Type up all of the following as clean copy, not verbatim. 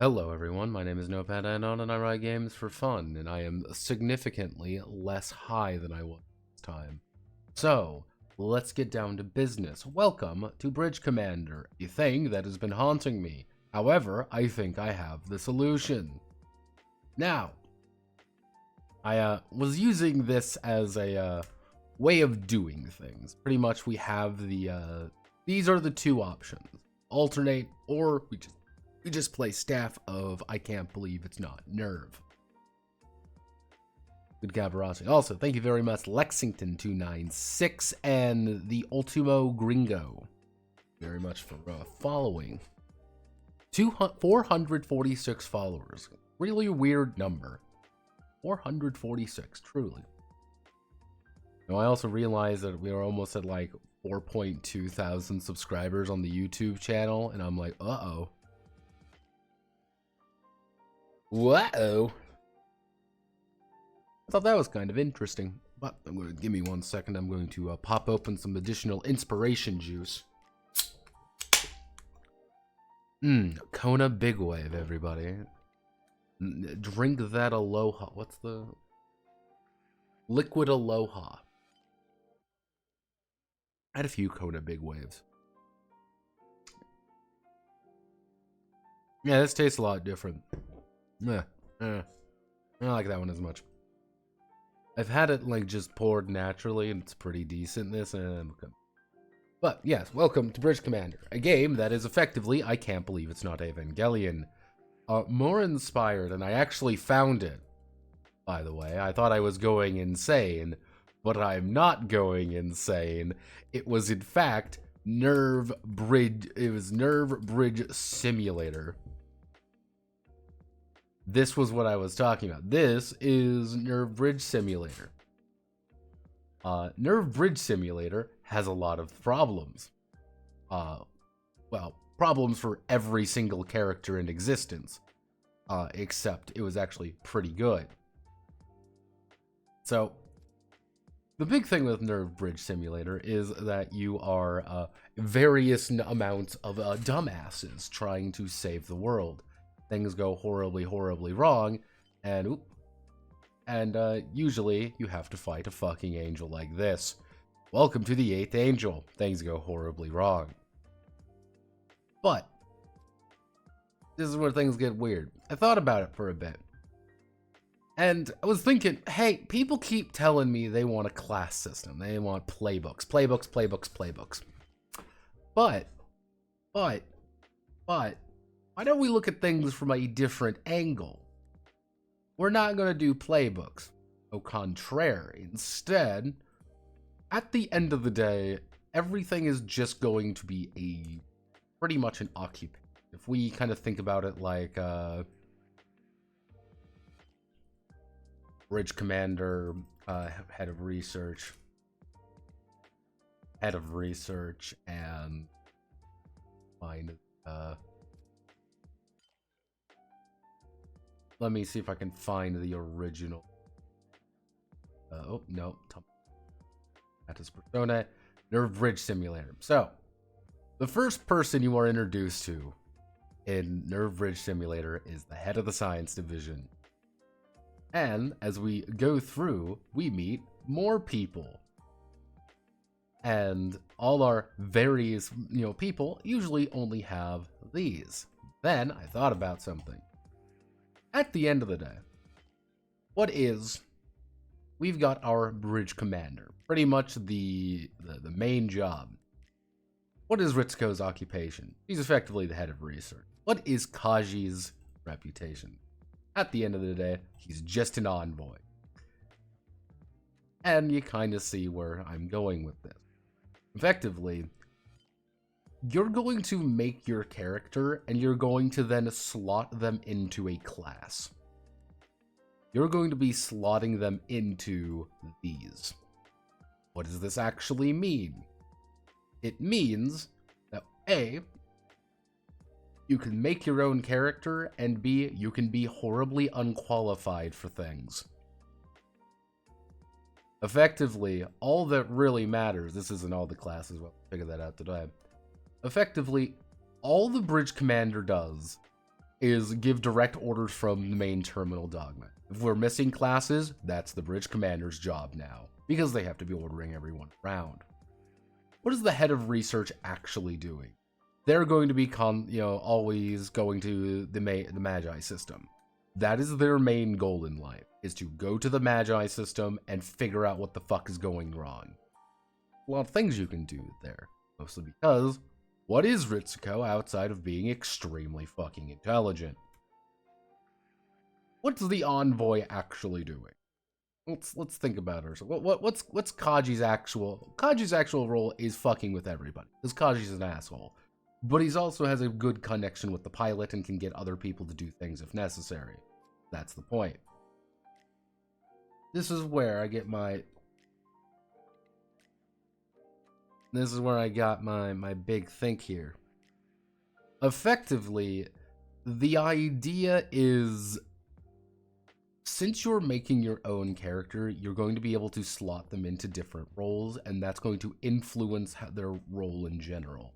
Hello everyone, my name is Notepad Anon and I write games for fun, and I am significantly less high than I was this time. So, let's get down to business. Welcome to Bridge Commander, a thing that has been haunting me. However, I think I have the solution. Now, I was using this as a way of doing things. Pretty much we have these are the two options. Alternate, or we just play staff of I can't believe it's not Nerve. Good Gabarasi. Also, thank you very much, Lexington296 and the Ultimo Gringo. Very much for following. 446 followers. Really weird number. 446, truly. Now, I also realized that we are almost at like 4.2 thousand subscribers on the YouTube channel, and I'm like, uh-oh. Whoa! I thought that was kind of interesting, but I'm going to give me 1 second. I'm going to pop open some additional inspiration juice. Kona Big Wave, everybody. Drink that Aloha. What's the Liquid Aloha? I had a few Kona Big Waves. Yeah, this tastes a lot different. I don't like that one as much. I've had it like just poured naturally, and it's pretty decent. But yes, welcome to Bridge Commander, a game that is effectively, I can't believe it's not Evangelion, more inspired, and I actually found it. By the way, I thought I was going insane, but I'm not going insane. It was in fact Nerve Bridge. It was Nerve Bridge Simulator. This was what I was talking about. This is Nerve Bridge Simulator. Nerve Bridge Simulator has a lot of problems. Well, problems for every single character in existence. Except it was actually pretty good. So, the big thing with Nerve Bridge Simulator is that you are various amounts of dumbasses trying to save the world. Things go horribly wrong, and usually you have to fight a fucking angel like this. Welcome to the 8th Angel. Things go horribly wrong. But this is where things get weird. I thought about it for a bit. And I was thinking, hey, people keep telling me they want a class system. They want playbooks. But why don't we look at things from a different angle? We're not going to do playbooks. Au contraire. Instead, at the end of the day, everything is just going to be pretty much an occupation. If we kind of think about it like Bridge Commander, head of research, and find let me see if I can find the original. Oh, no. That is Persona. Nerve Bridge Simulator. So, the first person you are introduced to in Nerve Bridge Simulator is the head of the science division. And as we go through, we meet more people. And all our various, people usually only have these. Then I thought about something. At the end of the day, we've got our Bridge Commander, pretty much the main job. What is Ritsuko's occupation? He's effectively the head of research. What is Kaji's reputation? At the end of the day, he's just an envoy. And you kind of see where I'm going with this. Effectively, you're going to make your character, and you're going to then slot them into a class. You're going to be slotting them into these. What does this actually mean? It means that A, you can make your own character, and B, you can be horribly unqualified for things. Effectively, all that really matters, this isn't all the classes, we'll figure that out today. Effectively, all the Bridge Commander does is give direct orders from the main terminal dogma. If we're missing classes, that's the bridge commander's job now, because they have to be ordering everyone around. What is the head of research actually doing? They're going to be always going to the Magi system. That is their main goal in life, is to go to the Magi system and figure out what the fuck is going wrong. A lot of things you can do there, mostly because what is Ritsuko outside of being extremely fucking intelligent? What's the envoy actually doing? Let's think about her. So what's Kaji's actual role is fucking with everybody, because Kaji's an asshole. But he also has a good connection with the pilot and can get other people to do things if necessary. That's the point. This is where I get my... This is where I got my big think here. Effectively, the idea is, since you're making your own character, you're going to be able to slot them into different roles, and that's going to influence their role in general.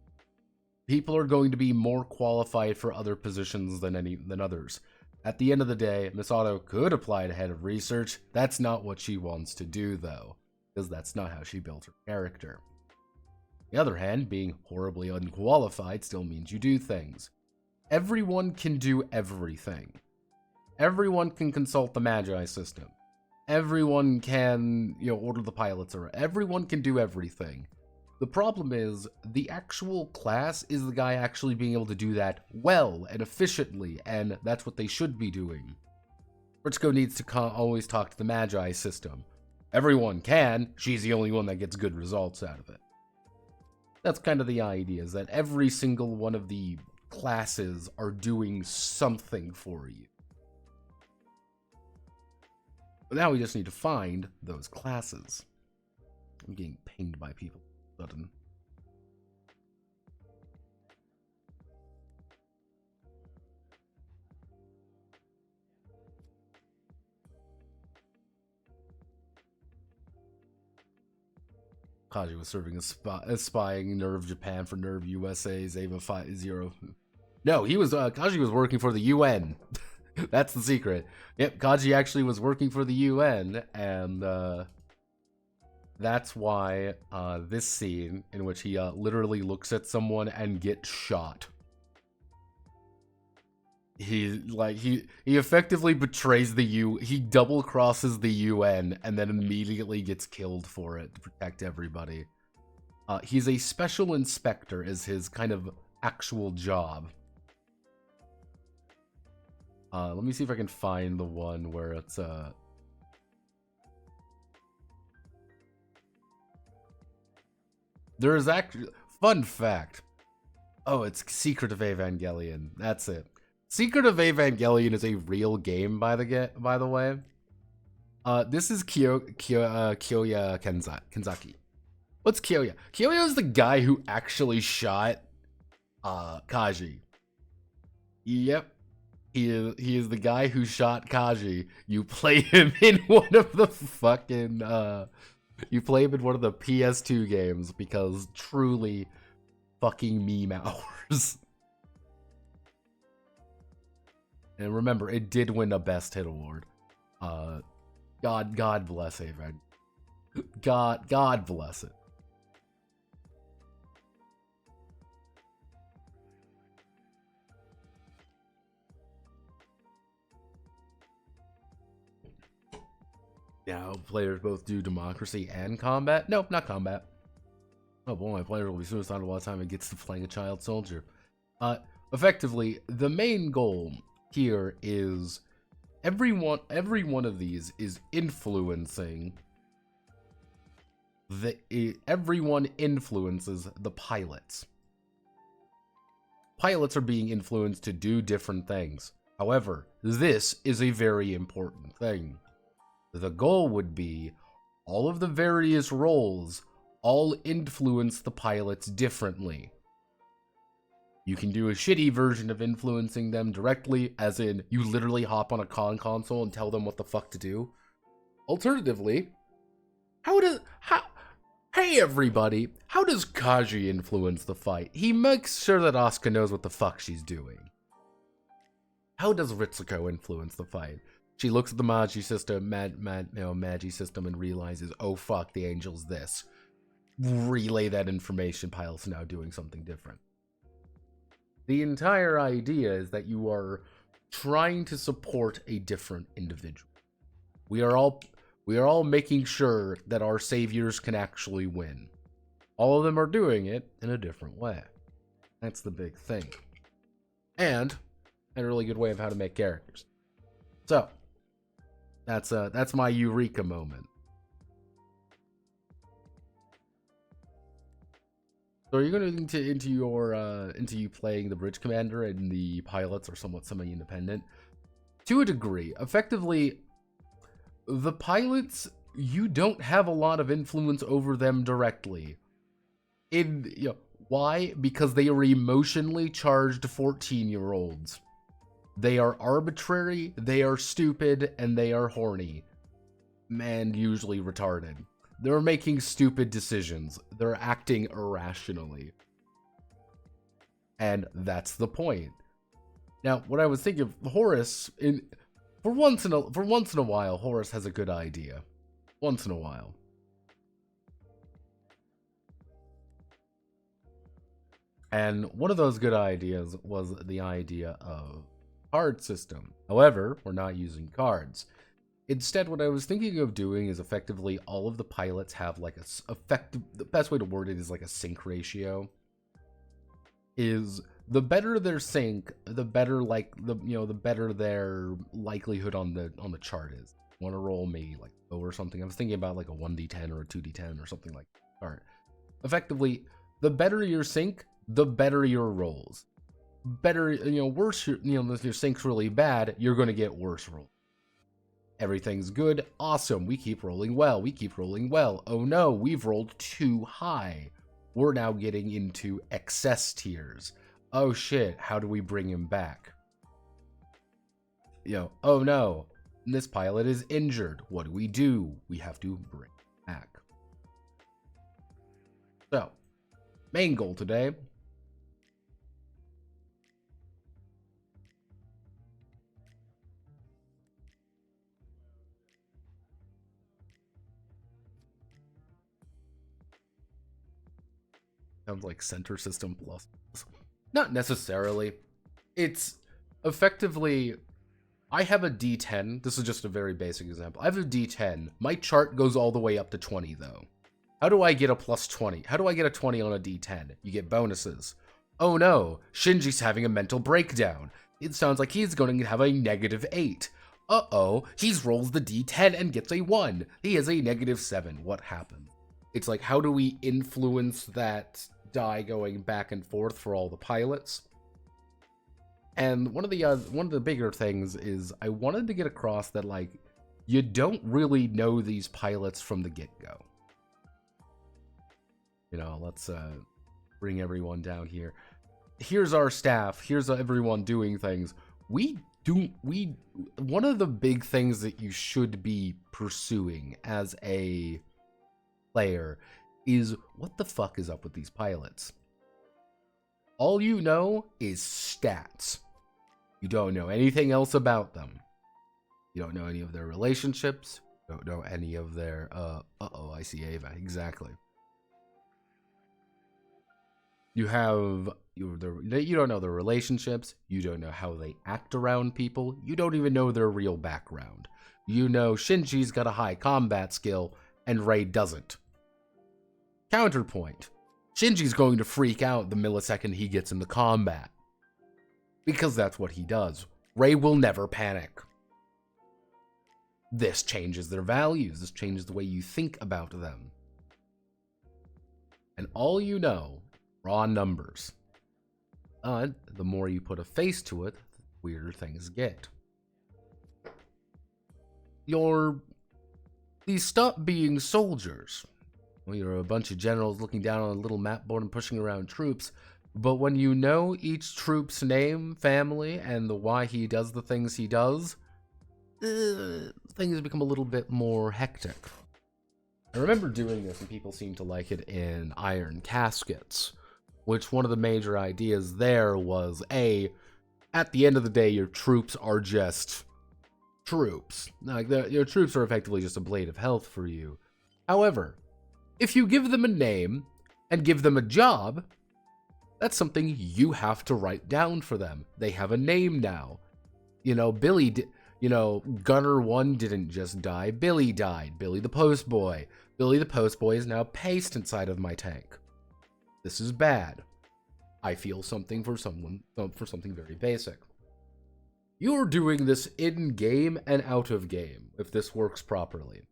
People are going to be more qualified for other positions than others. At the end of the day, Misato could apply to head of research. That's not what she wants to do, though, because that's not how she built her character. On the other hand, being horribly unqualified still means you do things. Everyone can do everything. Everyone can consult the Magi system. Everyone can, order the pilots, or everyone can do everything. The problem is, the actual class is the guy actually being able to do that well and efficiently, and that's what they should be doing. Ritsuko needs to always talk to the Magi system. Everyone can, she's the only one that gets good results out of it. That's kind of the idea, is that every single one of the classes are doing something for you. But now we just need to find those classes. I'm getting pinged by people. Sudden. Kaji was serving as spying Nerve Japan for Nerve USA, Zeva 50. No, he was Kaji was working for the UN. That's the secret. Yep, Kaji actually was working for the UN, and that's why this scene in which he literally looks at someone and gets shot. He effectively betrays the he double crosses the UN and then immediately gets killed for it to protect everybody. He's a special inspector is his kind of actual job. Let me see if I can find the one where it's there is actually, fun fact. Oh, it's Secret of Evangelion. That's it. Secret of Evangelion is a real game, by the way. This is Kyoya Kenzaki. What's Kyoya? Kyoya is the guy who actually shot Kaji. Yep. He is the guy who shot Kaji. You play him in one of the fucking you play him in one of the PS2 games because truly fucking meme hours. And remember, it did win a Best Hit award. God bless Avon. God bless it. Yeah, players both do democracy and combat. No, not combat. Oh boy, my players will be suicidal by the time it gets to playing a child soldier. Effectively, the main goal here is every one of these is influencing everyone influences the pilots. Pilots are being influenced to do different things. However, this is a very important thing. The goal would be all of the various roles all influence the pilots differently. You can do a shitty version of influencing them directly, as in you literally hop on a console and tell them what the fuck to do. Alternatively, hey everybody, how does Kaji influence the fight? He makes sure that Asuka knows what the fuck she's doing. how does Ritsuko influence the fight? She looks at the Magi system, Magi system, and realizes, oh fuck, the angel's this. Relay that information, Pilot's now doing something different. The entire idea is that you are trying to support a different individual. We are all making sure that our saviors can actually win. All of them are doing it in a different way. That's the big thing. And a really good way of how to make characters. So, that's my eureka moment. So are you going to into you playing the bridge commander and the pilots are somewhat semi-independent? To a degree. Effectively, the pilots, you don't have a lot of influence over them directly. Why? Because they are emotionally charged 14-year-olds. They are arbitrary, they are stupid, and they are horny. And usually retarded. They're making stupid decisions. They're acting irrationally. And that's the point. Now, what I was thinking of, Horace, for once in a while, Horace has a good idea. Once in a while. And one of those good ideas was the idea of card system. However, we're not using cards. Instead, what I was thinking of doing is effectively all of the pilots have like the best way to word it is like a sync ratio. Is the better their sync, the better the better their likelihood on the chart is. Want to roll maybe like O or something. I was thinking about like a 1d10 or a 2d10 or something like that. All right. Effectively, the better your sync, the better your rolls. Better, worse, if your sync's really bad, you're going to get worse rolls. Everything's good. Awesome. We keep rolling well. We keep rolling well. Oh no, we've rolled too high. We're now getting into excess tiers. Oh shit, how do we bring him back? Oh no, this pilot is injured. What do? We have to bring him back. So, main goal today. Sounds like center system plus. Not necessarily. It's effectively, I have a D10. This is just a very basic example. I have a D10. My chart goes all the way up to 20 though. How do I get a plus 20? How do I get a 20 on a D10? You get bonuses. Oh no, Shinji's having a mental breakdown. It sounds like he's going to have a -8. Uh-oh, he rolls the D10 and gets a 1. He has a -7. What happened? It's like, how do we influence that die going back and forth for all the pilots? And one of the bigger things is I wanted to get across that, like, you don't really know these pilots from the get-go. Let's bring everyone down here. Here's our staff. Here's everyone doing things. One of the big things that you should be pursuing as a player is what the fuck is up with these pilots. All you know is stats. You don't know anything else about them. You don't know any of their relationships. You don't know any of their I see Ava. Exactly. You don't know their relationships. You don't know how they act around people. You don't even know their real background. You know Shinji's got a high combat skill and Rei doesn't. Counterpoint. Shinji's going to freak out the millisecond he gets into combat. Because that's what he does. Rei will never panic. This changes their values. This changes the way you think about them. And all you know, raw numbers. The more you put a face to it, the weirder things get. These stop being soldiers. Well, you're a bunch of generals looking down on a little map board and pushing around troops. But when you know each troop's name, family, and why he does the things he does, things become a little bit more hectic. I remember doing this, and people seem to like it in Iron Caskets, which one of the major ideas there was, at the end of the day, your troops are just troops. Like, your troops are effectively just a blade of health for you. However, if you give them a name and give them a job, that's something you have to write down for them. They have a name now. You know, Gunner 1 didn't just die. Billy died. Billy the Postboy. Billy the Postboy is now pasted inside of my tank. This is bad. I feel something for something very basic. You're doing this in-game and out of game, if this works properly.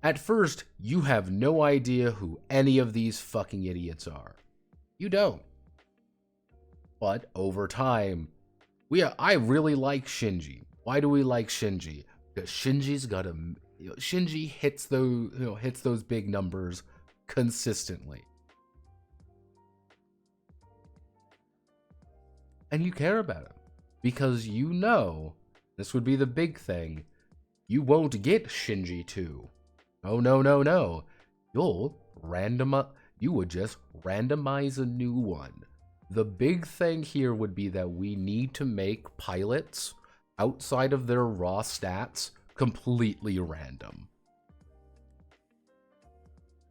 At first, you have no idea who any of these fucking idiots are. You don't. But over time, I really like Shinji. Why do we like Shinji? Because Shinji hits those big numbers consistently. And you care about him. Because you know, this would be the big thing, you won't get Shinji 2. Oh, no. You would just randomize a new one. The big thing here would be that we need to make pilots, outside of their raw stats, completely random.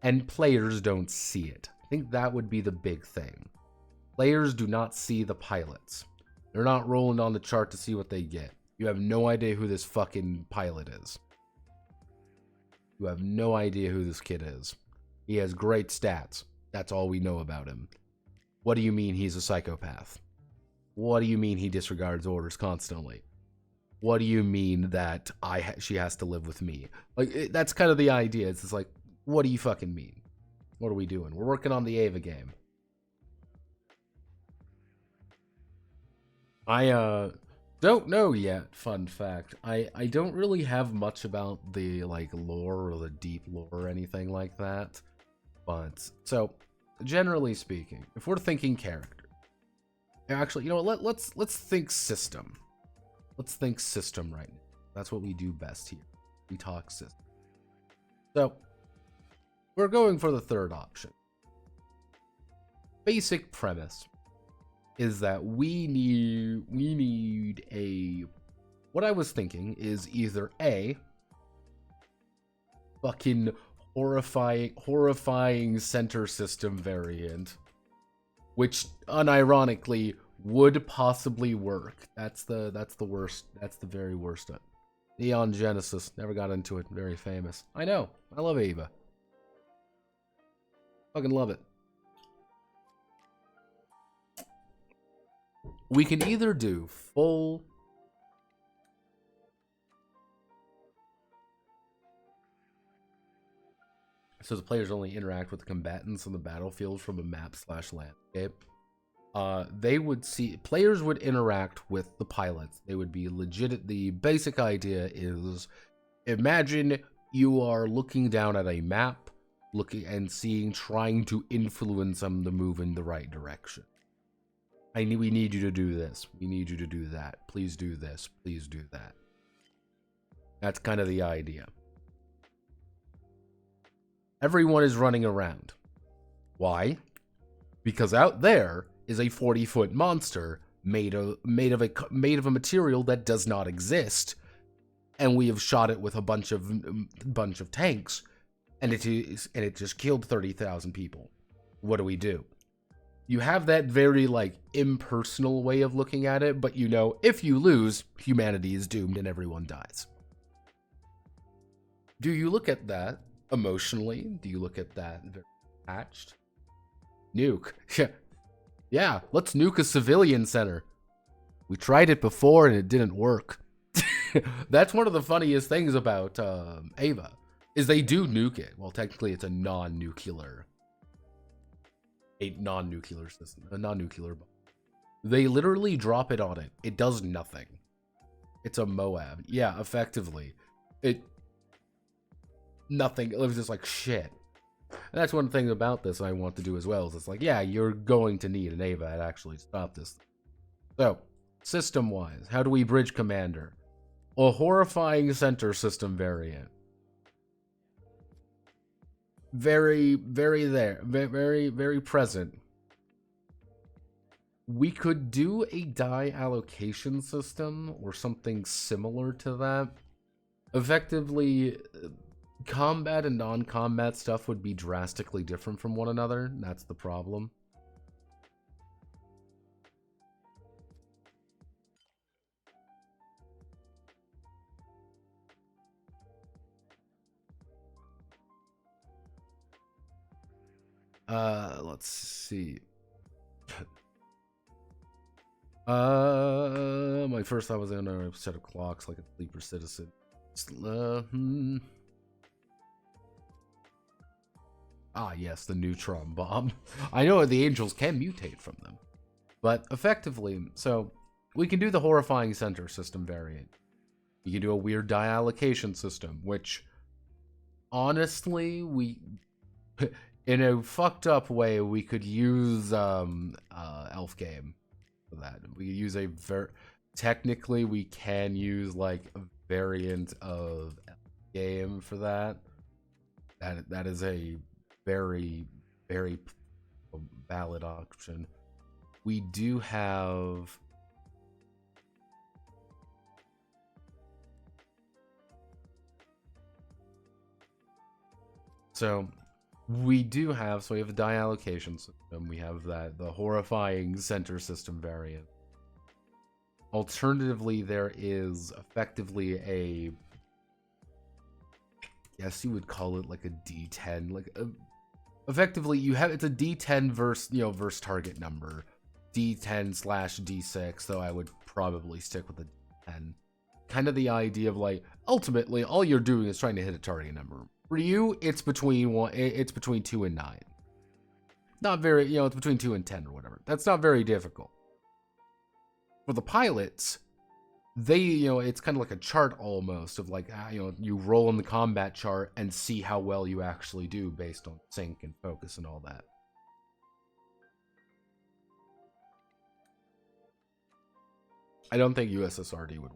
And players don't see it. I think that would be the big thing. Players do not see the pilots. They're not rolling on the chart to see what they get. You have no idea who this fucking pilot is. You have no idea who this kid is. He has great stats. That's all we know about him. What do you mean he's a psychopath? What do you mean he disregards orders constantly? What do you mean that she has to live with me? Like, that's kind of the idea. It's just like, what do you fucking mean? What are we doing? We're working on the Ava game. I don't know yet, fun fact. I don't really have much about the like lore or the deep lore or anything like that. But so generally speaking, if we're thinking character, actually, you know what, let's think system. Let's think system right now. That's what we do best here. We talk system. So we're going for the third option. Basic premise is that we need a, what I was thinking is either a fucking horrifying center system variant, which unironically would possibly work. That's the worst. That's the very worst. Neon Genesis, never got into it. Very famous. I know. I love Ava. Fucking love it. We can either do full so the players only interact with the combatants on the battlefield from a map/landscape. Players would interact with the pilots. They would be legit. The basic idea is, imagine you are looking down at a map, looking and seeing, trying to influence them to move in the right direction. We need you to do this. We need you to do that. Please do this. Please do that. That's kind of the idea. Everyone is running around. Why? Because out there is a 40-foot monster made of a material that does not exist, and we have shot it with a bunch of tanks, and it just killed 30,000 people. What do? You have that very, like, impersonal way of looking at it, but you know, if you lose, humanity is doomed and everyone dies. Do you look at that emotionally? Do you look at that very attached? Nuke. Yeah, let's nuke a civilian center. We tried it before and it didn't work. That's one of the funniest things about Ava, is they do nuke it. Well, technically it's a non-nuclear system, a non-nuclear bomb. They literally drop it on it. It does nothing. It's a Moab. Yeah, effectively. Nothing. It was just like shit. And that's one thing about this I want to do as well, is it's like, yeah, you're going to need an Ava to actually stop this. So, system-wise, how do we bridge Commander? A horrifying center system variant. Very, very there. Very, very present. We could do a die allocation system or something similar to that. Effectively, combat and non-combat stuff would be drastically different from one another. That's the problem. Let's see. My first thought was on a set of clocks like a sleeper citizen. Ah, yes, the neutron bomb. I know the angels can mutate from them. But effectively, so we can do the horrifying center system variant. You can do a weird die allocation system, which honestly, in a fucked up way, we could use Elf Game for that. We could use technically we can use like a variant of Elf Game for that. That is a very, very valid option. We do have so we have a die allocation system. We have the horrifying center system variant. Alternatively, there is effectively a, yes, you would call it like a D10, like effectively it's a D10 versus target number, D10/D6. Though I would probably stick with the D10. Kind of the idea of like ultimately all you're doing is trying to hit a target number. For you, it's between 2 and 9. Not very, it's between 2 and 10 or whatever. That's not very difficult. For the pilots, it's kind of like a chart almost of like, you roll in the combat chart and see how well you actually do based on sync and focus and all that. I don't think USSRD would.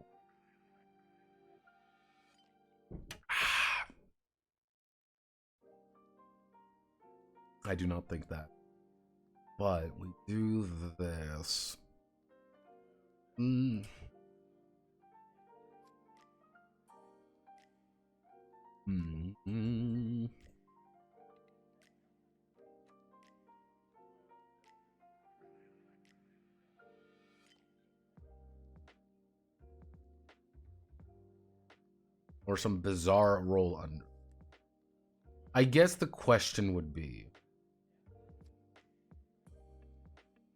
I do not think that. But we do this. Or some bizarre roll under. I guess the question would be.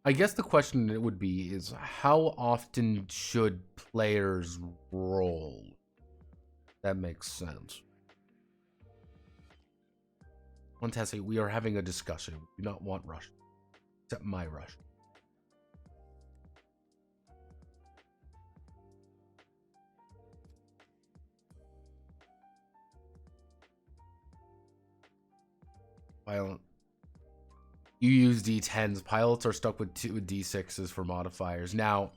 Is how often should players roll? That makes sense. Montesi, we are having a discussion. We do not want Russian. Except my Russian. Violent. You use D10s. Pilots are stuck with D6s for modifiers. Now,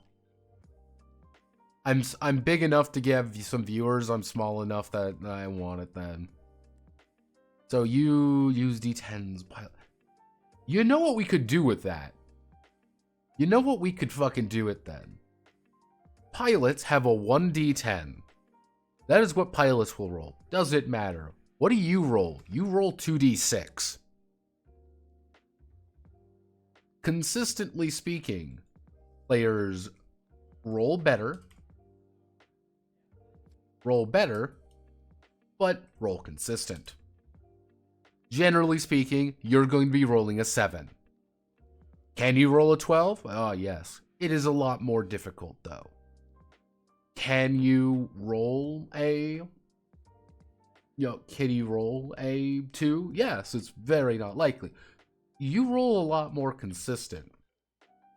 I'm big enough to give some viewers. I'm small enough that I want it then. So you use D10s. You know what we could do with that? You know what we could fucking do it then? Pilots have a 1D10. That is what pilots will roll. Does it matter? What do you roll? You roll 2D6. Consistently speaking, players roll better, but roll consistent. Generally speaking, you're going to be rolling a 7. Can you roll a 12? Oh, yes. It is a lot more difficult, though. Can you roll a... can you roll a 2? Yes, it's very not likely. You roll a lot more consistent.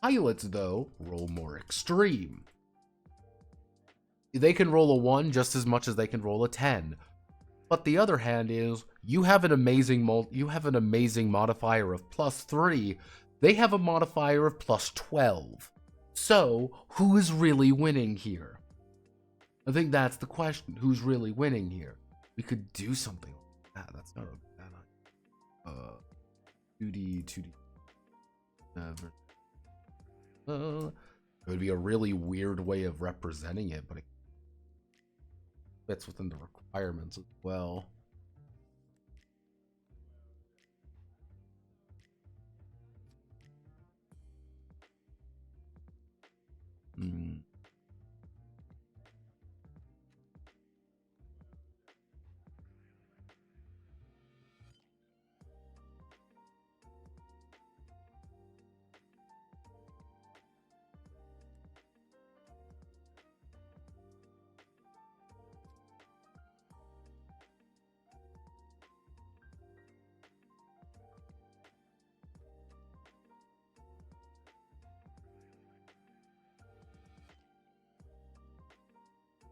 Pilots, though, roll more extreme. They can roll a 1 just as much as they can roll a 10. But the other hand is, you have an amazing modifier of +3. They have a modifier of +12. So, who is really winning here? I think that's the question. Who's really winning here? We could do something like that. That's not a bad idea. 2D. It would be a really weird way of representing it, but it fits within the requirements as well.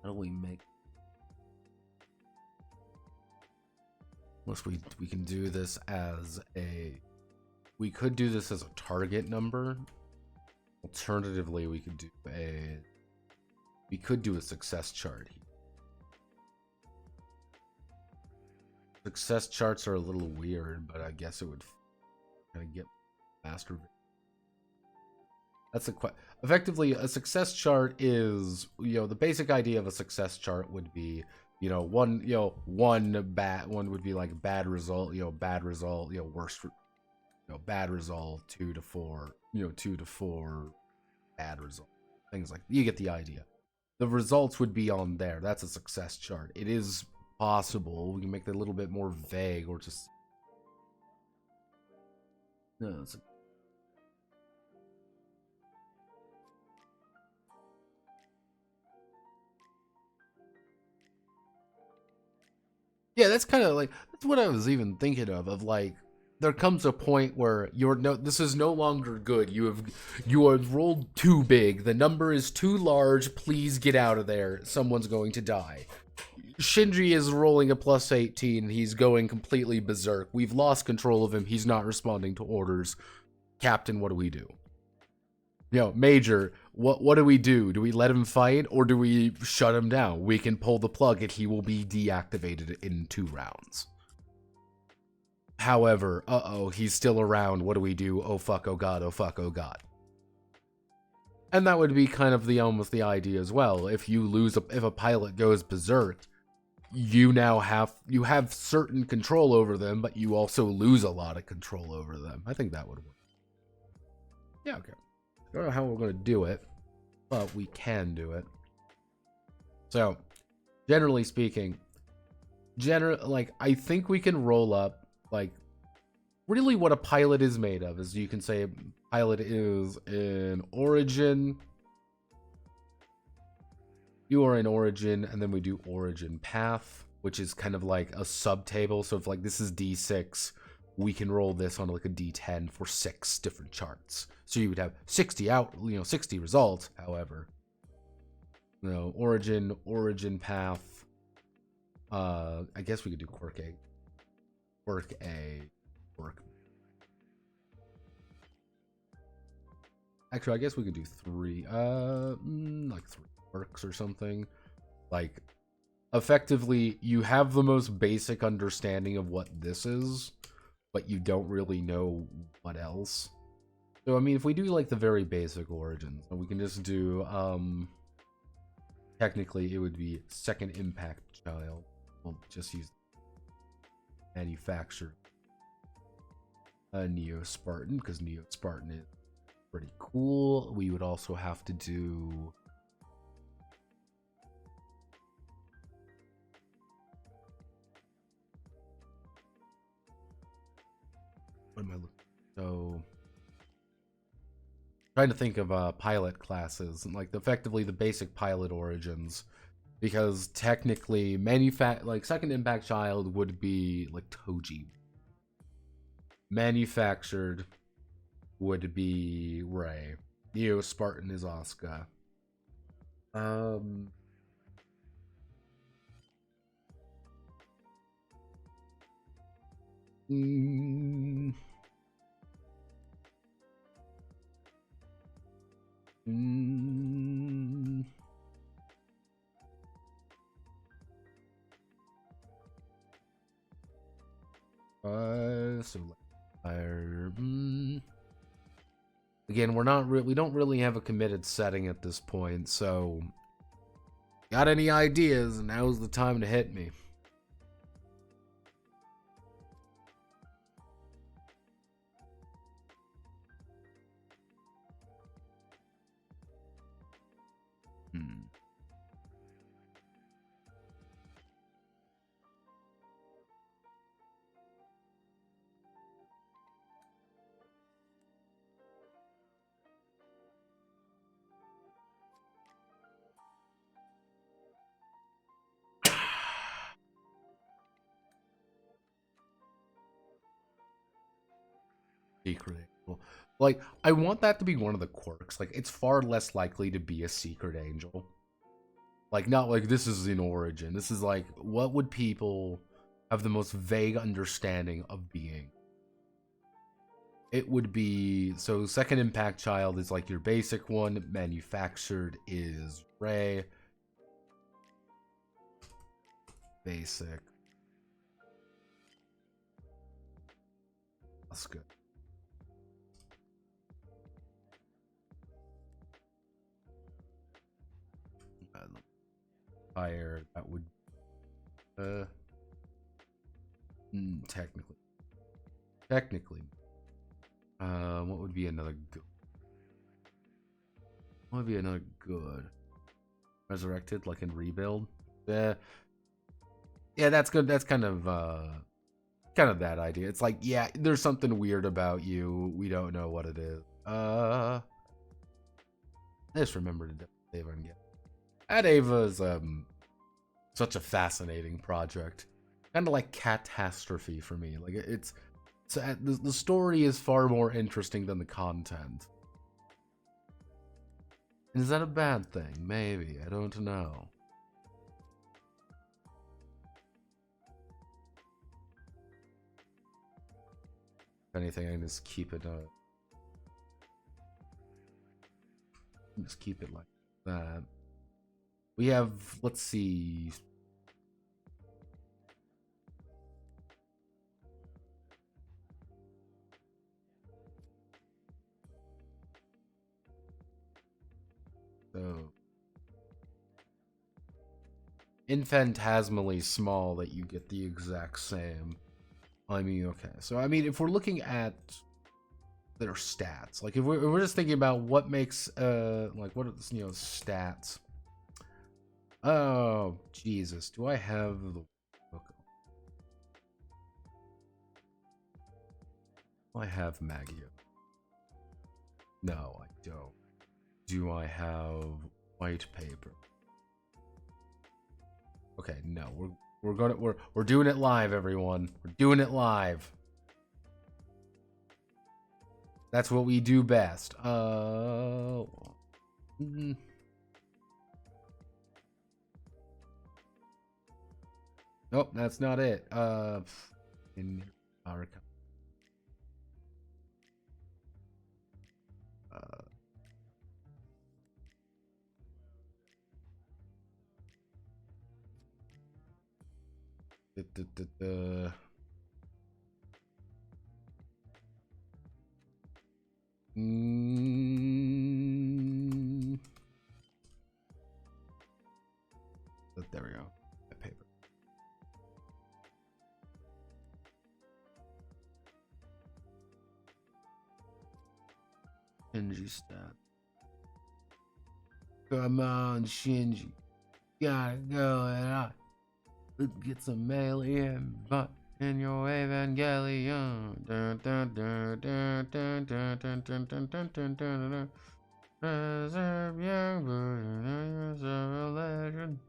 How do we make... Unless we can do this as a... We could do this as a target number. Alternatively, we could do a... We could do a success chart here. Success charts are a little weird, but I guess it would kind of get faster. That's effectively a success chart is, the basic idea of a success chart would be, one would be like bad result, bad result, worst, bad result, 2 to 4, 2 to 4 bad result, things like that. You get the idea. The results would be on there. That's a success chart. It is possible we can make it a little bit more vague, or just no, it's yeah, that's kind of like, that's what I was even thinking of like, there comes a point where this is no longer good. You have rolled too big. The number is too large. Please get out of there. Someone's going to die. Shinji is rolling a plus 18. He's going completely berserk. We've lost control of him. He's not responding to orders. Captain, what do we do? Major, what do we do? Do we let him fight, or do we shut him down? We can pull the plug and he will be deactivated in 2 rounds. However, he's still around. What do we do? Oh fuck, oh god, oh fuck, oh god. And that would be kind of almost the idea as well. If you lose, if a pilot goes berserk, you have certain control over them, but you also lose a lot of control over them. I think that would work. Yeah, okay. I don't know how we're going to do it, but we can do it. So, generally speaking, I think we can roll up, really what a pilot is made of is, you can say pilot is an origin. You are in origin, and then we do origin path, which is kind of like a subtable. So if this is D6, we can roll this on a D10 for 6 different charts. So you would have 60 60 results. However, origin path. I guess we could do quirk A. Actually, I guess we could do 3. 3 quirks or something. Effectively, you have the most basic understanding of what this is, but you don't really know what else. So, I mean, if we do the very basic origins, we can just do, technically it would be second impact child. We'll just use manufactured Neo-Spartan, because Neo-Spartan is pretty cool. We would also have to do... What am I looking? So, trying to think of pilot classes and effectively the basic pilot origins, because technically second impact child would be Toji. Manufactured would be Ray. Neo-Spartan is Asuka. So fire. Again, we don't really have a committed setting at this point, so got any ideas? Now's the time to hit me. Secret angel. Like, I want that to be one of the quirks. Like, it's far less likely to be a secret angel. Like, not like this is in origin. This is like, what would people have the most vague understanding of being? It would be, so second impact child is like your basic one. Manufactured is Ray. Basic. That's good. Fire, that would technically what would be another good? What would be another good? Resurrected, like in rebuild? Yeah, that's good. That's kind of that idea. It's like, yeah, there's something weird about you. We don't know what it is. I just remembered to save and get. At Ava's such a fascinating project, kind of like Catastrophe for me. Like it's the story is far more interesting than the content. Is that a bad thing? Maybe, I don't know. If anything, I can just keep it like that. We have, let's see. So, infinitesimally small that you get the exact same. I mean, okay. So, I mean, if we're looking at their stats, like if we're just thinking about what makes, like what are, stats. Oh, Jesus. Do I have the book? Do I have Maggie? No, I don't. Do I have white paper? Okay, no. We're doing it live, everyone. We're doing it live. That's what we do best. Nope, that's not it. In our But there we go. That paper. Shinji stat. Come on, Shinji. Gotta go and I get some alien butt in your Evangelion. Dun, dun, dun, dun, dun, dun, dun, dun, dun, dun, dun, dun, dun. Reserve young bird, a legend.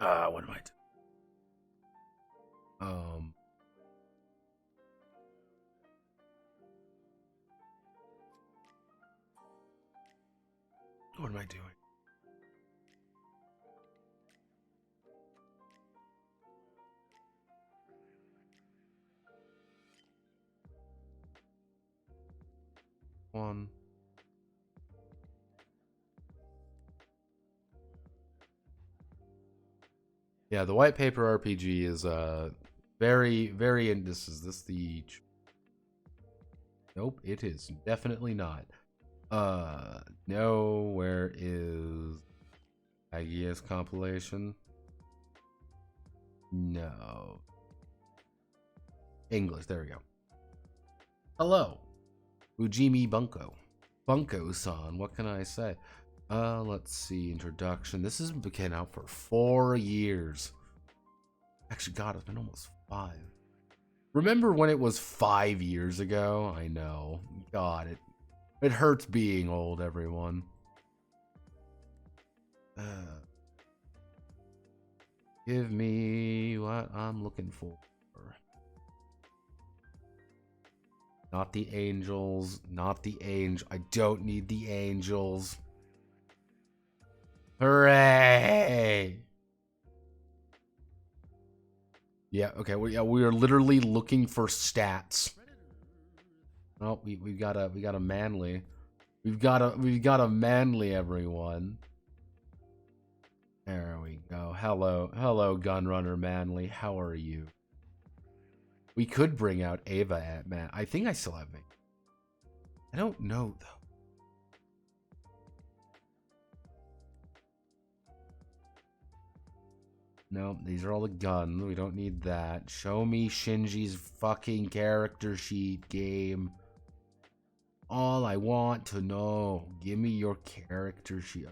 What am I doing? What am I doing? One. Yeah, the white paper RPG is very, very. And this the. Nope, it is definitely not. No, where is Agia's compilation? No. English, there we go. Hello. Ujimi Bunko. Bunko-san, what can I say? Let's see, introduction. This has been out for 4 years. Actually, God, it's been almost 5. Remember when it was 5 years ago? I know. God, it hurts being old, everyone. Give me what I'm looking for. Not the angels. Not the angel. I don't need the angels. Hooray! Yeah, okay. We are literally looking for stats. Oh, we got a manly. We've got a manly, everyone. There we go. Hello, Gunrunner Manly. How are you? We could bring out Ava at man. I think I still have me. I don't know though. No, these are all the guns. We don't need that. Show me Shinji's fucking character sheet, game. All I want to know. Give me your character sheet.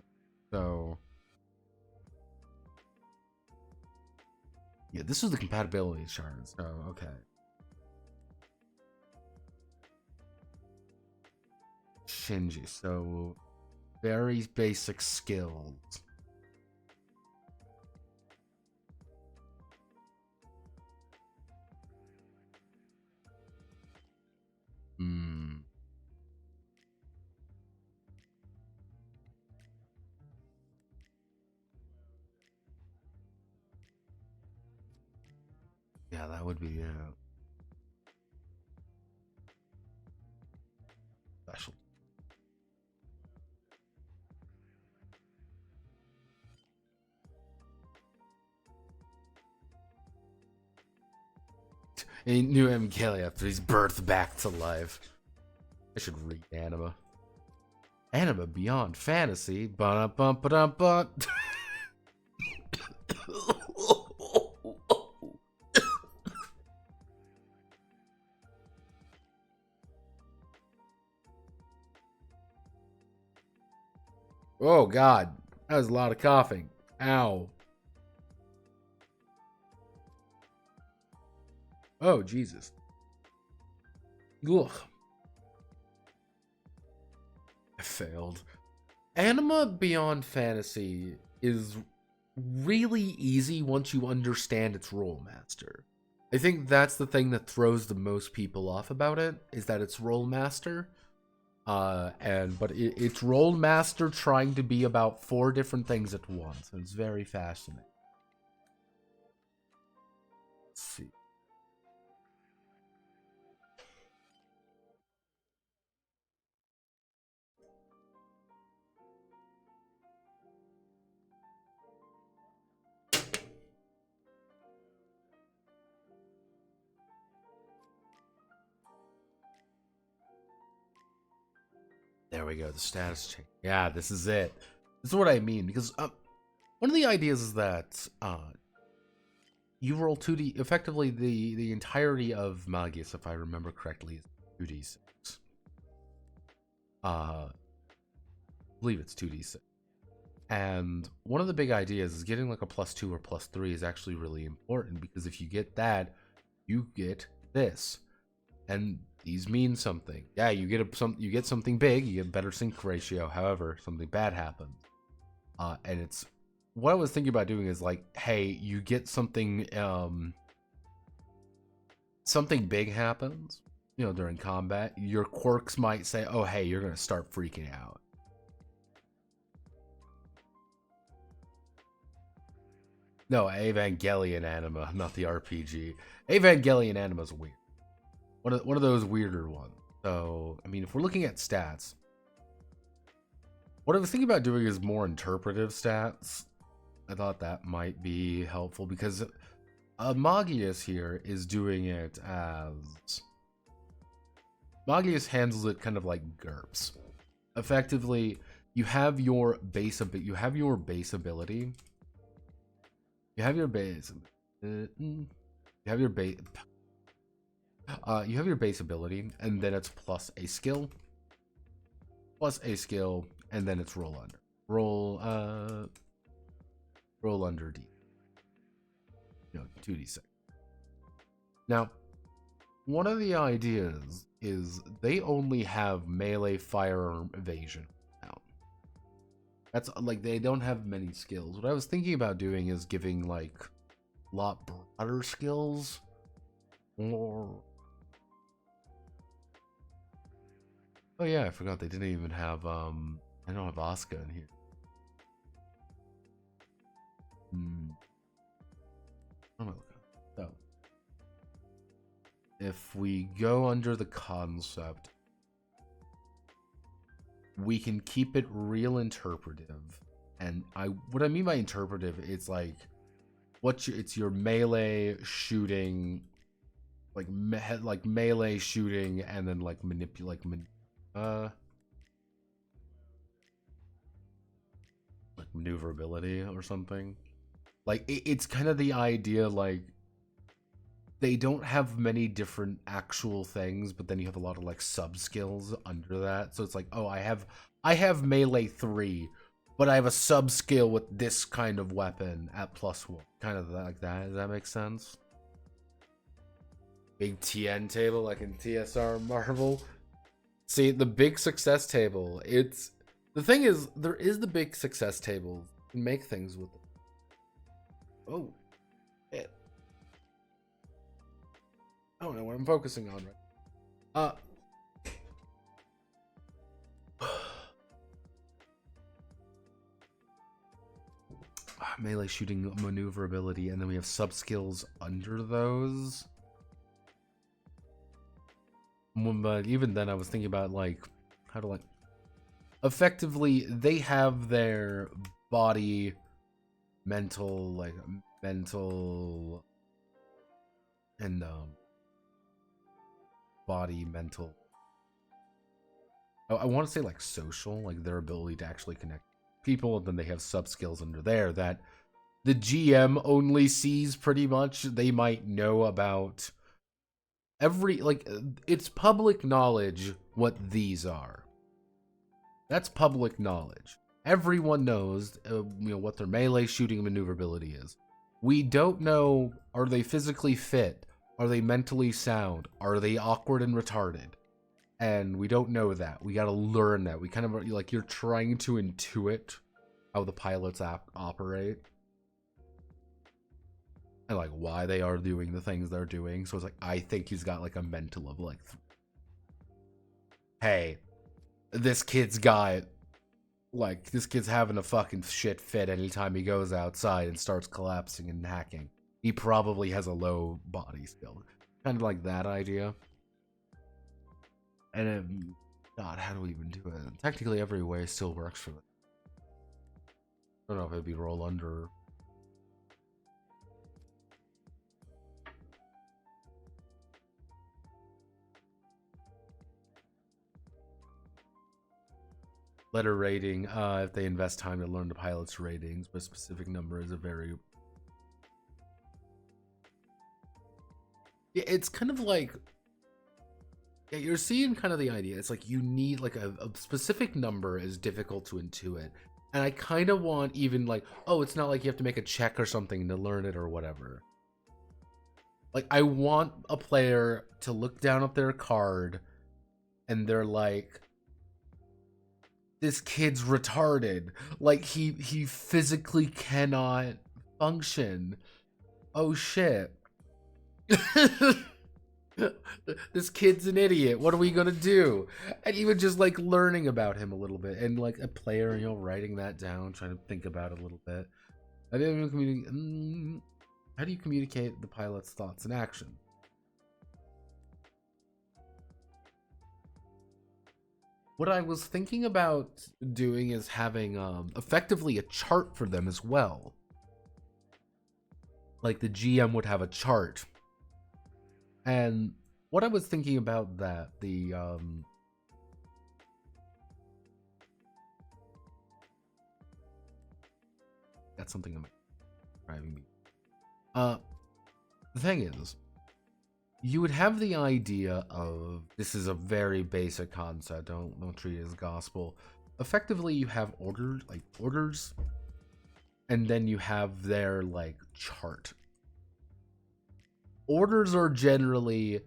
So, yeah, this is the compatibility chart. So, okay. Shinji. So, very basic skills. Yeah, that would be special. A new Mkele after he's birthed back to life. I should read Anima. Anima Beyond Fantasy. Ba-da-bum-ba-dum-bum. Oh, God. That was a lot of coughing. Ow. Oh, Jesus. Ugh. I failed. Anima Beyond Fantasy is really easy once you understand its role master. I think that's the thing that throws the most people off about it, is that it's role master. But it's role master trying to be about 4 different things at once. It's very fascinating. Let's see. There we go, the status change. Yeah, this is it. This is what I mean, because one of the ideas is that you roll 2D, effectively the entirety of Magius, if I remember correctly, is 2d6. I believe it's 2d6. And one of the big ideas is getting like a +2 or +3 is actually really important, because if you get that, you get this. And these mean something. Yeah, you get something big, you get better sync ratio. However, something bad happens, and it's what I was thinking about doing is like, hey, you get something, something big happens, you know, during combat. Your quirks might say, oh, hey, you're gonna start freaking out. No, Evangelion anima, not the RPG. Evangelion anima is weird. One of those weirder ones. So, I mean, if we're looking at stats, what I was thinking about doing is more interpretive stats. I thought that might be helpful because Magius here is doing it as... Magius handles it kind of like GURPS. Effectively, you have your base ability. You have your base ability. You have your base. You have your base. You have your base ability, and then it's plus a skill, and then it's roll under. Roll under D. You know, 2d6. Now, one of the ideas is they only have melee firearm evasion now. That's like they don't have many skills. What I was thinking about doing is giving like a lot broader skills, or oh yeah, I forgot they didn't even have I don't have Asuka in here. What am I looking at? So if we go under the concept, we can keep it real interpretive. And what I mean by interpretive, it's like it's your melee shooting, like melee shooting, and then like like maneuverability or something. Like it's kind of the idea, like they don't have many different actual things, but then you have a lot of like sub skills under that. So it's like, oh, I have melee 3, but I have a sub skill with this kind of weapon at +1. Kind of like that. Does that make sense? Big TN table like in TSR Marvel. See, the big success table. It's the thing is, there is the big success table. You can make things with it. Oh, shit. I don't know what I'm focusing on right. Melee shooting, maneuverability, and then we have sub skills under those. But even then, I was thinking about like how to like effectively they have their body, mental, and body, mental. I want to say like social, like their ability to actually connect people. And then they have sub skills under there that the GM only sees pretty much. They might know about it's public knowledge what these are. That's public knowledge. Everyone knows, what their melee shooting maneuverability is. We don't know, are they physically fit? Are they mentally sound? Are they awkward and retarded? And we don't know that. We gotta learn that. We kind of, like, you're trying to intuit how the pilots operate. And, like, why they are doing the things they're doing. So it's like, I think he's got, like, a mental of, like, hey, this kid's having a fucking shit fit anytime he goes outside and starts collapsing and hacking. He probably has a low body skill. Kind of like that idea. And God, how do we even do it? Technically, every way still works for them. I don't know if it'd be roll under. Letter rating, if they invest time to learn the pilot's ratings, but a specific number is a very... Yeah, it's kind of like... Yeah, you're seeing kind of the idea. It's like you need like a specific number is difficult to intuit. And I kind of want even like, oh, it's not like you have to make a check or something to learn it or whatever. Like, I want a player to look down at their card and they're like, this kid's retarded. Like, he physically cannot function. Oh shit. This kid's an idiot. What are we gonna do? And even just like learning about him a little bit, and like a player, you know, writing that down, trying to think about it a little bit. I didn't communicate. How do you communicate the pilot's thoughts and action? What I was thinking about doing is having effectively a chart for them as well. Like the GM would have a chart. And what I was thinking about that, that's something I'm driving me. The thing is, you would have the idea of, this is a very basic concept, don't treat it as gospel. Effectively, you have orders, and then you have their like chart. Orders are generally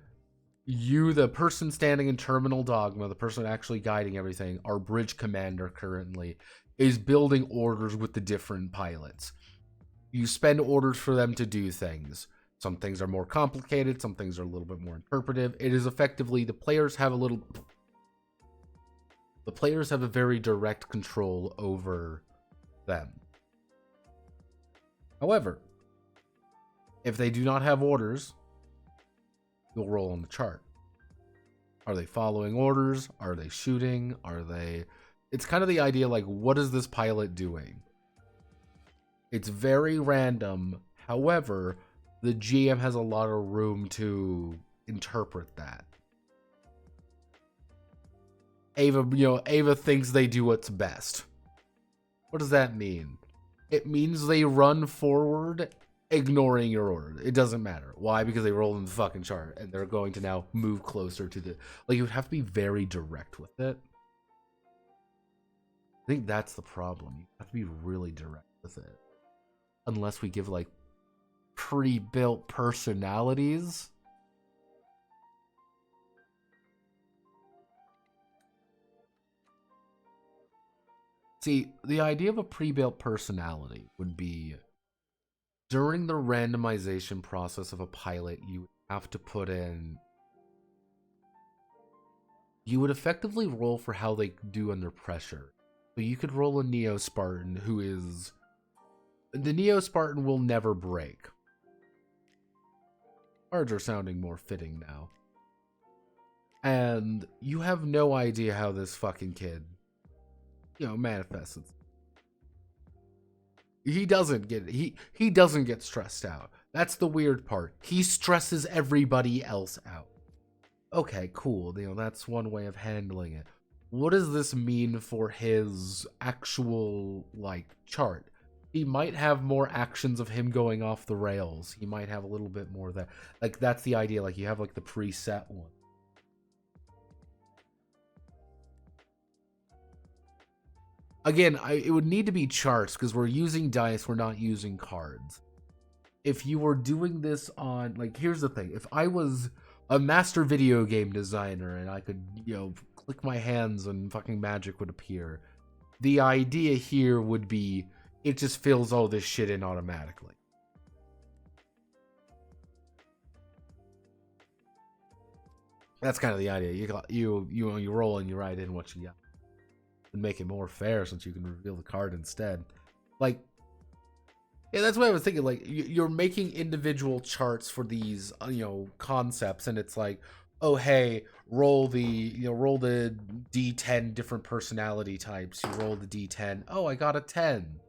you, the person standing in terminal dogma, the person actually guiding everything. Our bridge commander currently is building orders with the different pilots. You spend orders for them to do things. Some things are more complicated, some things are a little bit more interpretive. It is effectively the players have a very direct control over them. However, if they do not have orders, you'll roll on the chart. Are they following orders? Are they shooting? It's kind of the idea, like, what is this pilot doing? It's very random. However, the GM has a lot of room to interpret that. Ava thinks they do what's best. What does that mean? It means they run forward, ignoring your order. It doesn't matter. Why? Because they rolled in the fucking chart, and they're going to now move closer to the... Like, you would have to be very direct with it. I think that's the problem. You have to be really direct with it. Unless we give, like, pre-built personalities. See, the idea of a pre-built personality would be, during the randomization process of a pilot, you have to put in... You would effectively roll for how they do under pressure. So you could roll a Neo-Spartan who is... The Neo-Spartan will never break. Cards are sounding more fitting now. And you have no idea how this fucking kid, manifests. He doesn't get stressed out. That's the weird part. He stresses everybody else out. Okay, cool. That's one way of handling it. What does this mean for his actual, like, chart? He might have more actions of him going off the rails. He might have a little bit more of that. Like, that's the idea. Like, you have, like, the preset one. Again, it would need to be charts, because we're using dice, we're not using cards. If you were doing this on, like, here's the thing. If I was a master video game designer and I could, click my hands and fucking magic would appear, the idea here would be, it just fills all this shit in automatically. That's kind of the idea. You roll and you write in what you got. And make it more fair since you can reveal the card instead. Like, yeah, that's what I was thinking. Like, you're making individual charts for these, concepts, and it's like, oh, hey, roll the D10 different personality types. You roll the D10. Oh, I got a 10.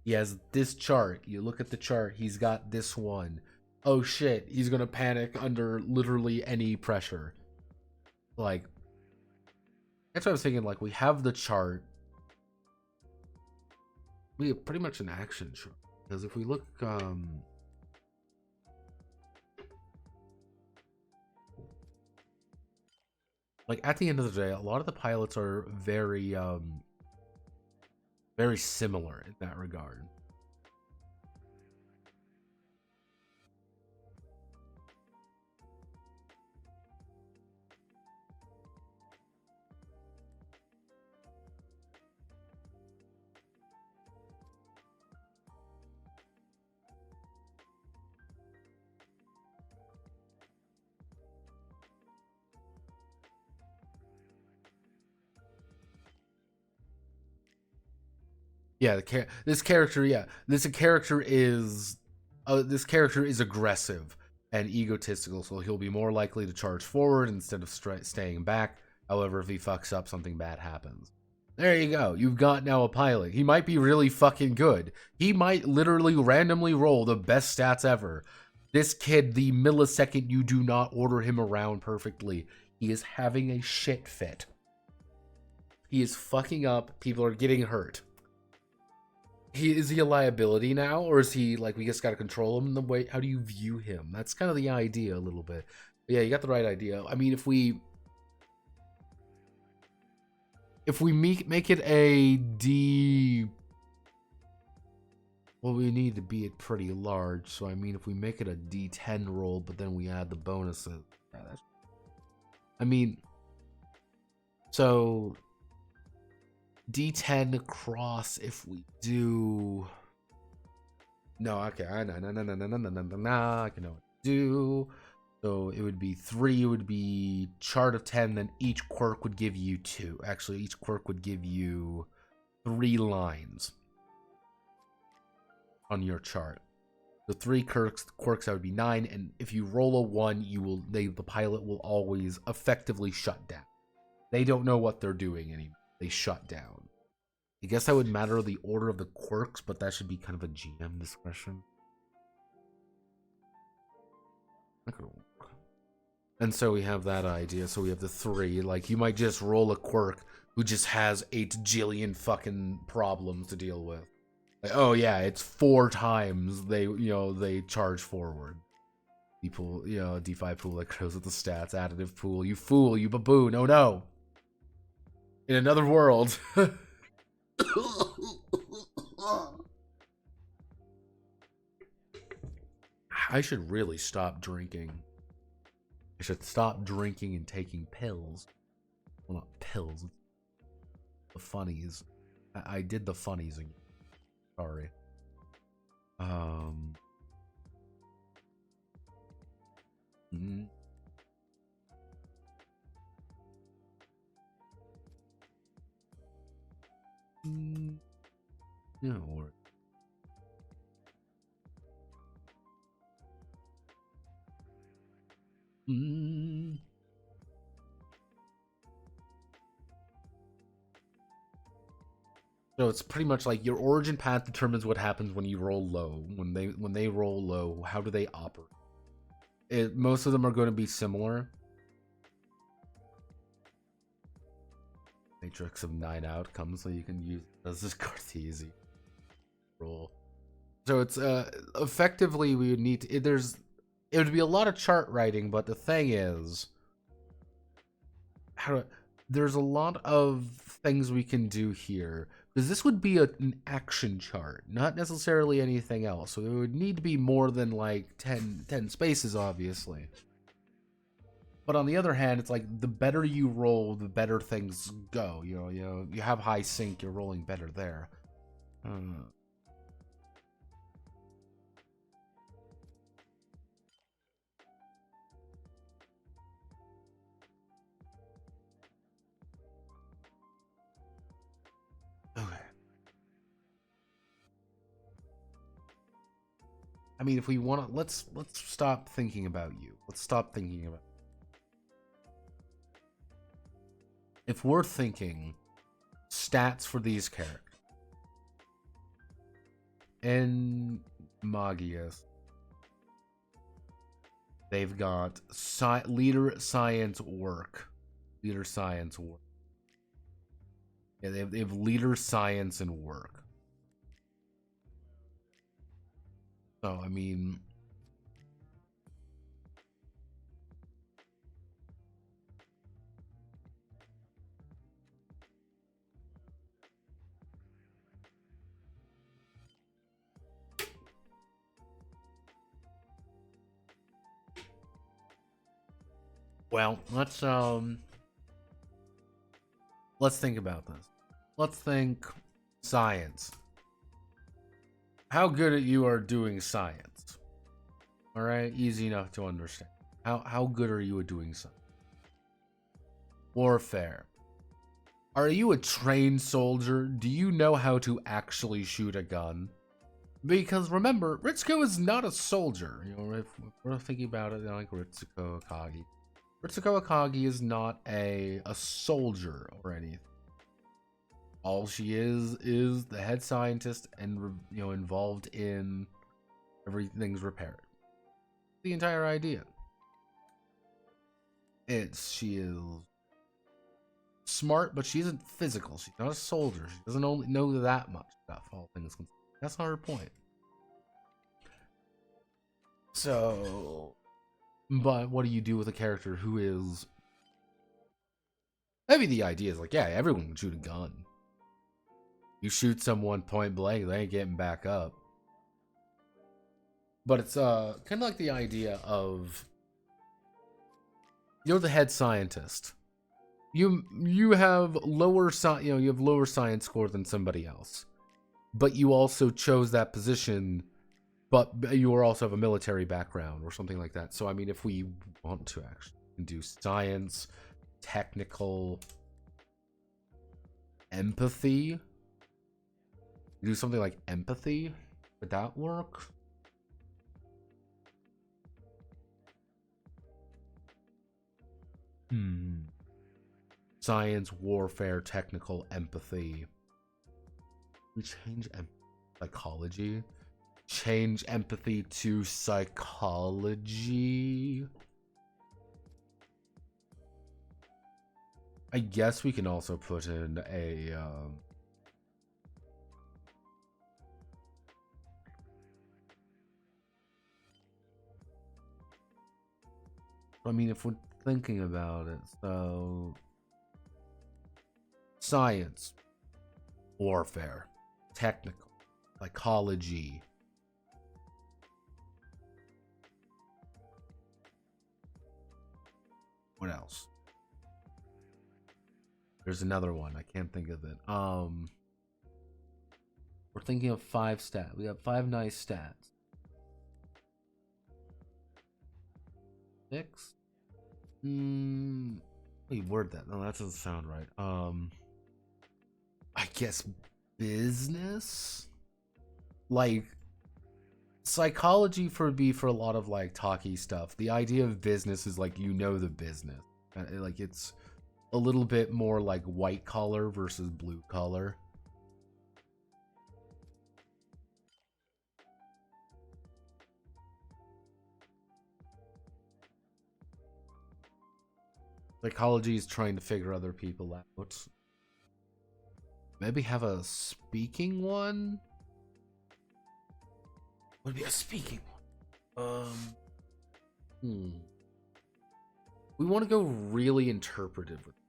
He has this chart. You look at the chart. He's got this one. Oh, shit. He's going to panic under literally any pressure. Like, that's what I was thinking. Like, we have the chart. We have pretty much an action chart. Because if we look, like, at the end of the day, a lot of the pilots are very, very similar in that regard. Yeah, this character, yeah, this character is aggressive and egotistical, so he'll be more likely to charge forward instead of staying back. However, if he fucks up, something bad happens. There you go. You've got now a pilot. He might be really fucking good. He might literally randomly roll the best stats ever. This kid, the millisecond you do not order him around perfectly, he is having a shit fit. He is fucking up. People are getting hurt. Is he a liability now, or is he like we just got to control him in the way? How do you view him? That's kind of the idea a little bit. But yeah, you got the right idea. I mean, if we make it a D, well, we need to be it pretty large. So I mean, if we make it a D10 roll, but then we add the bonuses, yeah, I mean, so D10 across if we do. No, okay, I know, no, I can know what to do. So it would be 3, it would be chart of 10, then each quirk would give you 2. Actually, each quirk would give you 3 lines on your chart. The 3 quirks that would be 9, and if you roll a 1, the pilot will always effectively shut down. They don't know what they're doing anymore. They shut down. I guess that would matter the order of the quirks, but that should be kind of a GM discretion. And so we have that idea. So we have the 3. Like, you might just roll a quirk who just has 8 jillion fucking problems to deal with. Like, oh yeah, it's 4 times they charge forward. People, D5 pool that goes with the stats, additive pool. You fool, you baboon. Oh no. In another world. I should really stop drinking. I should stop drinking and taking pills. Well, not pills. The funnies. I did the funnies again. Sorry. No. So it's pretty much like your origin path determines what happens when you roll low. When they roll low, how do they operate? Most of them are going to be similar. Matrix of 9 outcomes, so you can use as this Cartesian roll. So it's effectively we would need to, it would be a lot of chart writing, but the thing is, there's a lot of things we can do here. Because this would be an action chart, not necessarily anything else. So it would need to be more than like 10 spaces, obviously. But on the other hand, it's like the better you roll, the better things go. You have high sync, you're rolling better there. Okay. I mean, if we want to, let's stop thinking about you. Let's stop thinking about. If we're thinking stats for these characters, in Magius, they've got leader science work. Leader science work. Yeah, they have leader science and work. So, I mean, well, let's think about this. Let's think science. How good at you are doing science? All right, easy enough to understand. How good are you at doing science? Warfare. Are you a trained soldier? Do you know how to actually shoot a gun? Because remember, Ritsuko is not a soldier. You know, if we're thinking about it like Ritsuko Akagi. Ritsuko Akagi is not a soldier or anything. All she is the head scientist and, you know, involved in everything's repaired. The entire idea. She is smart, but she isn't physical. She's not a soldier. She doesn't only know that much stuff, all things considered. That's not her point. So, but what do you do with a character who is... Maybe the idea is like, yeah, everyone can shoot a gun. You shoot someone point blank, they ain't getting back up. But it's kind of like the idea of... You're the head scientist. You have lower you have lower science score than somebody else, but you also chose that position, but you also have a military background or something like that. So I mean, if we want to actually do science, technical, empathy, do something like empathy, would that work? Science, warfare, technical, empathy. We change psychology. Change empathy to psychology. I guess we can also put in a I mean, if we're thinking about it, so science, warfare, technical, psychology. What else? There's another one. I can't think of it. We're thinking of 5 stats. We have 5 nice stats. 6? Wait, word that. No, that doesn't sound right. I guess business? Like, psychology would be for a lot of, like, talky stuff. The idea of business is, like, you know the business. Like, it's a little bit more, like, white collar versus blue collar. Psychology is trying to figure other people out. Maybe have a speaking one? Would be a speaking one. We want to go really interpretive with it.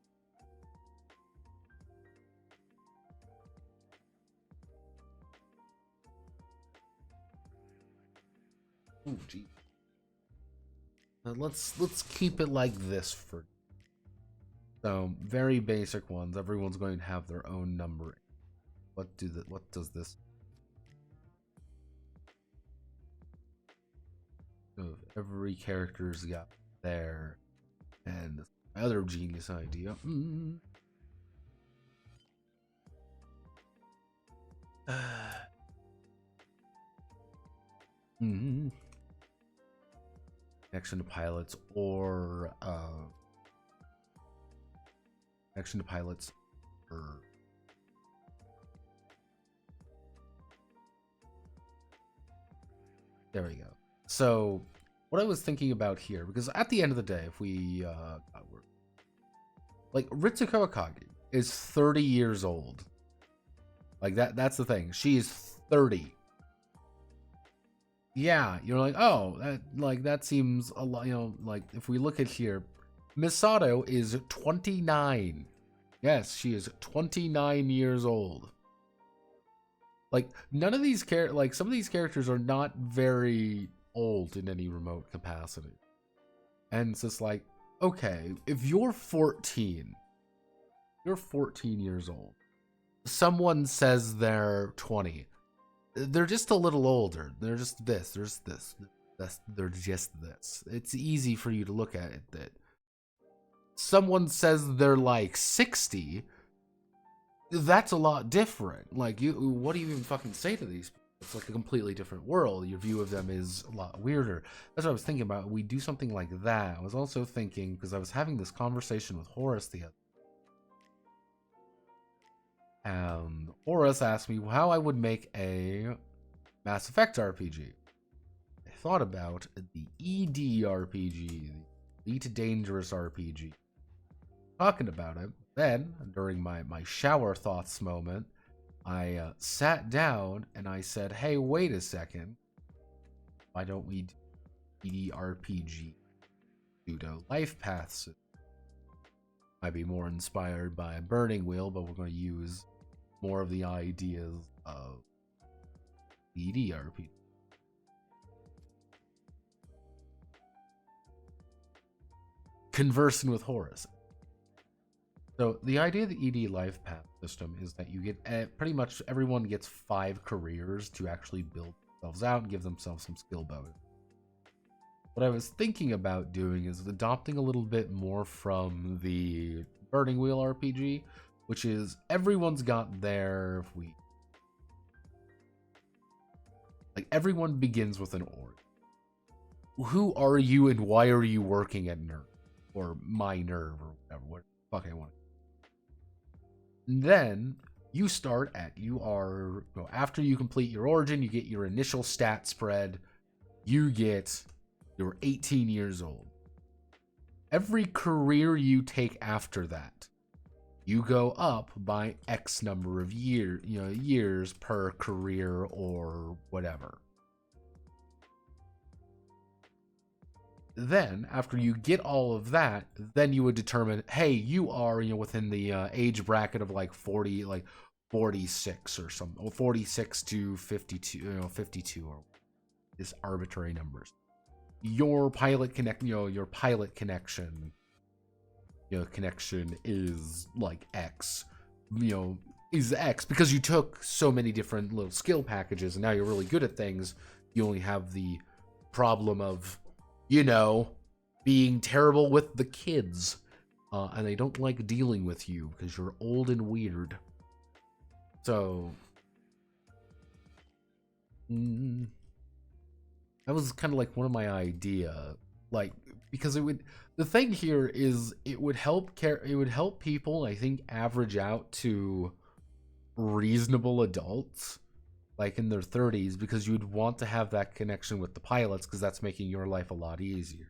Oh, gee. Now let's keep it like this for. So very basic ones. Everyone's going to have their own number. What does this? So every character's got there, and my other genius idea. Connection to pilots or connection to pilots or there we go. So what I was thinking about here, because at the end of the day, if we like Ritsuko Akagi is 30 years old. Like that's the thing. She is 30. Yeah, you're like, oh, that seems a lot, you know, like if we look at here, Misato is 29. Yes, she is 29 years old. Like none of these some of these characters are not very old in any remote capacity. And it's just like, okay, if you're 14, you're 14 years old. Someone says they're 20. They're just a little older. They're just this. There's this. They're just this. It's easy for you to look at it that someone says they're like 60. that's a lot different. Like, what do you even fucking say to these people? It's like a completely different world. Your view of them is a lot weirder. That's what I was thinking about. We do something like that. I was also thinking, because I was having this conversation with Horace the other, and Horace asked me how I would make a Mass Effect RPG. I thought about the ED RPG, the Elite Dangerous RPG. Talking about it, then, during my shower thoughts moment, I sat down and I said, hey, wait a second. Why don't we do EDRPG pseudo life paths? Might be more inspired by a Burning Wheel, but we're going to use more of the ideas of EDRPG. Conversing with Horace. So the idea of the ED life path system is that you get pretty much everyone gets 5 careers to actually build themselves out and give themselves some skill bonus. What I was thinking about doing is adopting a little bit more from the Burning Wheel RPG, which is everyone's got their everyone begins with an org. Who are you and why are you working at Nerve? Or my Nerve or whatever. What the fuck I want. And then you start at, after you complete your origin, you get your initial stat spread. You're 18 years old. Every career you take after that, you go up by X number of years per career or whatever. Then, after you get all of that, then you would determine, hey, you are, within the age bracket of 46 or something, or 46 to 52, 52 or this arbitrary numbers. Your pilot connection, connection is X, is X because you took so many different little skill packages and now you're really good at things. You only have the problem of, being terrible with the kids. And they don't like dealing with you because you're old and weird. So, that was kind of one of my idea. Because the thing here is it would help people, I think, average out to reasonable adults. In their 30s, because you'd want to have that connection with the pilots because that's making your life a lot easier.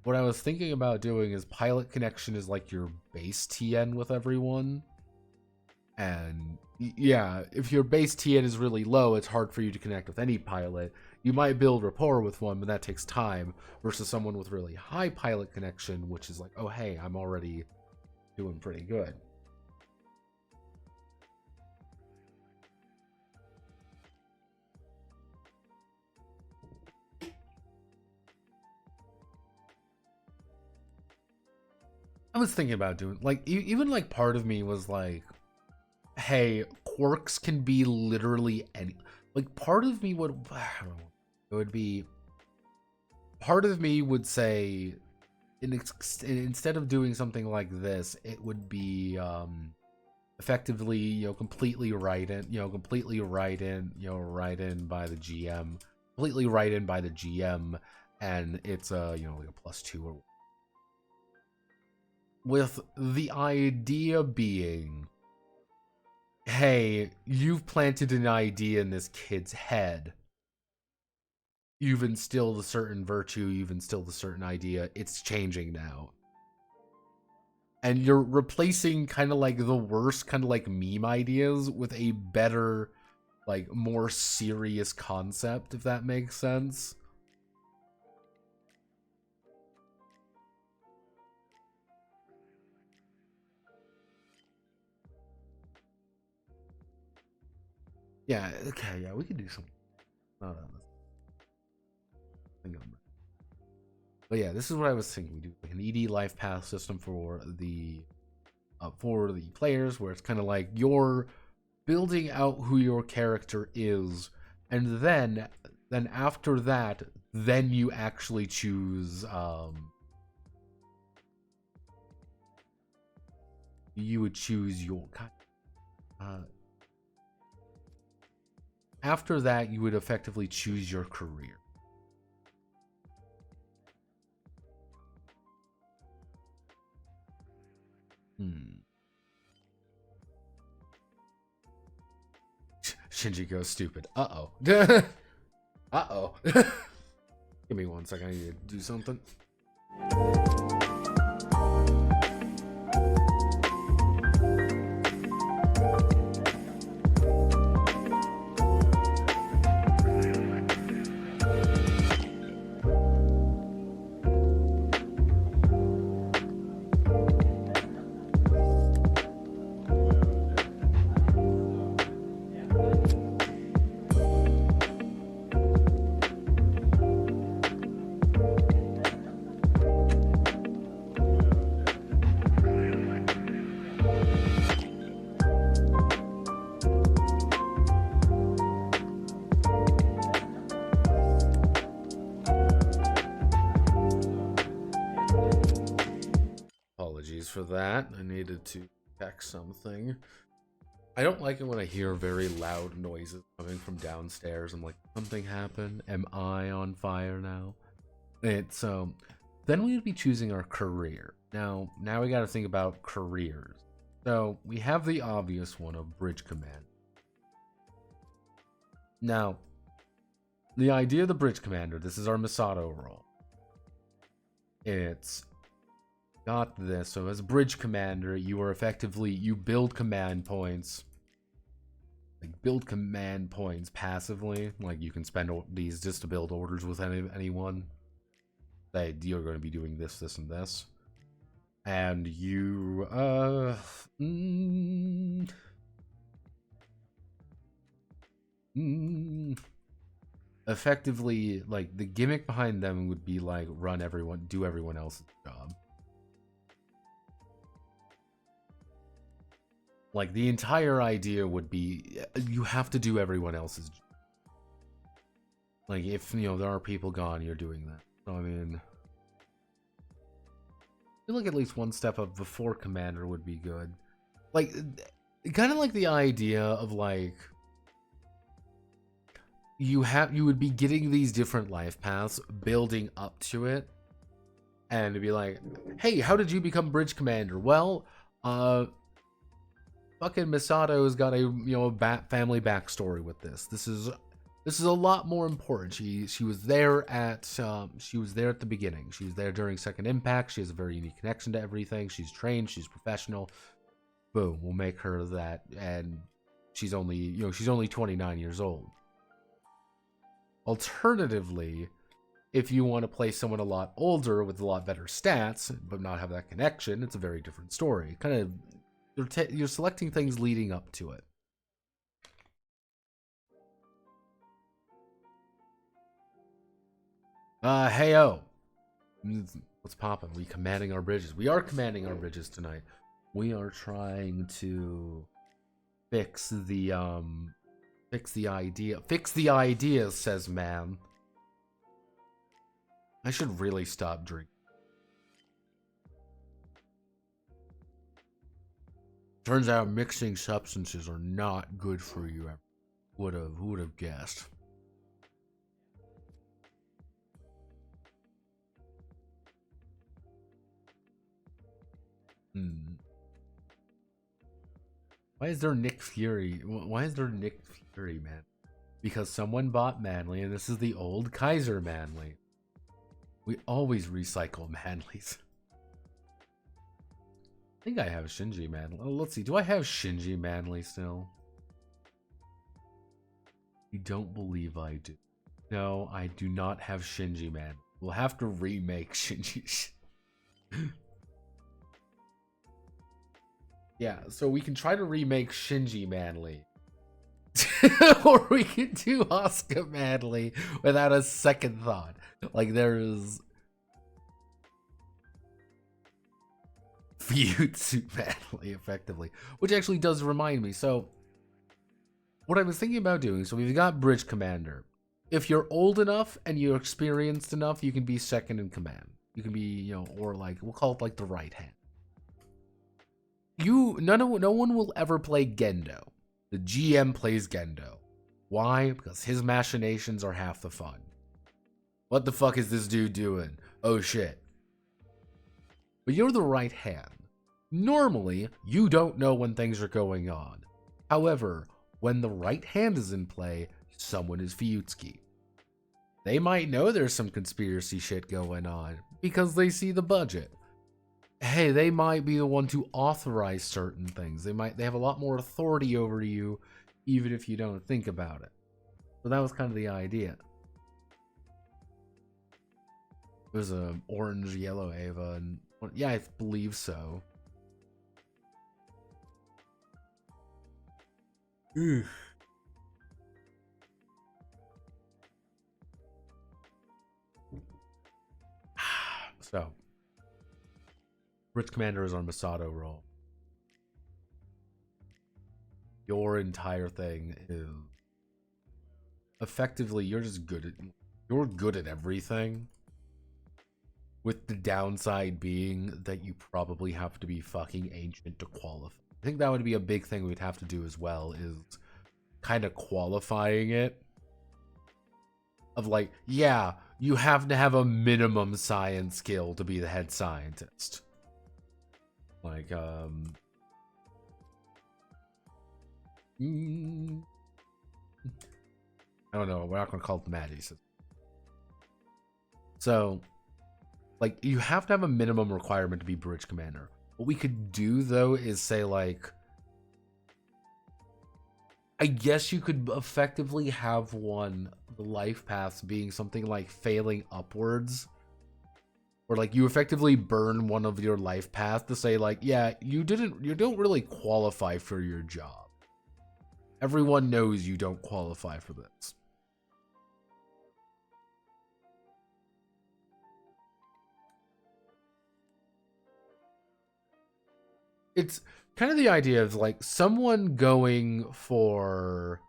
What I was thinking about doing is pilot connection is your base TN with everyone. And yeah, if your base TN is really low, it's hard for you to connect with any pilot. You might build rapport with one, but that takes time, versus someone with really high pilot connection, which is oh, hey, I'm already doing pretty good. I was thinking about doing even part of me was hey, quirks can be literally any. Part of me would, I don't know, it would be. Part of me would say, instead of doing something like this, it would be effectively completely write in by the GM, completely write in by the GM, and it's a a +2 or. With the idea being, hey, you've planted an idea in this kid's head. You've instilled a certain virtue, you've instilled a certain idea, it's changing now. And you're replacing kind of the worst kind of meme ideas with a better, more serious concept, if that makes sense. Yeah, okay, yeah, we could do something. But yeah, this is what I was thinking. We do an ED life path system for the players, where it's kind of you're building out who your character is, and then after that, then you actually choose. You would choose your. God, After that, you would effectively choose your career. Shinji goes stupid. Uh-oh. Uh-oh. Give me 1 second. I need to do something. Apologies for that. I needed to check something. I don't like it when I hear very loud noises coming from downstairs. I'm like, something happened? Am I on fire now? Then we would be choosing our career. Now we got to think about careers. So we have the obvious one of bridge command. Now, the idea of the bridge commander, this is our Masato role. It's got this. So as a bridge commander, you are effectively, you build command points. Like build command points passively. Like you can spend these just to build orders with anyone. Say you're going to be doing this, this, and this. And you effectively, like the gimmick behind them would be like do everyone else's job. Like the entire idea would be you have to do everyone else's job. Like if there are people gone, you're doing that. So I mean, I feel like at least one step up before commander would be good. Like kind of like the idea of like you would be getting these different life paths, building up to it, and to be like, hey, how did you become bridge commander? Well, fucking Misato's got a family backstory with this. This is a lot more important. She was there at the beginning. She was there during Second Impact. She has a very unique connection to everything. She's trained. She's professional. Boom, we'll make her that. And she's only 29 years old. Alternatively, if you want to play someone a lot older with a lot better stats but not have that connection, it's a very different story. Kind of. You're selecting things leading up to it. Heyo. What's poppin'? We commanding our bridges. We are commanding our bridges tonight. We are trying to fix the idea. Fix the idea, says man. I should really stop drinking. Turns out mixing substances are not good for you. Who would have guessed? Why is there Nick Fury? Why is there Nick Fury, man? Because someone bought Manly, and this is the old Kaiser Manly. We always recycle Manlys. I think I have Shinji Manly. Oh, let's see. Do I have Shinji Manly still? I don't believe I do. No, I do not have Shinji Manly. We'll have to remake Shinji. Yeah, so we can try to remake Shinji Manly. Or we can do Asuka Manly without a second thought. Like there's Fuyutsu Manly, effectively. Which actually does remind me. So, what I was thinking about doing, so we've got Bridge Commander. If you're old enough and you're experienced enough, you can be second in command. You can be, or like, we'll call it like the right hand. No one will ever play Gendo. The GM plays Gendo. Why? Because his machinations are half the fun. What the fuck is this dude doing? Oh shit. But you're the right hand. Normally, you don't know when things are going on. However, when the right hand is in play, someone is Fiutsky. They might know there's some conspiracy shit going on because they see the budget. Hey, they might be the one to authorize certain things. They have a lot more authority over you, even if you don't think about it. So that was kind of the idea. There's an orange, yellow Ava, and yeah, I believe so. Ugh. So, Bridge Commander is our Masato role. Your entire thing is effectively you're good at everything. With the downside being that you probably have to be fucking ancient to qualify. I think that would be a big thing we'd have to do as well, is kind of qualifying it. Of like, yeah, you have to have a minimum science skill to be the head scientist. Like, I don't know, we're not gonna call it the Maddie system. So, like, you have to have a minimum requirement to be Bridge Commander. What we could do, though, is say, like, I guess you could effectively have the life paths being something like failing upwards. Or, like, you effectively burn one of your life paths to say, like, yeah, you don't really qualify for your job. Everyone knows you don't qualify for this. It's kind of the idea of like someone going for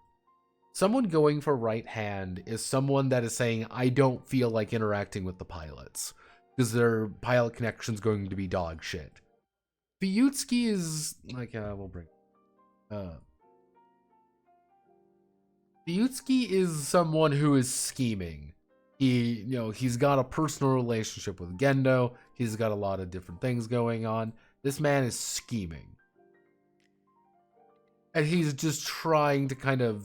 right hand is someone that is saying, I don't feel like interacting with the pilots because their pilot connection's going to be dog shit. Fiutsky is like, we'll bring Fiutsky is someone who is scheming. He's got a personal relationship with Gendo. He's got a lot of different things going on. This man is scheming. And he's just trying to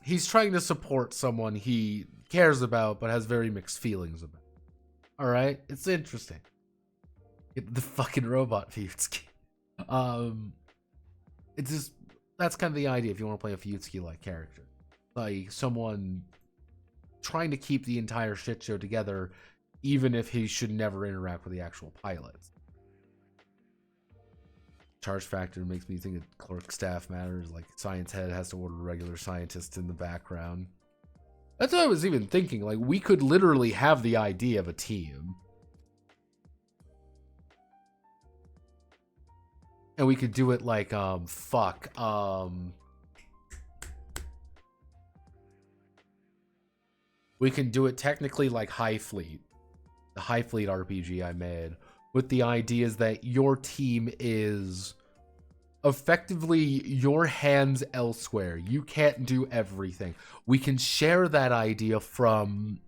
he's trying to support someone he cares about but has very mixed feelings about. Alright? It's interesting. The fucking robot Fiutsky. It's just, that's kind of the idea if you want to play a Fiutsky-like character. Like, someone trying to keep the entire shit show together, even if he should never interact with the actual pilots. Charge factor makes me think that clerk staff matters. Like, science head has to order regular scientists in the background. That's what I was even thinking. Like, we could literally have the idea of a team. And we could do it like, we can do it technically like High Fleet. The High Fleet RPG I made. With the ideas that your team is effectively your hands elsewhere. You can't do everything. We can share that idea from...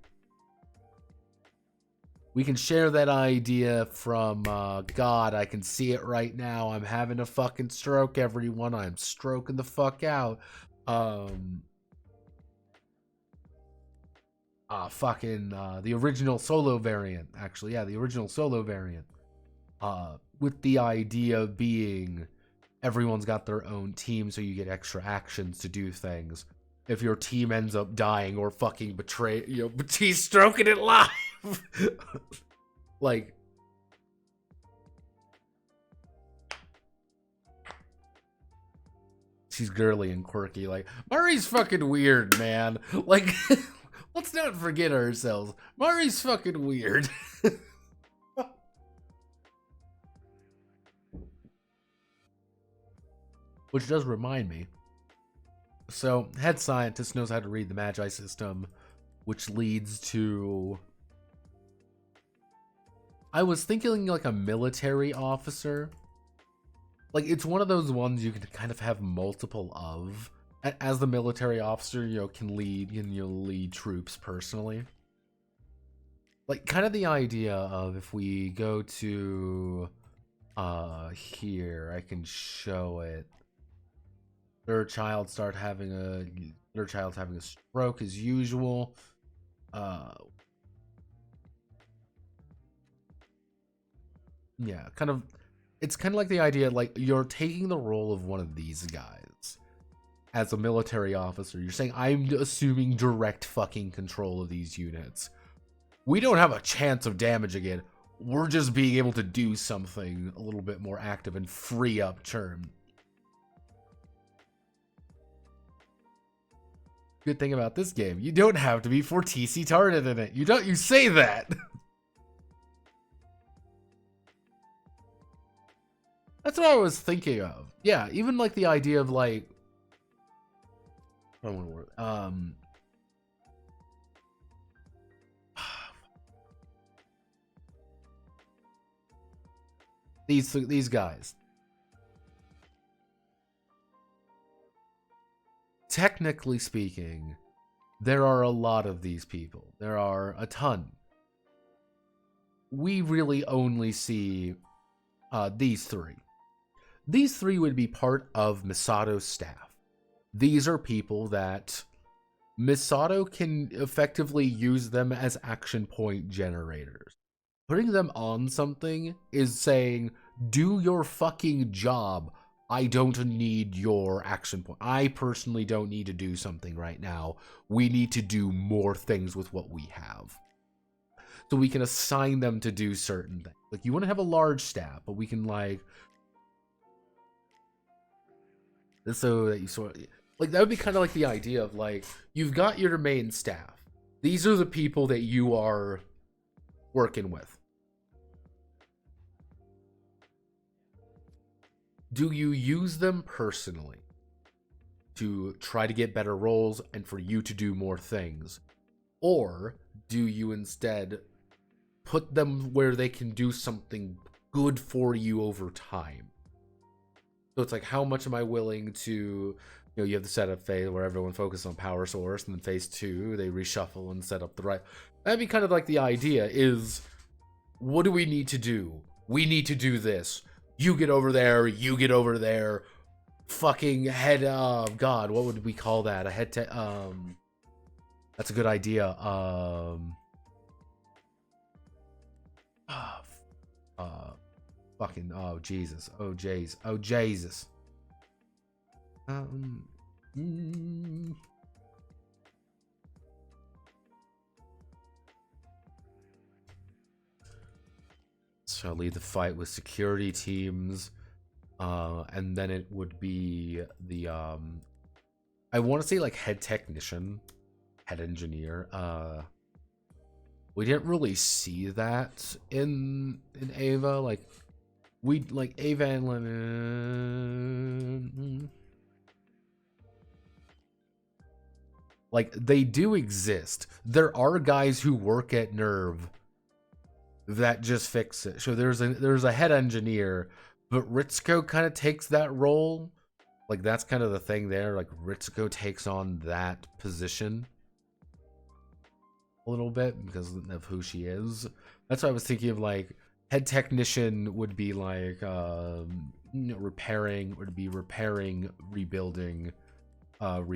God, I can see it right now. I'm having a fucking stroke, everyone. I'm stroking the fuck out. The original solo variant, actually. Yeah, the original solo variant. With the idea being everyone's got their own team, so you get extra actions to do things. If your team ends up dying or fucking but he's stroking it live. Like, she's girly and quirky. Like, Murray's fucking weird, man. Like, let's not forget ourselves. Murray's fucking weird. Which does remind me. So, head scientist knows how to read the Magi system, which leads to... I was thinking like a military officer like, it's one of those ones you can kind of have multiple of. As the military officer, can lead, lead troops personally. Like, kind of the idea of if we go to, here, I can show it. Their child's having a stroke as usual. Yeah, it's kind of like the idea, like, you're taking the role of one of these guys as a military officer. You're saying, I'm assuming direct fucking control of these units. We don't have a chance of damaging it. We're just being able to do something a little bit more active and free up churn. Good thing about this game, you don't have to be Fortisi Tarded in it. You say that. That's what I was thinking of. Yeah, even like the idea of like, I don't want to work. These guys. Technically speaking, there are a lot of these people. There are a ton. We really only see these three. These three would be part of Misato's staff. These are people that Misato can effectively use them as action point generators. Putting them on something is saying, do your fucking job. I don't need your action point. I personally don't need to do something right now. We need to do more things with what we have. So we can assign them to do certain things. Like, you want to have a large staff, but we can, like, so that you sort of, like, that would be kind of like the idea of, like, you've got your main staff. These are the people that you are working with. Do you use them personally to try to get better roles and for you to do more things? Or do you instead put them where they can do something good for you over time? So it's like, how much am I willing to, you have the setup phase where everyone focuses on power source, and then phase 2, they reshuffle and set up the right. That'd be kind of like the idea is, what do we need to do? We need to do this. You get over there, you get over there. Fucking head of God, what would we call that? A head that's a good idea. Fucking, oh Jesus, oh Jesus, oh Jesus. So lead the fight with security teams, and then it would be the I want to say like head technician, head engineer. We didn't really see that in Ava. Like, we like Ava and Lemon, like, they do exist. There are guys who work at Nerve that just fix it. So there's a head engineer, but Ritsuko kind of takes that role. Like, that's kind of the thing there. Like, Ritsuko takes on that position a little bit because of who she is. That's why I was thinking of, like, head technician would be like repairing, would be repairing, rebuilding, like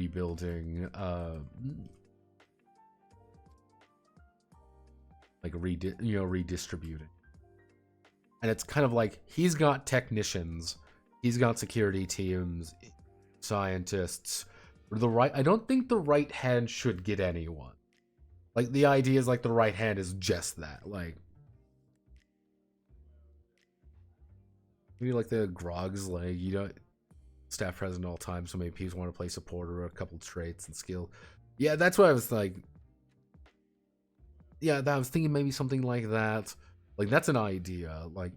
redistributing. And it's kind of like, he's got technicians, he's got security teams, scientists. I don't think the right hand should get anyone. Like, the idea is like the right hand is just that. Like, maybe like the Grog's, like, staff present all time, so maybe people want to play support or a couple traits and skill. Yeah, that's what I was like. Yeah, I was thinking maybe something like that. Like, that's an idea. Like,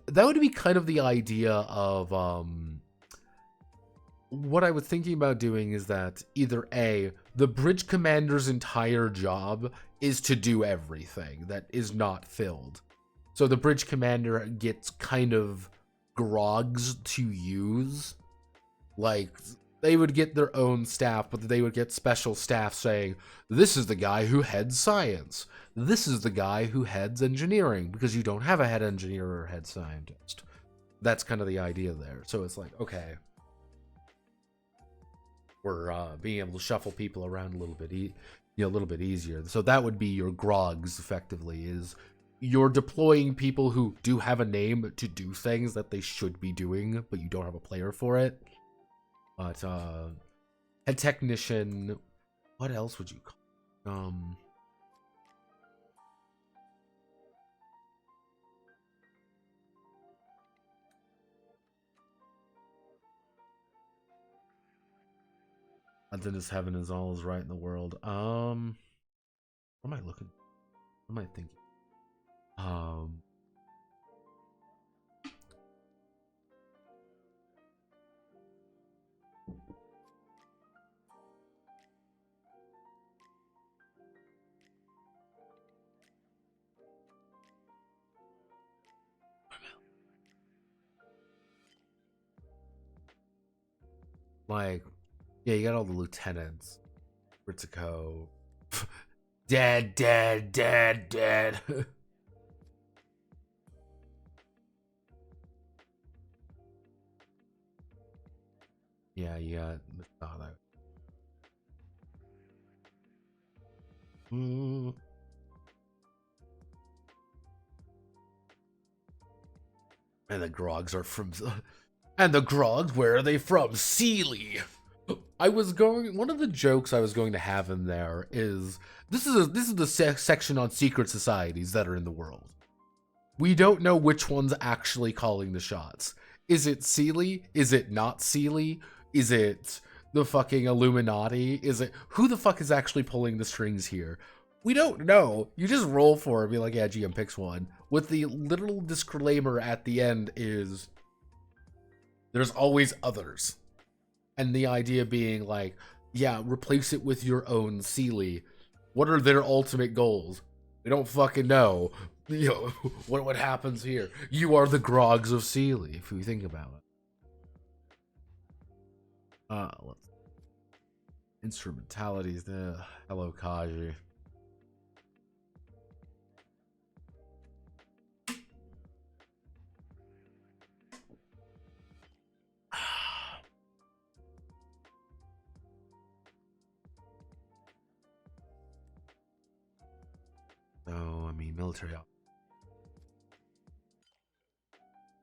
that would be kind of the idea of what I was thinking about doing is that either A, the bridge commander's entire job is to do everything that is not filled. So the bridge commander gets kind of grogs to use. Like, they would get their own staff, but they would get special staff saying, this is the guy who heads science. This is the guy who heads engineering, because you don't have a head engineer or head scientist. That's kind of the idea there. So it's like, okay, we're being able to shuffle people around a little bit, a little bit easier. So that would be your grogs, effectively, is you're deploying people who do have a name to do things that they should be doing, but you don't have a player for it. But head technician, what else would you call? Until this heaven is all is right in the world. What am I looking? What am I thinking? Like, yeah, you got all the lieutenants. Ritzico. Dead. Yeah, you got that. And the grogs are from... And the grogs, where are they from? Sealy. One of the jokes I was going to have in there is, this is the section on secret societies that are in the world. We don't know which one's actually calling the shots. Is it Sealy? Is it not Sealy? Is it the fucking Illuminati? Is it... Who the fuck is actually pulling the strings here? We don't know. You just roll for it and be like, yeah, GM picks one. With the literal disclaimer at the end is, there's always others. And the idea being like, yeah, replace it with your own Sealy. What are their ultimate goals? We don't fucking know. You know, what happens here? You are the grogs of Sealy, if we think about it. Instrumentalities. Hello, Kaji. So, I mean, military.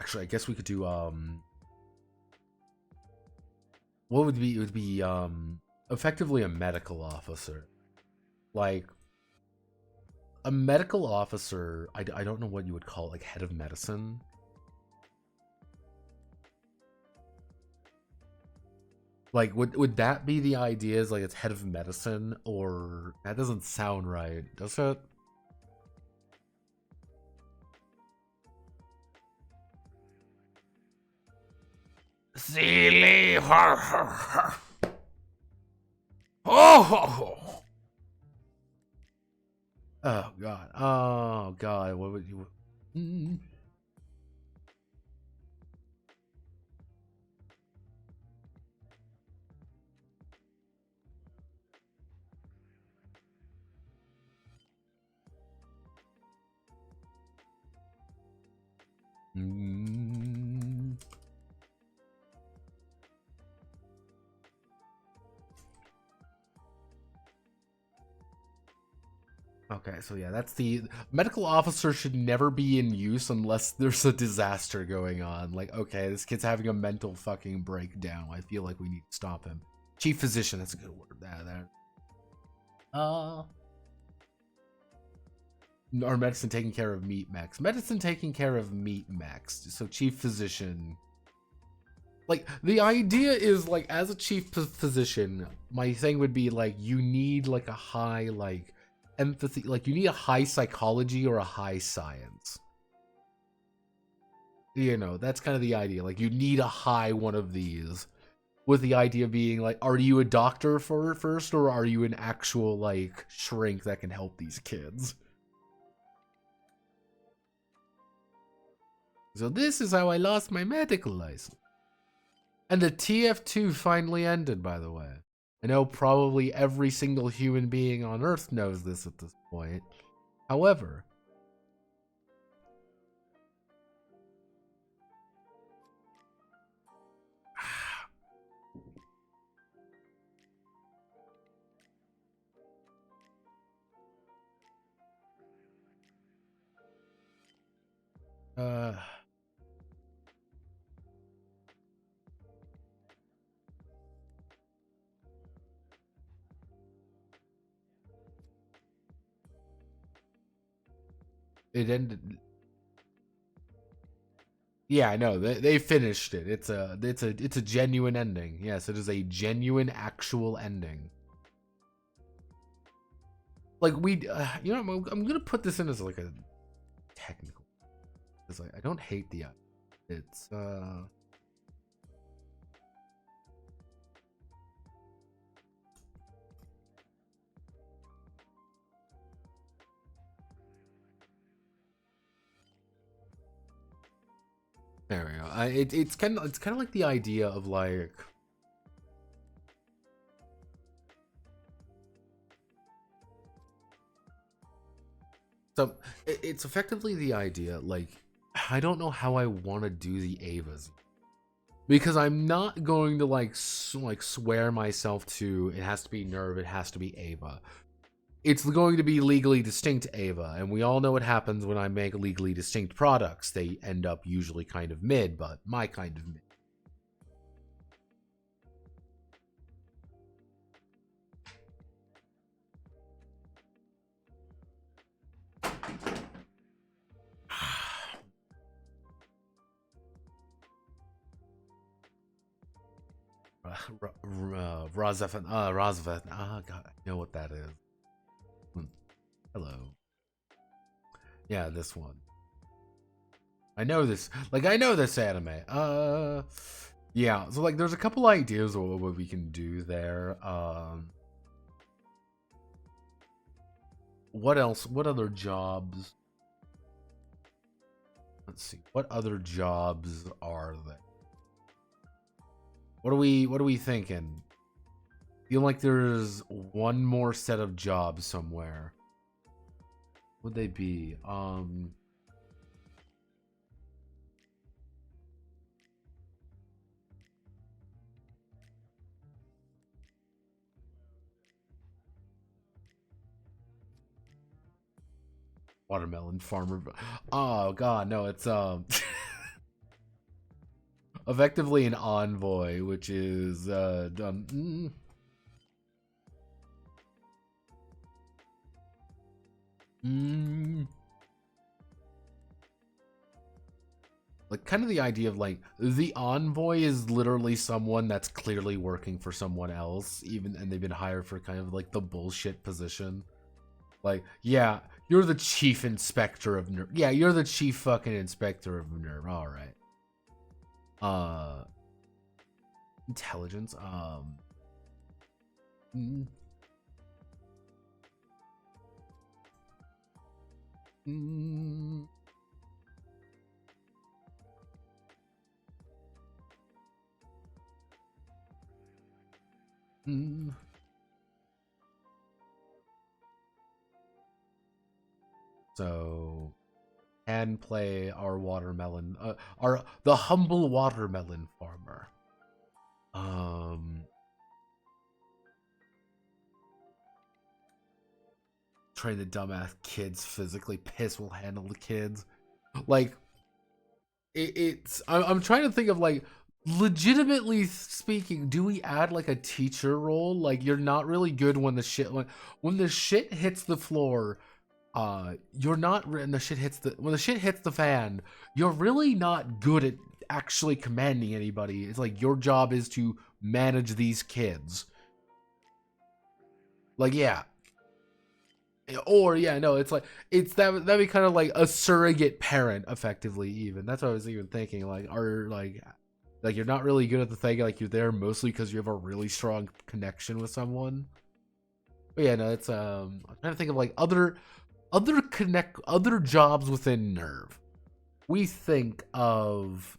Actually, I guess we could do, what would be, it would be, effectively a medical officer. Like, a medical officer, I don't know what you would call it, like head of medicine. Like, would that be the idea, is like it's head of medicine, or that doesn't sound right, does it? Sealy! Oh! Oh god. Oh god. What would you... Okay, so yeah, that's the... Medical officer should never be in use unless there's a disaster going on. Like, okay, this kid's having a mental fucking breakdown. I feel like we need to stop him. Chief physician, that's a good word. There. Or medicine taking care of meat mechs. Medicine taking care of meat mechs. So chief physician... Like, the idea is, like, as a chief physician, my thing would be, like, you need, like, a high, like, empathy. Like, you need a high psychology or a high science. You know, that's kind of the idea. Like, you need a high one of these. With the idea being, like, are you a doctor first, or are you an actual, like, shrink that can help these kids? So this is how I lost my medical license. And the TF2 finally ended, by the way. I know probably every single human being on Earth knows this at this point. However, it ended. Yeah, I know. They finished it. It's a genuine ending. Yes, it is a genuine actual ending. Like you know, I'm gonna put this in as like a technical. Because I don't hate the. It's There we go. It's kind of like the idea of like. So it's effectively the idea like I don't know how I want to do the Avas because I'm not going to like swear myself to it has to be Nerve, it has to be Ava. It's going to be legally distinct Ava, and we all know what happens when I make legally distinct products. They end up usually kind of mid, but my kind of mid. Razafan, God, I know what that is. Hello. Yeah, this one. I know this. Like, I know this anime. Yeah. So, like, there's a couple ideas of what we can do there. What else? What other jobs? Let's see. What other jobs are there? What are we thinking? Feel like there's one more set of jobs somewhere. Would they be? Watermelon farmer. Oh god, no, it's effectively an envoy, which is done. Like kind of the idea of like the envoy is literally someone that's clearly working for someone else, even and they've been hired for kind of like the bullshit position. Like, yeah, you're the chief inspector of nerve. Yeah, you're the chief fucking inspector of nerve. All right. Intelligence. Mm, mm, mm. So, can play our watermelon, the humble watermelon farmer. Train the dumbass kids physically. Piss will handle the kids. Like, I'm trying to think of like legitimately speaking, do we add like a teacher role? Like you're not really good when the shit when the shit hits the floor, you're not when the shit hits the fan, you're really not good at actually commanding anybody. It's like your job is to manage these kids. Like yeah. Or yeah, no, it's like that'd be kind of like a surrogate parent, effectively. Even that's what I was even thinking. Like, are like you're not really good at the thing. Like you're there mostly because you have a really strong connection with someone. But yeah, no, it's I'm trying to think of like other jobs within Nerve. we think of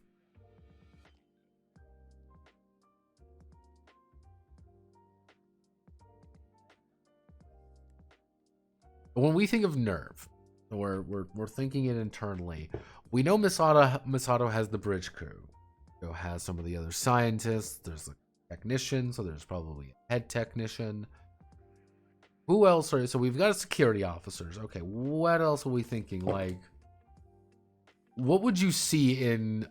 when we think of Nerve, we're thinking it internally. We know Misato has the bridge crew. Has some of the other scientists. There's a technician, so there's probably a head technician. Who else are so we've got security officers. Okay, what else are we thinking? Like, what would you see in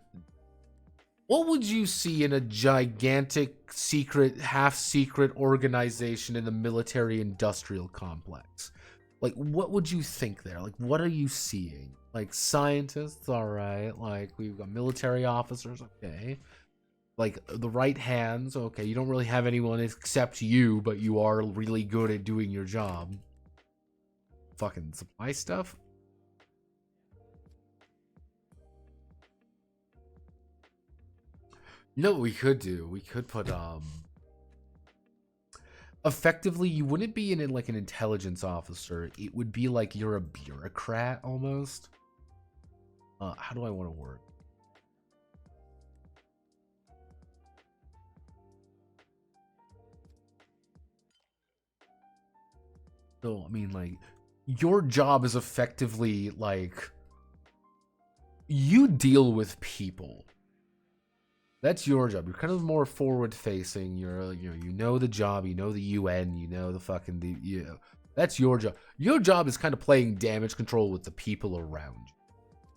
a gigantic secret, half secret organization in the military industrial complex? Like, what would you think there? Like, what are you seeing? Like, scientists, all right. Like, we've got military officers, okay. Like, the right hands, okay. You don't really have anyone except you, but you are really good at doing your job. Fucking supply stuff? You know what we could do? We could put, effectively, you wouldn't be in it like an intelligence officer. It would be like you're a bureaucrat almost. How do I want to word? So, I mean, like, your job is effectively like you deal with people. That's your job. You're kind of more forward facing. You're, you know the job. You know the UN. You know the fucking that's your job. Your job is kind of playing damage control with the people around you.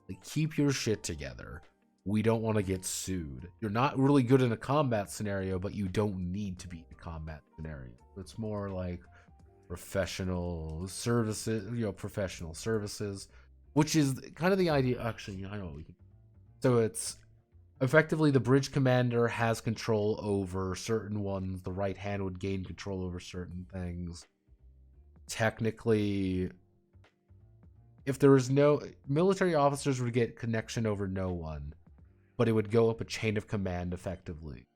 Like, keep your shit together. We don't want to get sued. You're not really good in a combat scenario, but you don't need to be in a combat scenario. It's more like professional services. Professional services, which is kind of the idea. Actually, I know what we can. So it's. Effectively, the bridge commander has control over certain ones. The right hand would gain control over certain things. Technically, if there was no military officers would get connection over no one, but it would go up a chain of command effectively.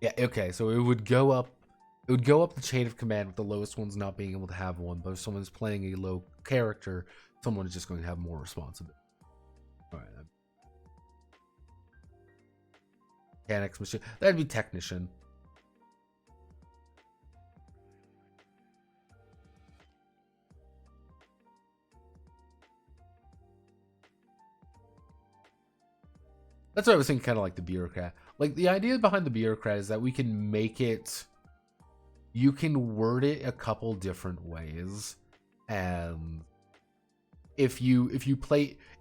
Yeah, okay, so it would go up the chain of command with the lowest ones not being able to have one, but if someone's playing a low character, someone is just going to have more responsibility. All right. Mechanics, machine. That'd be technician. That's what I was thinking, kind of like the bureaucrat. Like, the idea behind the bureaucrat is that we can make it. You can word it a couple different ways, and if you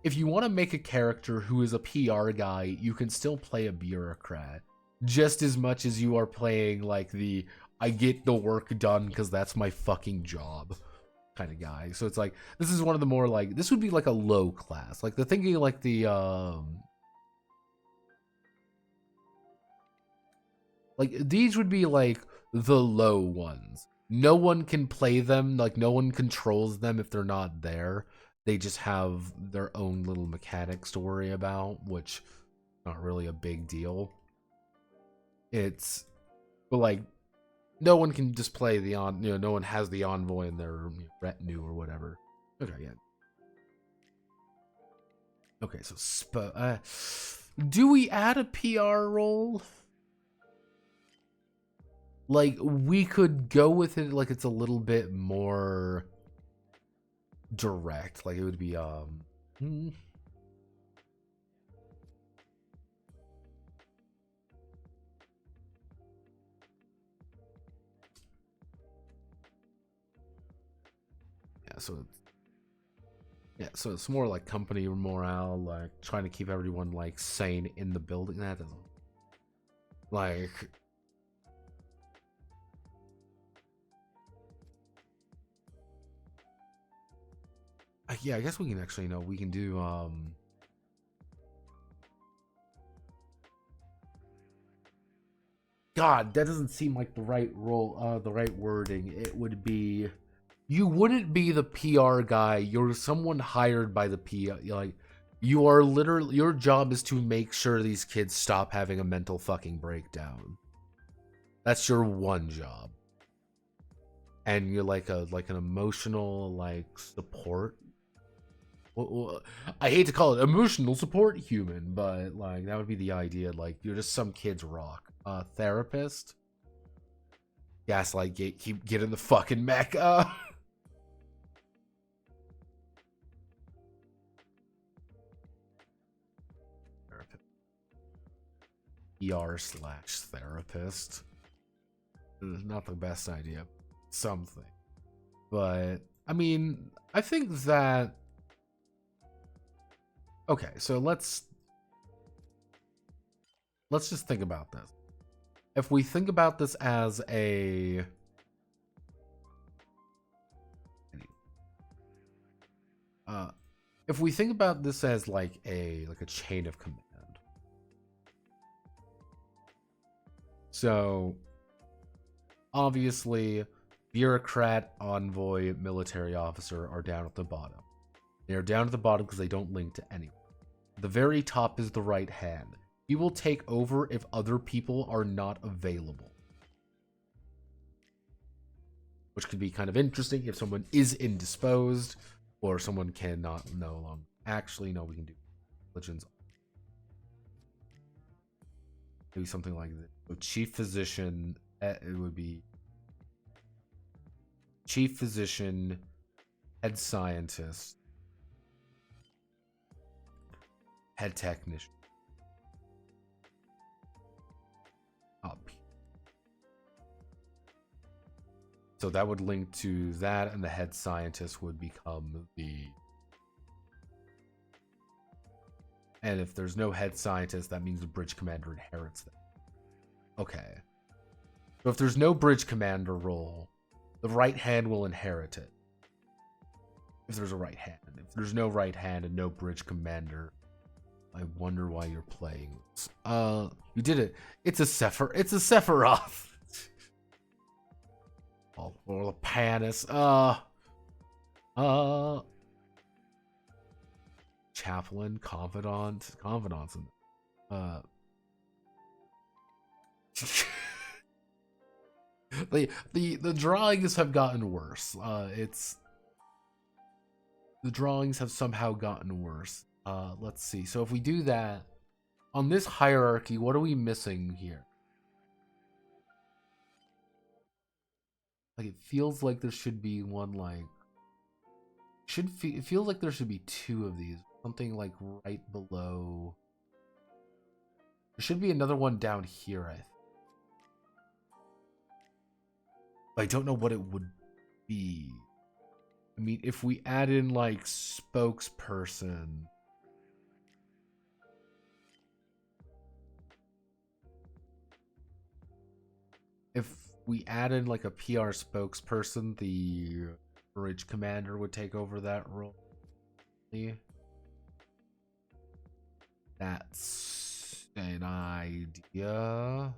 want to make a character who is a PR guy, you can still play a bureaucrat just as much as you are playing like the I get the work done because that's my fucking job kind of guy. So it's like, this is one of the more like, this would be like a low class, like the thinking like the like these would be like the low ones. No one can play them, like no one controls them if they're not there. They just have their own little mechanics to worry about, which not really a big deal. It's, but like, no one can just play the no one has the envoy in their retinue or whatever. Okay, yeah. Okay, so do we add a PR role? Like, we could go with it like it's a little bit more direct. Like, it would be yeah, so it's more like company morale, like trying to keep everyone like sane in the building. That doesn't like yeah, I guess we can actually we can do God, that doesn't seem like the right role, the right wording. It would be, you wouldn't be the PR guy. You're someone hired by the PR. Like, you are literally, your job is to make sure these kids stop having a mental fucking breakdown. That's your one job. And you're like an emotional like support. I hate to call it emotional support human, but like that would be the idea. Like you're just some kid's rock. Therapist. Gaslight gate. Keep getting the fucking mech. ER/therapist. Not the best idea. Something. But, I mean, I think that... Okay, so let's just think about this. If we think about this as a... if we think about this as like a chain of command. So, obviously, bureaucrat, envoy, military officer are down at the bottom. They are down at the bottom because they don't link to anyone. The very top is the right hand. He will take over if other people are not available. Which could be kind of interesting if someone is indisposed or someone cannot no longer. Actually, no, we can do religions. Maybe something like this. So chief physician, it would be chief physician, head scientist, head technician. Up. So that would link to that, and the head scientist would become the... And if there's no head scientist, that means the bridge commander inherits that. Okay. So if there's no bridge commander role, the right hand will inherit it. If there's a right hand. If there's no right hand and no bridge commander, I wonder why you're playing this. You did it. It's a Sephiroth. Oh, or the Panis. Chaplain, confidants in the drawings have gotten worse. The drawings have somehow gotten worse. Let's see. So if we do that on this hierarchy, what are we missing here? Like it feels like there should be one like it feels like there should be two of these. Something like right below. There should be another one down here, I think. But I don't know what it would be. I mean, if we add in like spokesperson. If we add in like a PR spokesperson, the bridge commander would take over that role. That's an idea.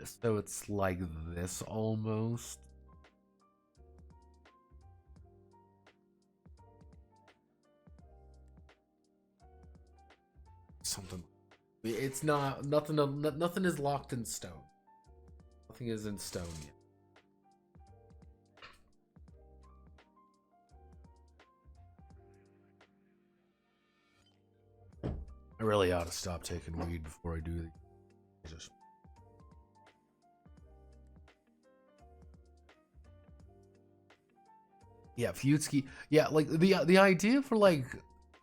So it's like this almost. Something. It's not nothing. Nothing is locked in stone. Nothing is in stone yet. I really ought to stop taking weed before I do this. Yeah, Fuyutsuki. Yeah, like the idea for like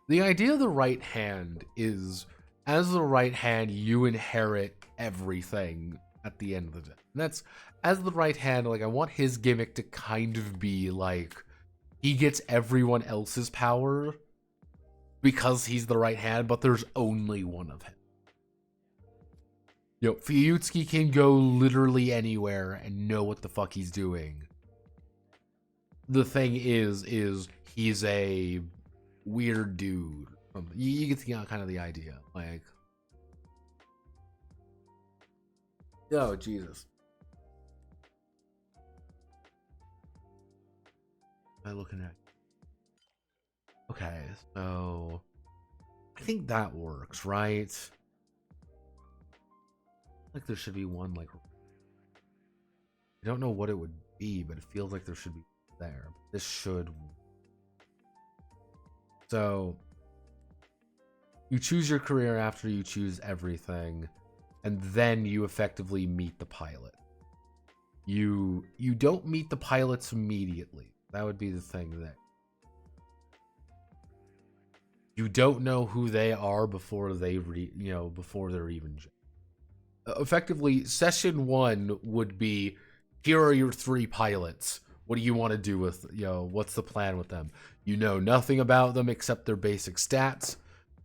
the idea of the right hand is as the right hand you inherit everything at the end of the day. And that's as the right hand, like I want his gimmick to kind of be like he gets everyone else's power because he's the right hand, but there's only one of him. Yo, Fuyutsuki can go literally anywhere and know what the fuck he's doing. The thing is he's a weird dude. You get to kind of the idea. Like, oh, Jesus. What am I looking at? Okay, so I think that works, right? Like there should be one like I don't know what it would be, but it feels like there should be there. This should So you choose your career after you choose everything, and then you effectively meet the pilot. You don't meet the pilots immediately. That would be the thing there. You don't know who they are before they before they're even. Effectively, session 1 would be, here are your 3 pilots. What do you want to do with, what's the plan with them? You know nothing about them except their basic stats,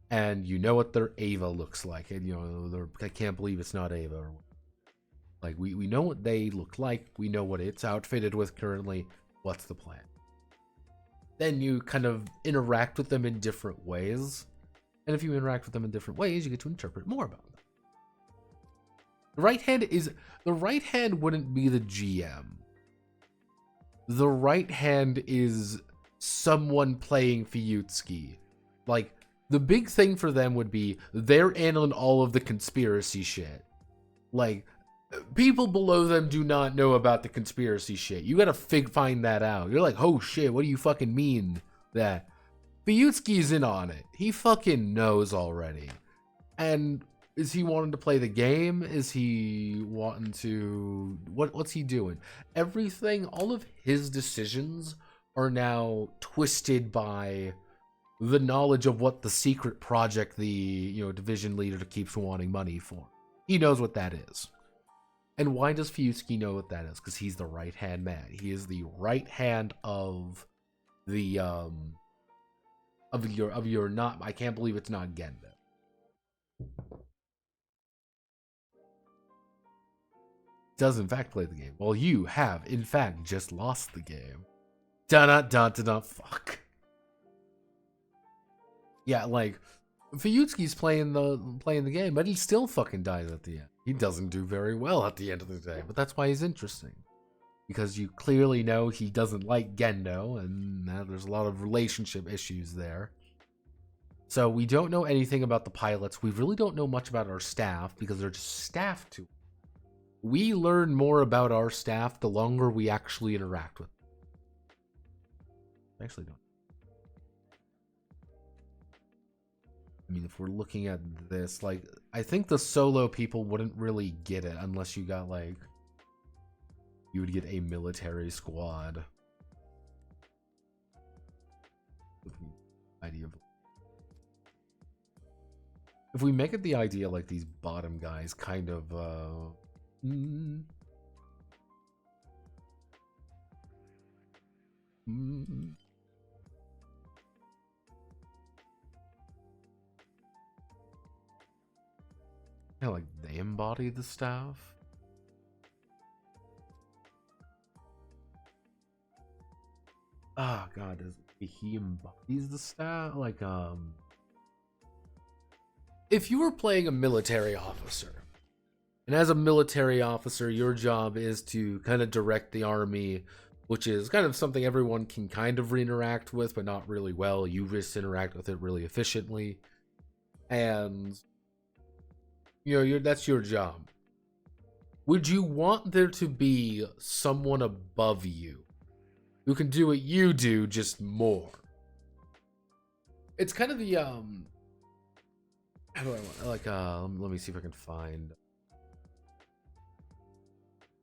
and you know what their Ava looks like. And, I can't believe it's not Ava. Like, we know what they look like. We know what it's outfitted with currently. What's the plan? Then you kind of interact with them in different ways. And if you interact with them in different ways, you get to interpret more about them. The right hand wouldn't be the GM. The right hand is someone playing Fiyutsuki. Like, the big thing for them would be they're handling all of the conspiracy shit. Like, people below them do not know about the conspiracy shit. You gotta find that out. You're like, oh shit, what do you fucking mean that? Fiyutsuki's in on it. He fucking knows already. And is he wanting to play the game? Is he wanting to... What's he doing? Everything, all of his decisions are now twisted by the knowledge of what the secret project the division leader keeps wanting money for. He knows what that is. And why does Fiyutsuki know what that is? Because he's the right-hand man. He is the right hand of the of your not... I can't believe it's not Gendo. Does in fact play the game. Well, you have in fact just lost the game. Dun-dun-dun-dun-dun. Fuck. Yeah, like, Fiyutsuki's playing the game, but he still fucking dies at the end. He doesn't do very well at the end of the day, but that's why he's interesting. Because you clearly know he doesn't like Gendo, and there's a lot of relationship issues there. So we don't know anything about the pilots. We really don't know much about our staff, because they're just staff to. We learn more about our staff the longer we actually interact with them. I actually don't. I mean, if we're looking at this, like, I think the solo people wouldn't really get it unless you got, like, you would get a military squad. Idea of... If we make it the idea, like, these bottom guys kind of, like, they embody the staff. Oh god, he embodies the staff? Like, if you were playing a military officer, and as a military officer, your job is to kind of direct the army, which is kind of something everyone can kind of interact with, but not really well. You just interact with it really efficiently. And that's your job. Would you want there to be someone above you who can do what you do, just more? It's kind of the how do I want, like, let me see if I can find,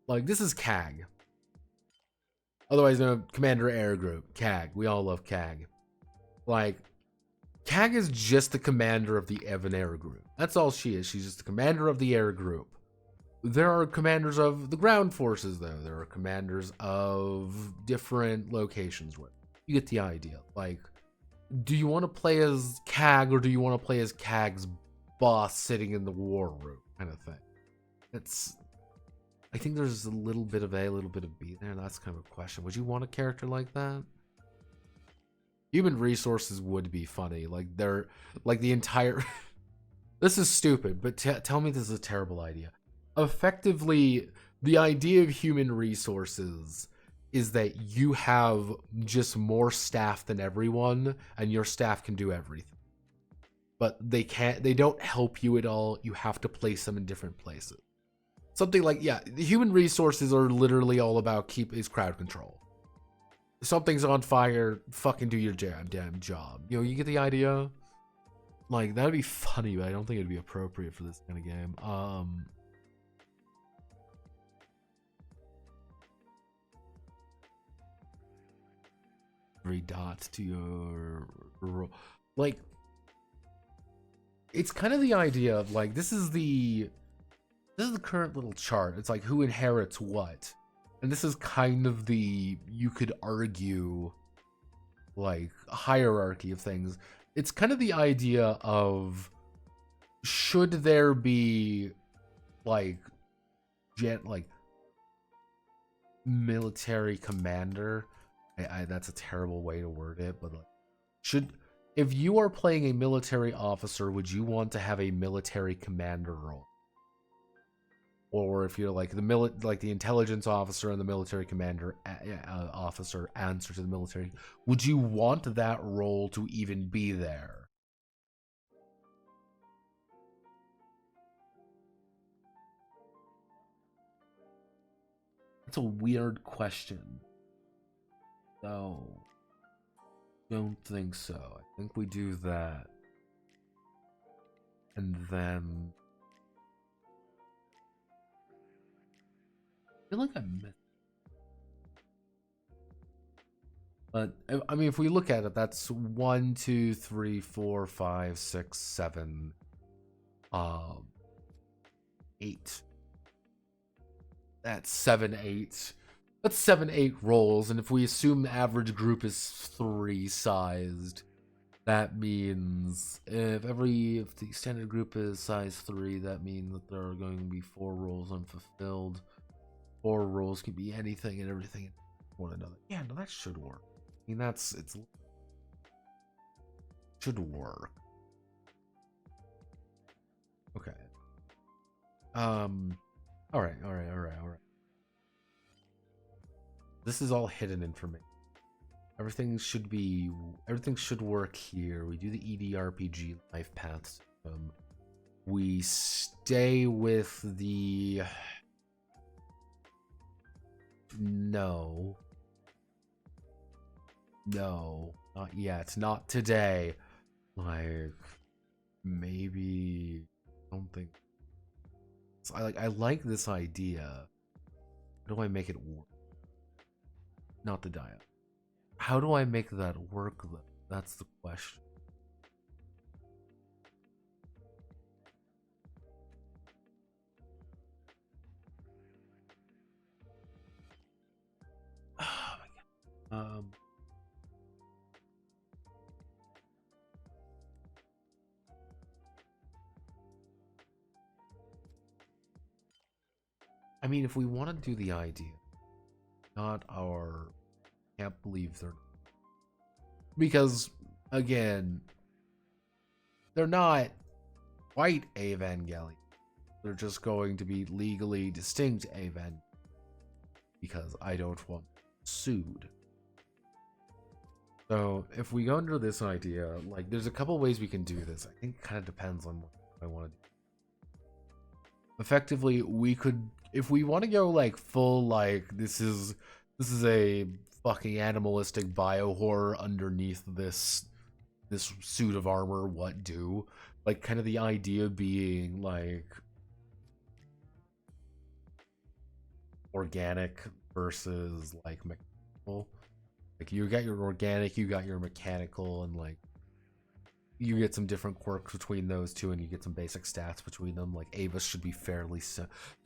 like, this is CAG, otherwise known as Commander Air Group. CAG, we all love CAG. Like, CAG is just the commander of the Evan Air Group. That's all she is. She's just the commander of the air group. There are commanders of the ground forces, though. There are commanders of different locations. You get the idea. Like, do you want to play as CAG, or do you want to play as CAG's boss sitting in the war room, kind of thing? I think there's a little bit of A, a little bit of B there. That's kind of a question. Would you want a character like that? Human resources would be funny. Like, they're like the entire... This is stupid, but tell me this is a terrible idea. Effectively, the idea of human resources is that you have just more staff than everyone, and your staff can do everything. But they don't help you at all. You have to place them in different places. Something like, yeah, the human resources are literally all about is crowd control. If something's on fire, fucking do your damn job. You know, you get the idea? Like, that'd be funny, but I don't think it'd be appropriate for this kind of game. 3 dots to your role. Like, it's kind of the idea of, like, this is the current little chart. It's like who inherits what. And this is kind of the, you could argue, like, hierarchy of things. It's kind of the idea of, should there be, like, military commander? That's a terrible way to word it, but like, if you are playing a military officer, would you want to have a military commander role? Or if you're like the intelligence officer and the military commander officer answer to the military, would you want that role to even be there? It's a weird question. So, don't think so. I think we do that. And then I feel like I missed. But I mean, if we look at it, that's 1, 2, 3, 4, 5, 6, 7, 8. That's 7, 8. That's 7, 8 rolls, and if we assume the average group is 3 sized, that means if the standard group is size 3, that means that there are going to be 4 rolls unfulfilled. 4 rolls can be anything and everything one another. Yeah, no, that should work. I mean, it should work. Okay. All right. This is all hidden information. Everything should work here. We do the EDRPG life path system. We stay with the No, not yet. Not today. Like, maybe I don't think I like this idea. How do I make it work? Not the diet. How do I make that work though? That's the question. Oh my god. I mean, if we want to do the idea, not our, can't believe they're, because again, they're not white Evangelion. They're just going to be legally distinct Evangelion, because I don't want sued. So if we go under this idea, like, there's a couple ways we can do this. I think it kind of depends on what I want to do. Effectively, we could, if we want to go like full, like, this is a fucking animalistic bio horror underneath this suit of armor, what do? Like, kind of the idea being like organic versus like mechanical. Like, you got your organic, you got your mechanical, and like you get some different quirks between those two, and you get some basic stats between them. Like, Avas should be fairly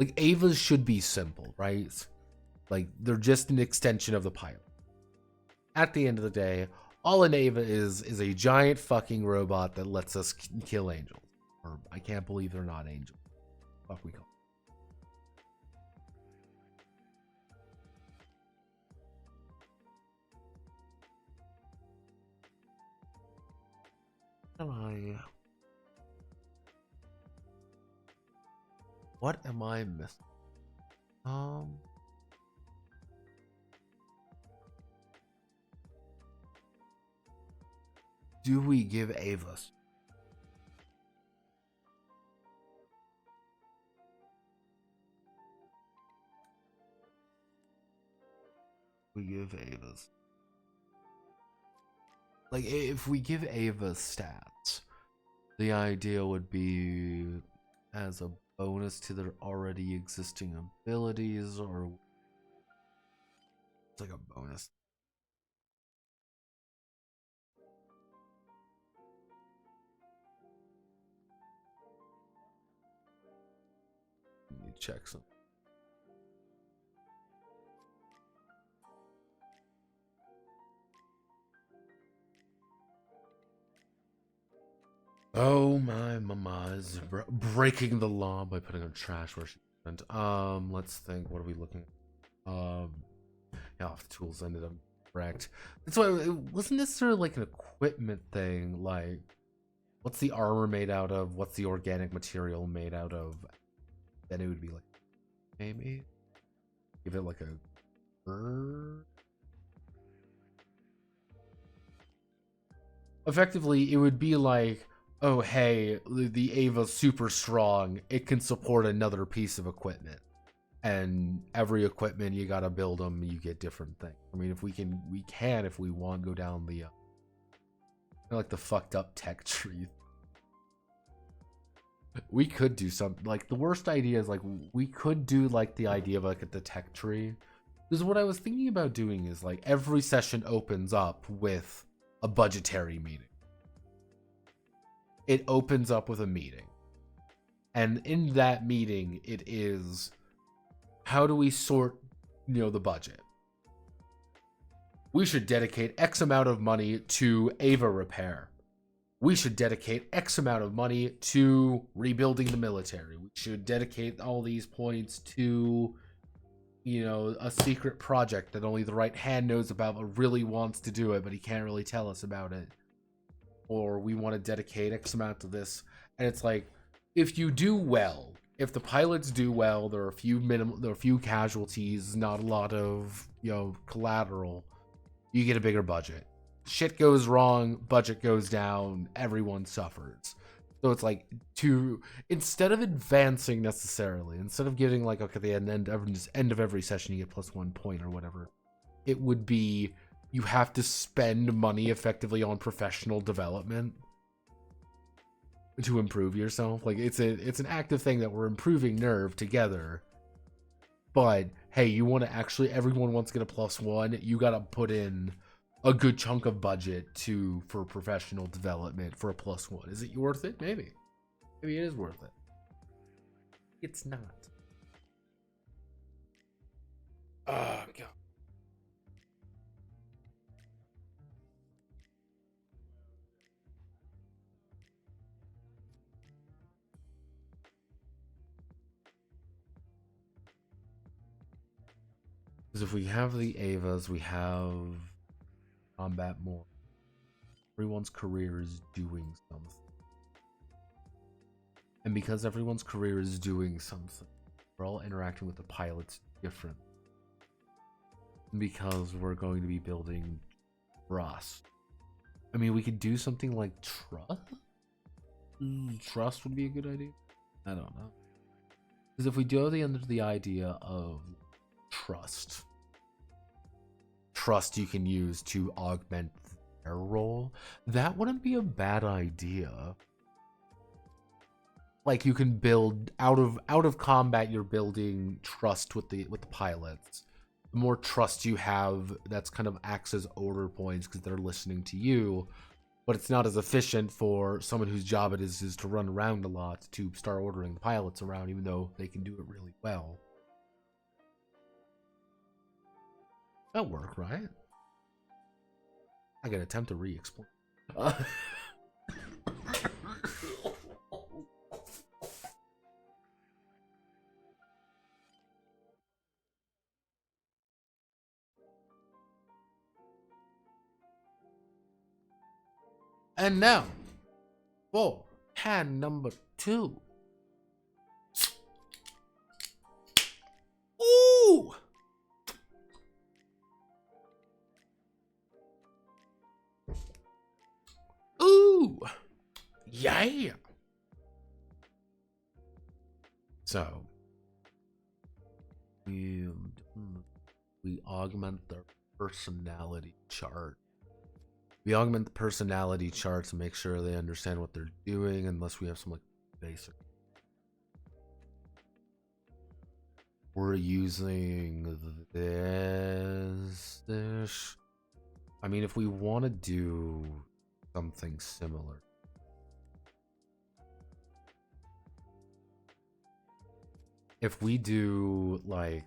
like, Avas should be simple, right? Like, they're just an extension of the pilot. At the end of the day, all an Ava is a giant fucking robot that lets us kill angels. Or, I can't believe they're not angels. Fuck we call What am I missing? Do we give Avas? We give Avas. like if we give Ava stats, the idea would be as a bonus to their already existing abilities, or it's like a bonus. Let me check some. Oh my mama is breaking the law by putting on trash where she went. Let's think. What are we looking at? Yeah, if the tools ended up correct. That's why it wasn't necessarily like an equipment thing. Like, what's the armor made out of? What's the organic material made out of? Then it would be like, maybe give it like a. Effectively, it would be like, oh hey, the Ava's super strong. It can support another piece of equipment. And every equipment you gotta build them, you get different things. I mean, if we can if we want, go down the like the fucked up tech tree. We could do something like the worst idea is like we could do like the idea of like the tech tree. Because what I was thinking about doing is like every session opens up with a budgetary meeting. It opens up with a meeting, and in that meeting, it is, how do we sort, the budget? We should dedicate X amount of money to Ava repair. We should dedicate X amount of money to rebuilding the military. We should dedicate all these points to, a secret project that only the right hand knows about but really wants to do it, but he can't really tell us about it. Or we want to dedicate X amount to this. And it's like, if you do well, if the pilots do well, there are a few casualties, not a lot of, collateral, you get a bigger budget. Shit goes wrong, budget goes down, everyone suffers. So it's like, instead of advancing necessarily, instead of getting like, okay, the end of every session you get +1 point or whatever, it would be, you have to spend money effectively on professional development to improve yourself. Like it's an active thing that we're improving Nerve together. But hey, you want to actually, everyone wants to get a +1, you got to put in a good chunk of budget for professional development for a +1. Is it worth it? Maybe it is worth it. It's not. Oh god. Because if we have the Avas, we have combat more. Everyone's career is doing something. And because everyone's career is doing something, we're all interacting with the pilots different. Because we're going to be building trust. I mean, we could do something like trust? Trust would be a good idea? I don't know. Because if we go under the idea of trust you can use to augment their role, that wouldn't be a bad idea. Like you can build out of combat, you're building trust with the pilots. The more trust you have, that's kind of acts as order points because they're listening to you, but it's not as efficient for someone whose job it is to run around a lot to start ordering the pilots around, even though they can do it really well. That'll work, right? I can attempt to re-explain. And now, for hand number 2. Ooh! Ooh! Yeah! So, we augment their personality chart. We augment the personality charts and make sure they understand what they're doing, unless we have some like basic. We're using this. I mean, if we want to do something similar. If we do like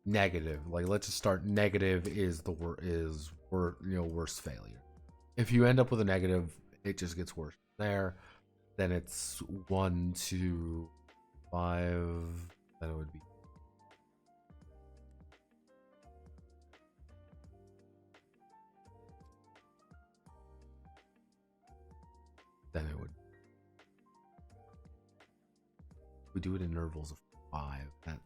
negative, like let's just start negative is the worst failure. If you end up with a negative, it just gets worse there. Then it's 1, 2, 5. Then it would be. Then it would. We do it in intervals of 5. That's.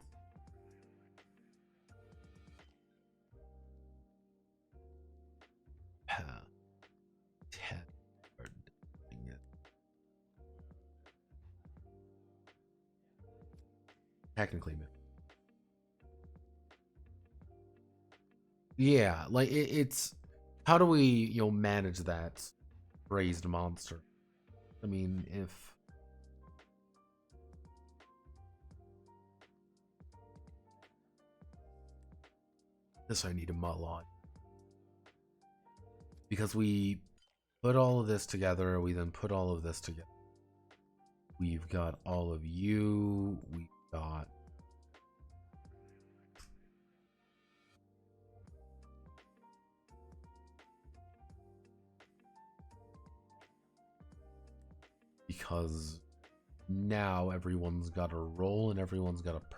Technically, yeah, like it's how do we manage that raised monster? I mean, if this I need to mull on, because we put all of this together, we then put all of this together. We've got all of you, we've got because now everyone's got a role and everyone's got a purpose.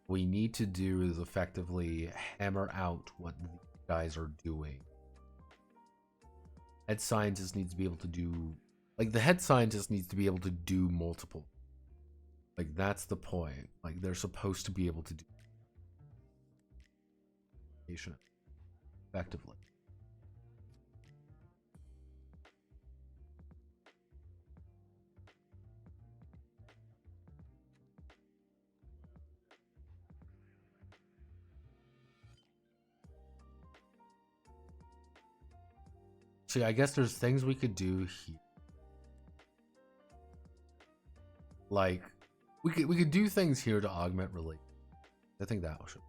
What we need to do is effectively hammer out what these guys are doing. Head scientist needs to be able to do, like the head scientist needs to be able to do multiple. Like that's the point. Like they're supposed to be able to do effectively. See, I guess there's things we could do here. Like we could do things here to augment relief. I think that should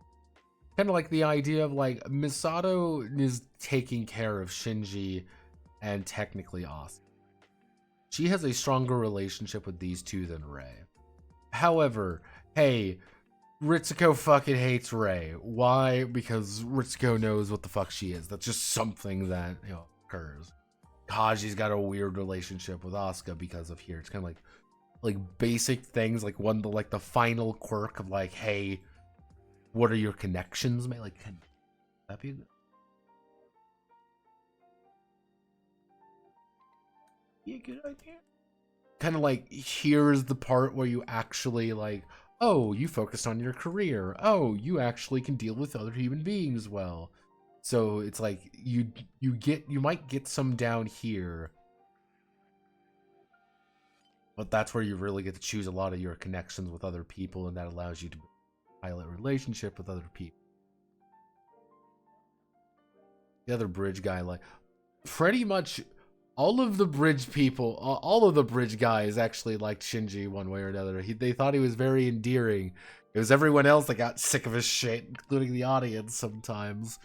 kind of like the idea of like Misato is taking care of Shinji and technically Asuka. She has a stronger relationship with these two than Rei. However, hey, Ritsuko fucking hates Rei. Why? Because Ritsuko knows what the fuck she is. That's just something that occurs. Kaji's got a weird relationship with Asuka because of here. It's kind of like basic things, like the final quirk of like, hey, what are your connections, mate? Like, can that be good? Yeah, good idea. Kind of like, here's the part where you actually like, oh, you focused on your career. Oh, you actually can deal with other human beings well. So it's like you might get some down here, but that's where you really get to choose a lot of your connections with other people, and that allows you to pilot a relationship with other people. The other bridge guy, like pretty much all of the bridge people, all of the bridge guys actually liked Shinji one way or another. They thought he was very endearing. It was everyone else that got sick of his shit, including the audience sometimes.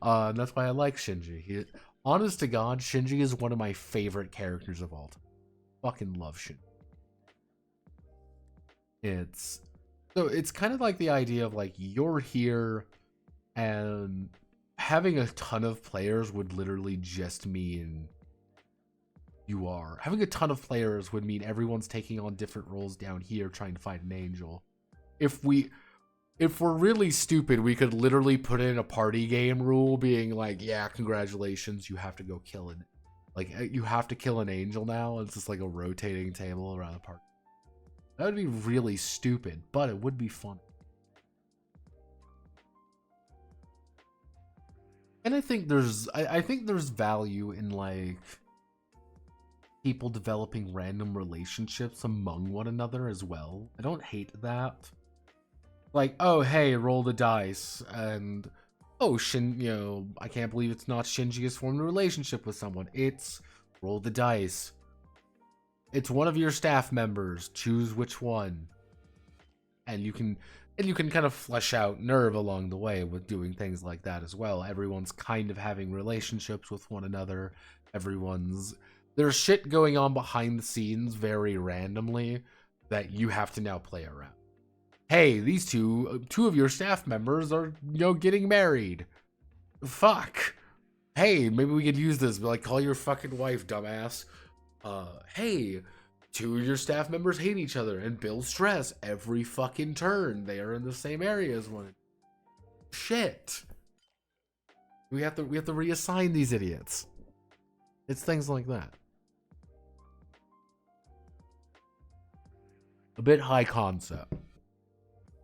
And that's why I like Shinji. Honest to God, Shinji is one of my favorite characters of all time. Fucking love Shinji. It's kind of like the idea of like you're here, and having a ton of players would literally just mean you are. Having a ton of players would mean everyone's taking on different roles down here trying to find an angel. If we're really stupid, we could literally put in a party game rule being like, yeah, congratulations, you have to go kill it. Like, you have to kill an angel now. It's just like a rotating table around the party. That would be really stupid, but it would be fun. And I think there's value in like people developing random relationships among one another as well. I don't hate that. Like, oh hey, roll the dice, and oh, I can't believe it's not Shinji has formed a relationship with someone. It's roll the dice. It's one of your staff members. Choose which one. And you can kind of flesh out Nerve along the way with doing things like that as well. Everyone's kind of having relationships with one another. There's shit going on behind the scenes very randomly that you have to now play around. Hey, these two of your staff members are, getting married. Fuck. Hey, maybe we could use this, like, call your fucking wife, dumbass. Hey, two of your staff members hate each other and build stress every fucking turn. They are in the same area as one. Shit. We have to reassign these idiots. It's things like that. A bit high concept.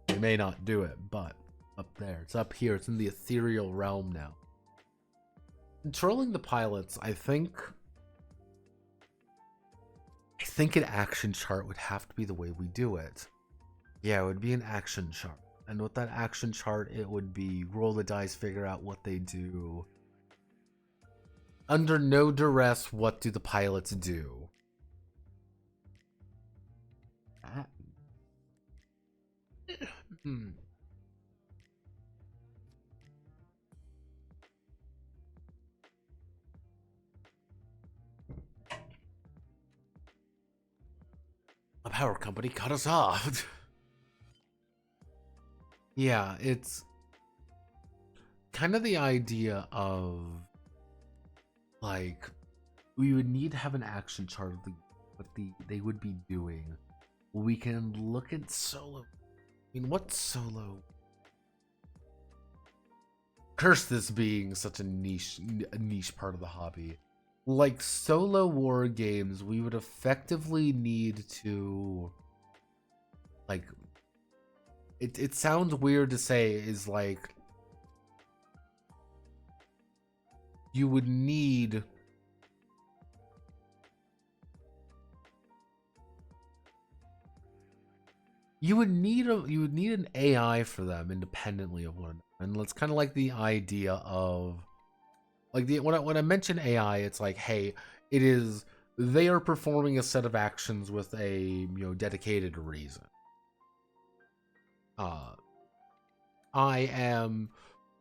We may not do it, but up there. It's up here. It's in the ethereal realm now. Controlling the pilots, I think an action chart would have to be the way we do it. Yeah, it would be an action chart. And with that action chart, it would be roll the dice, figure out what they do. Under no duress, what do the pilots do? A power company cut us off. Yeah, it's kind of the idea of, like, we would need to have an action chart of what they would be doing. We can look at solo. I mean, what's solo? Curse this being such a niche part of the hobby. Like, solo war games, we would effectively need to, like, it sounds weird to say, is like, you would need an AI for them independently of one another. And it's kind of like the idea of, like, when I mention AI, it's like, hey, they are performing a set of actions with a dedicated reason.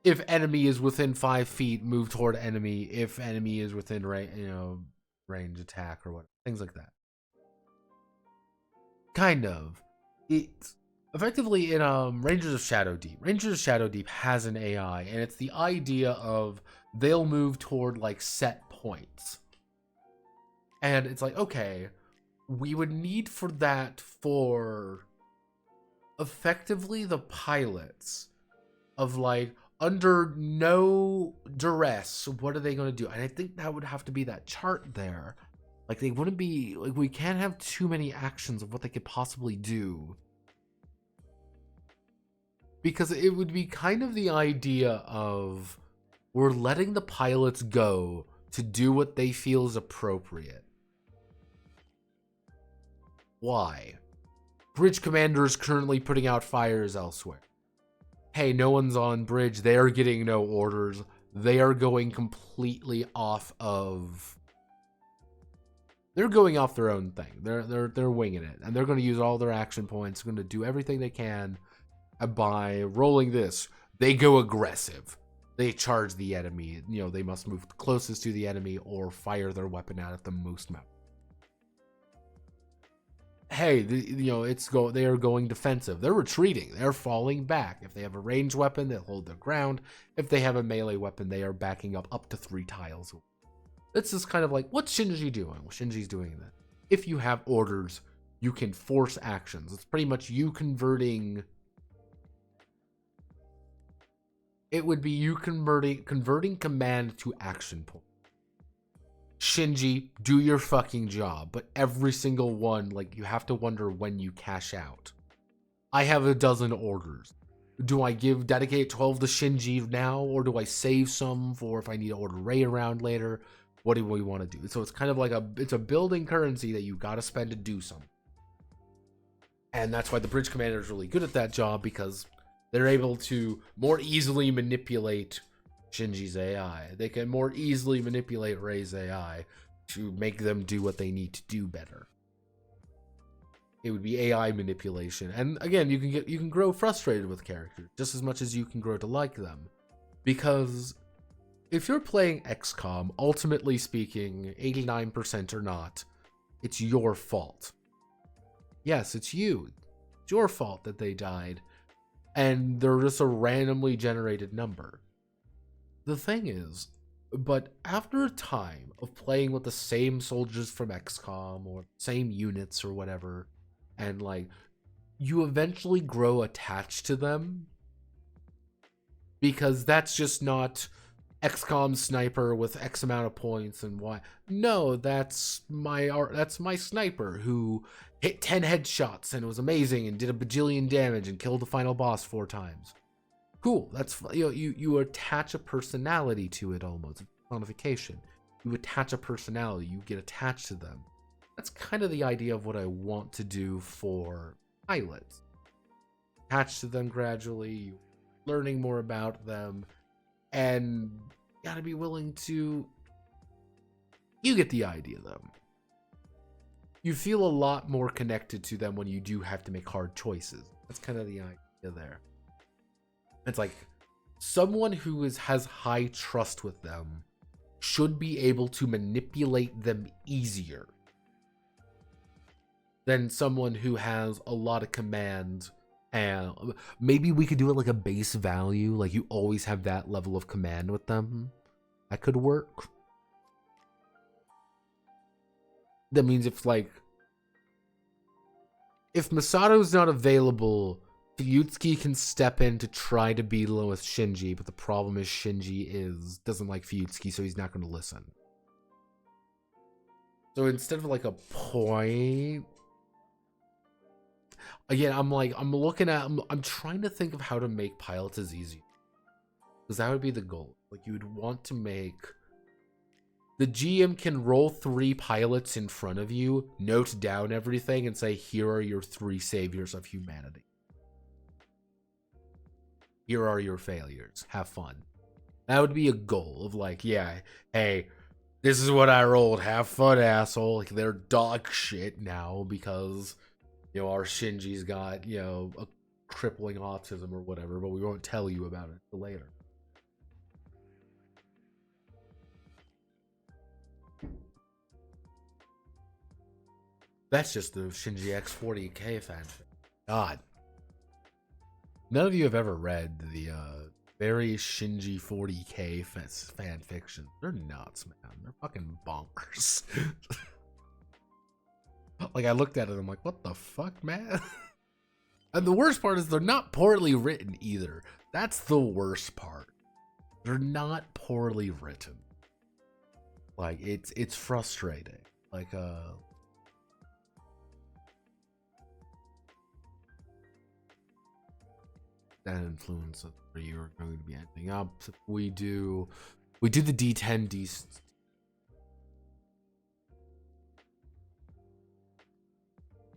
If enemy is within 5 feet, move toward enemy. If enemy is within range, attack or what, things like that. Kind of. It's effectively in Rangers of Shadow Deep. Rangers of Shadow Deep has an AI, and it's the idea of they'll move toward, like, set points. And it's like, okay, we would need for that for effectively the pilots of, like, under no duress, what are they going to do? And I think that would have to be that chart there. Like, they wouldn't be, like, we can't have too many actions of what they could possibly do. Because it would be kind of the idea of, we're letting the pilots go to do what they feel is appropriate. Why? Bridge commander is currently putting out fires elsewhere. Hey, no one's on bridge. They are getting no orders. They are going completely off of... They're going off their own thing. They're winging it. And they're going to use all their action points. They're going to do everything they can by rolling this. They go aggressive. They charge the enemy. They must move closest to the enemy or fire their weapon out at the most amount. Hey, they are going defensive. They're retreating. They're falling back. If they have a ranged weapon, they'll hold their ground. If they have a melee weapon, they are backing up to 3 tiles. It's just kind of like, what's Shinji doing? Well, Shinji's doing that. If you have orders, you can force actions. It's pretty much you converting... It would be you converting command to action point. Shinji, do your fucking job, but every single one, like, you have to wonder when you cash out. I have a dozen orders. Do I dedicate 12 to Shinji now, or do I save some for if I need to order Ray around later? What do we want to do? So it's kind of like it's a building currency that you got to spend to do something. And that's why the bridge commander is really good at that job, because they're able to more easily manipulate Shinji's AI. They can more easily manipulate Rei's AI to make them do what they need to do better. It would be AI manipulation. And again, you can grow frustrated with characters just as much as you can grow to like them. Because if you're playing XCOM, ultimately speaking, 89% or not, it's your fault. Yes, it's you. It's your fault that they died. And they're just a randomly generated number. The thing is, but after a time of playing with the same soldiers from XCOM or same units or whatever, and like, you eventually grow attached to them, because that's just not XCOM sniper with X amount of points and Y. No, that's my sniper who hit 10 headshots and it was amazing and did a bajillion damage and killed the final boss 4 times. Cool. That's, you attach a personality to it almost. Personification. You attach a personality. You get attached to them. That's kind of the idea of what I want to do for pilots. Attach to them gradually, learning more about them, and gotta be willing to... You get the idea, though. You feel a lot more connected to them when you do have to make hard choices. That's kind of the idea there. It's like, someone who has high trust with them should be able to manipulate them easier than someone who has a lot of command. And maybe we could do it like a base value, like you always have that level of command with them. That could work. That means if Masato's not available, Fuyutsuki can step in to try to be low with Shinji, but the problem is Shinji doesn't like Fuyutsuki, so he's not going to listen. So instead of like a point... Again, I'm trying to think of how to make pilots as easy. Because that would be the goal. Like, you would want to make... The GM can roll 3 pilots in front of you, note down everything, and say, here are your 3 saviors of humanity. Here are your failures. Have fun. That would be a goal of like, yeah, hey, this is what I rolled. Have fun, asshole. Like, they're dog shit now because... You know, our Shinji's got, you know, a crippling autism or whatever, but we won't tell you about it until later. That's just the Shinji X40K fanfic. God. None of you have ever read the very Shinji 40K fan fiction. They're nuts, man. They're fucking bonkers. Like, I looked at it, I'm like, what the fuck, man? And the worst part is they're not poorly written either. That's the worst part. They're not poorly written. Like, it's frustrating. Like, that influence of the year are going to be ending up. We do the D10 decent.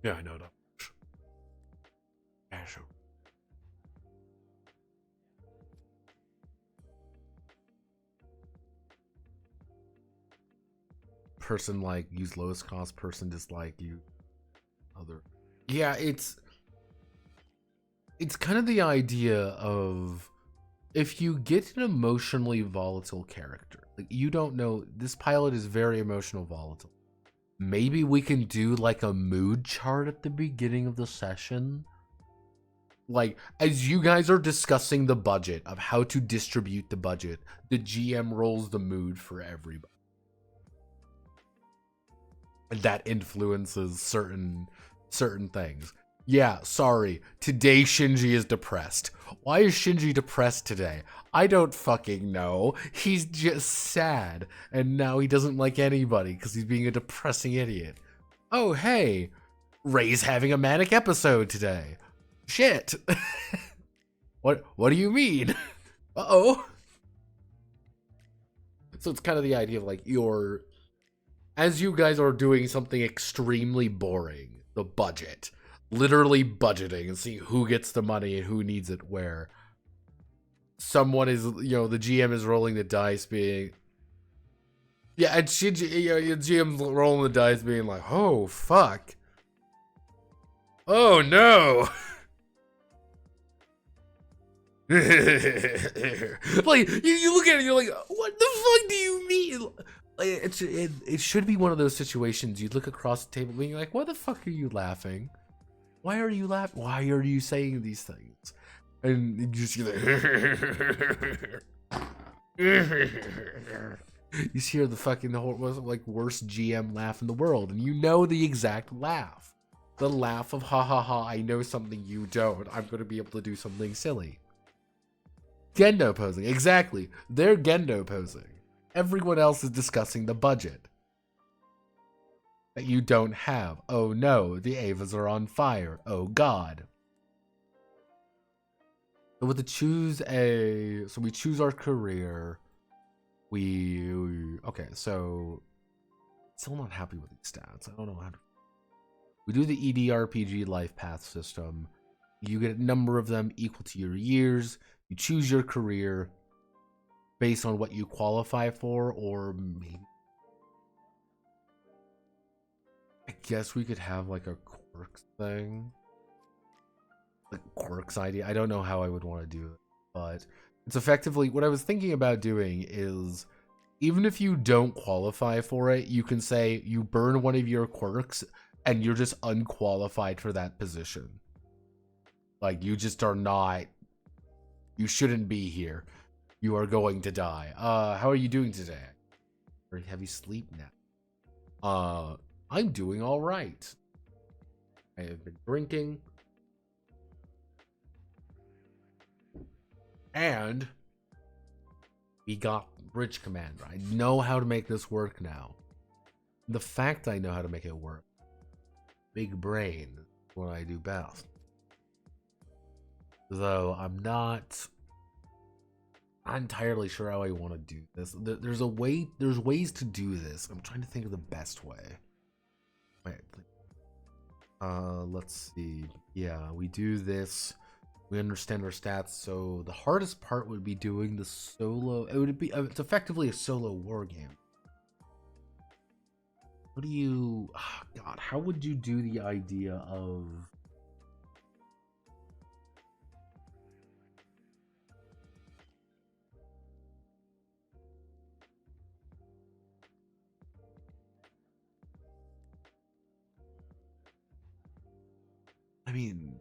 Yeah, I know that. Yeah, sure. Person like use lowest cost, person dislike you. Other. Yeah, it's kind of the idea of if you get an emotionally volatile character, like you don't know, this pilot is very emotional volatile. Maybe we can do like a mood chart at the beginning of the session. Like, as you guys are discussing the budget of how to distribute the budget, the GM rolls the mood for everybody. And that influences certain things. Yeah, sorry. Today Shinji is depressed. Why is Shinji depressed today? I don't fucking know. He's just sad. And now he doesn't like anybody because he's being a depressing idiot. Oh, hey. Rei's having a manic episode today. Shit. What do you mean? Uh-oh. So it's kind of the idea of like as you guys are doing something extremely boring, the budget. Literally budgeting and see who gets the money and who needs it where. someone is, the GM is rolling the dice being, yeah, and your GM's rolling the dice being like, oh, fuck. Oh, no. Like, you look at it, you're like, what the fuck do you mean? Like, it should be one of those situations you look across the table being like, why the fuck are you laughing? Why are you laughing? Why are you saying these things? And you just you hear the whole like worst GM laugh in the world, and you know the exact laugh. The laugh of ha ha ha, I know something you don't. I'm gonna be able to do something silly. Gendo posing, exactly. They're Gendo posing. Everyone else is discussing the budget that you don't have. Oh no, the Avas are on fire. Oh god. So we choose we choose our career. Okay, so still not happy with these stats. I don't know how to. We do the EDRPG life path system. You get a number of them equal to your years. You choose your career based on what you qualify for, or maybe I guess we could have like a quirks thing. Like quirks idea. I don't know how I would want to do it, but it's effectively what I was thinking about doing is even if you don't qualify for it, you can say you burn one of your quirks and you're just unqualified for that position. Like you just are not, you shouldn't be here. You are going to die. How are you doing today? Very heavy sleep now. I'm doing all right. I have been drinking. And we got Bridge Commander. I know how to make this work now. The fact I know how to make it work. Big brain is what I do best. Though I'm not entirely sure how I want to do this. There's ways to do this. I'm trying to think of the best way. Wait. Let's see. Yeah, we do this. We understand our stats, so the hardest part would be doing the solo. It's effectively a solo war game. What do you? Oh God, how would you do the idea of? I mean,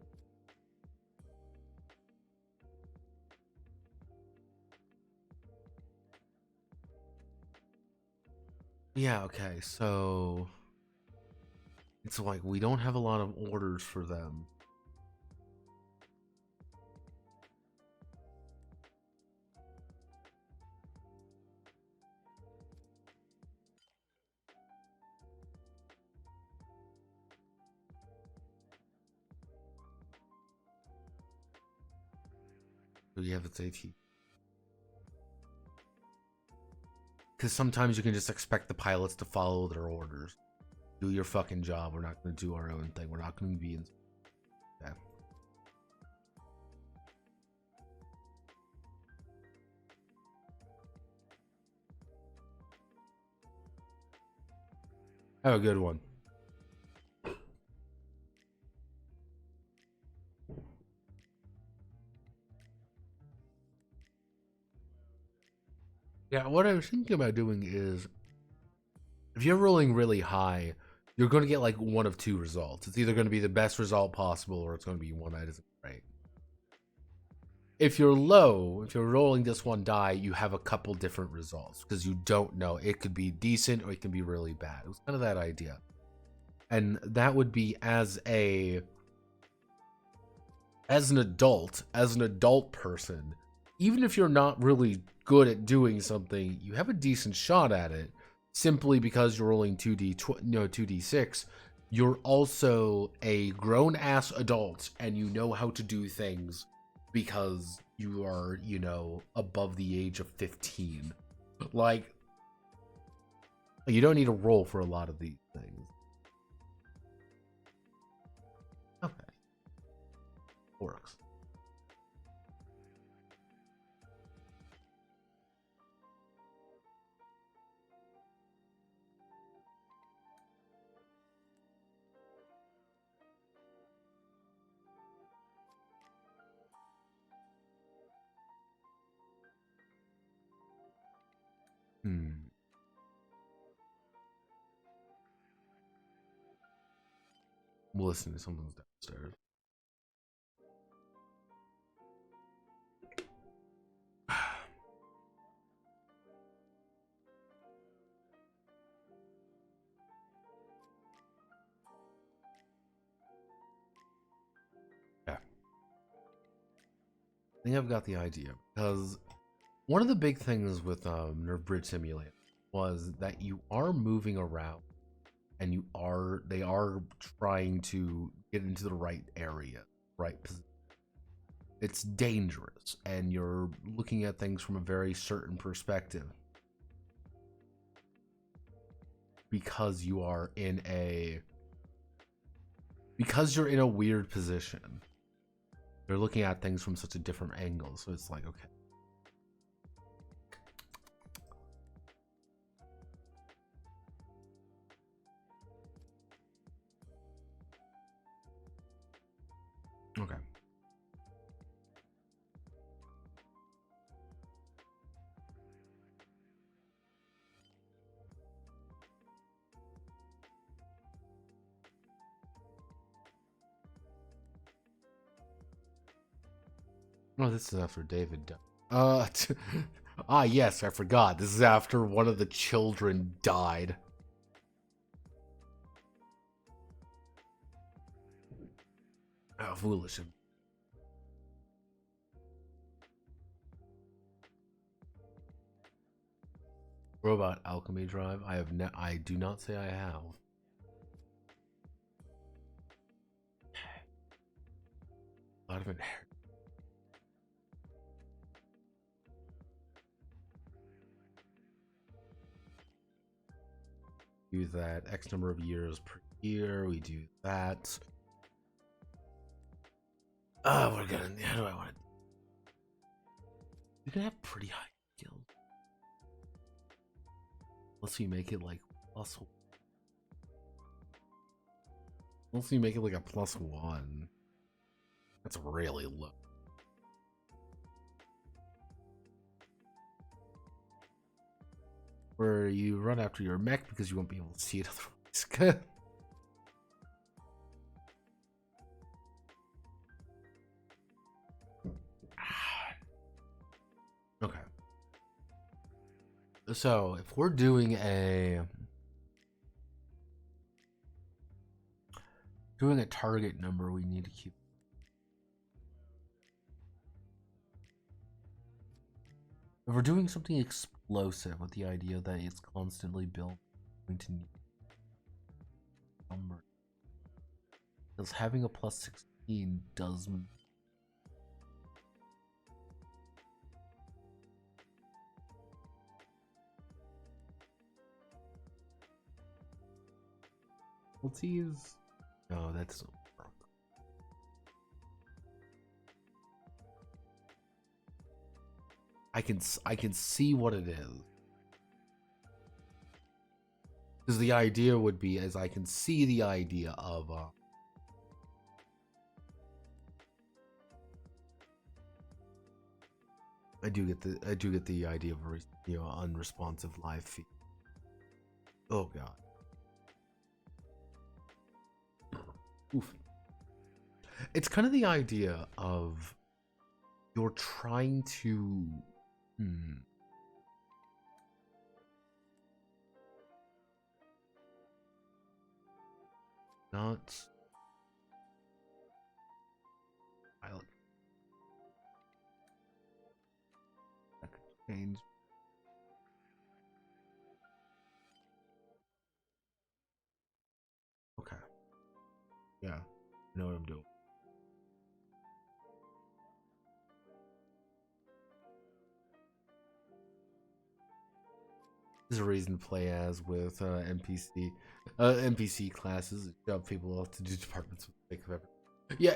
yeah, okay, so it's like we don't have a lot of orders for them. Do you have its AT? Because sometimes you can just expect the pilots to follow their orders. Do your fucking job. We're not going to do our own thing. We're not going to be in. Okay. Have a good one. Yeah, what I was thinking about doing is if you're rolling really high, you're going to get like one of two results. It's either going to be the best result possible or it's going to be one that isn't great. If you're low, if you're rolling this one die, you have a couple different results because you don't know. It could be decent or it can be really bad. It was kind of that idea. And that would be as an adult person, even if you're not really good at doing something, you have a decent shot at it simply because you're rolling 2d6. You're also a grown ass adult and you know how to do things because you are, above the age of 15. Like, you don't need to roll for a lot of these things. Okay. Works. listening to someone's downstairs. Yeah. I think I've got the idea, because one of the big things with Nerve Bridge Simulator was that you are moving around, and they are trying to get into the right area, right position. It's dangerous, and you're looking at things from a very certain perspective because you're in a weird position. You're looking at things from such a different angle, so it's like, okay. Okay. Oh, this is after David died. Yes, I forgot. This is after one of the children died. How foolish of me. Robot Alchemy Drive. I do not say I have. A lot of inheritance. Do that X number of years per year. We do that. We're gonna. How do I want it? We can have pretty high skills. Unless we make it like plus. Unless we make it like a +1. That's really low. Where you run after your mech because you won't be able to see it otherwise. Okay. So if we're doing a target number, we need to keep. If we're doing something explosive with the idea that it's constantly built, going to need number. Because having a +16 does. Let's use. No, that's. I can see what it is. Because the idea would be, as I can see the idea of I do get the idea of a unresponsive live feed. Oh god. Oof. It's kind of the idea of you're trying to not that could change. Okay. Yeah. I know what I'm doing. There's a reason to play as with NPC classes. Shove people off to do departments with the sake of everything. Yeah,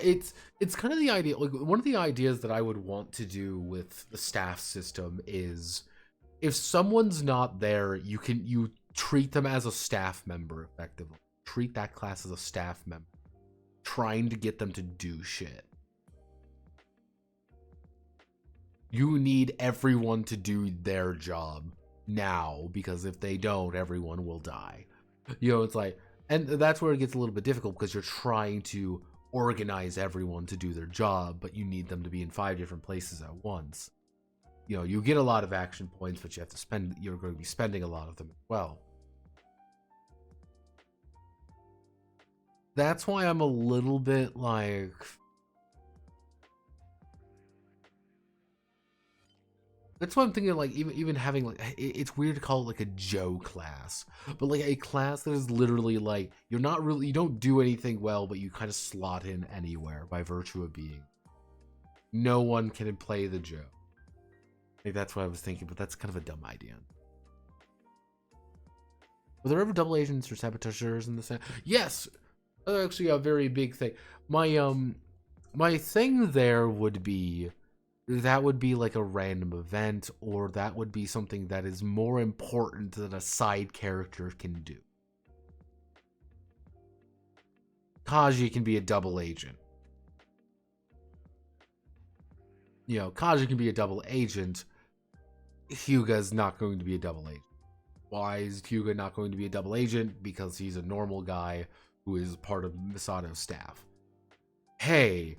it's kind of the idea. Like one of the ideas that I would want to do with the staff system is, if someone's not there, you treat them as a staff member effectively. Treat that class as a staff member, trying to get them to do shit. You need everyone to do their job now, because if they don't, everyone will die. It's like, And that's where it gets a little bit difficult because you're trying to organize everyone to do their job, but you need them to be in 5 different places at once. You know, you get a lot of action points, but you have to spend, you're going to be spending a lot of them as well. That's why I'm a little bit like, that's why I'm thinking like even having like, it's weird to call it like a Joe class, but like a class that is literally like, you're not really, you don't do anything well, but you kind of slot in anywhere by virtue of being. No one can play the Joe. Like that's what I was thinking, but that's kind of a dumb idea. Were there ever double agents or saboteurs in the set? Yes, that's actually a very big thing. My thing there would be, that would be like a random event, or that would be something that is more important than a side character can do. Kaji can be a double agent. You know, Kaji can be a double agent. Hyuga's not going to be a double agent. Why is Hyuga not going to be a double agent? Because he's a normal guy who is part of Misato's staff. Hey,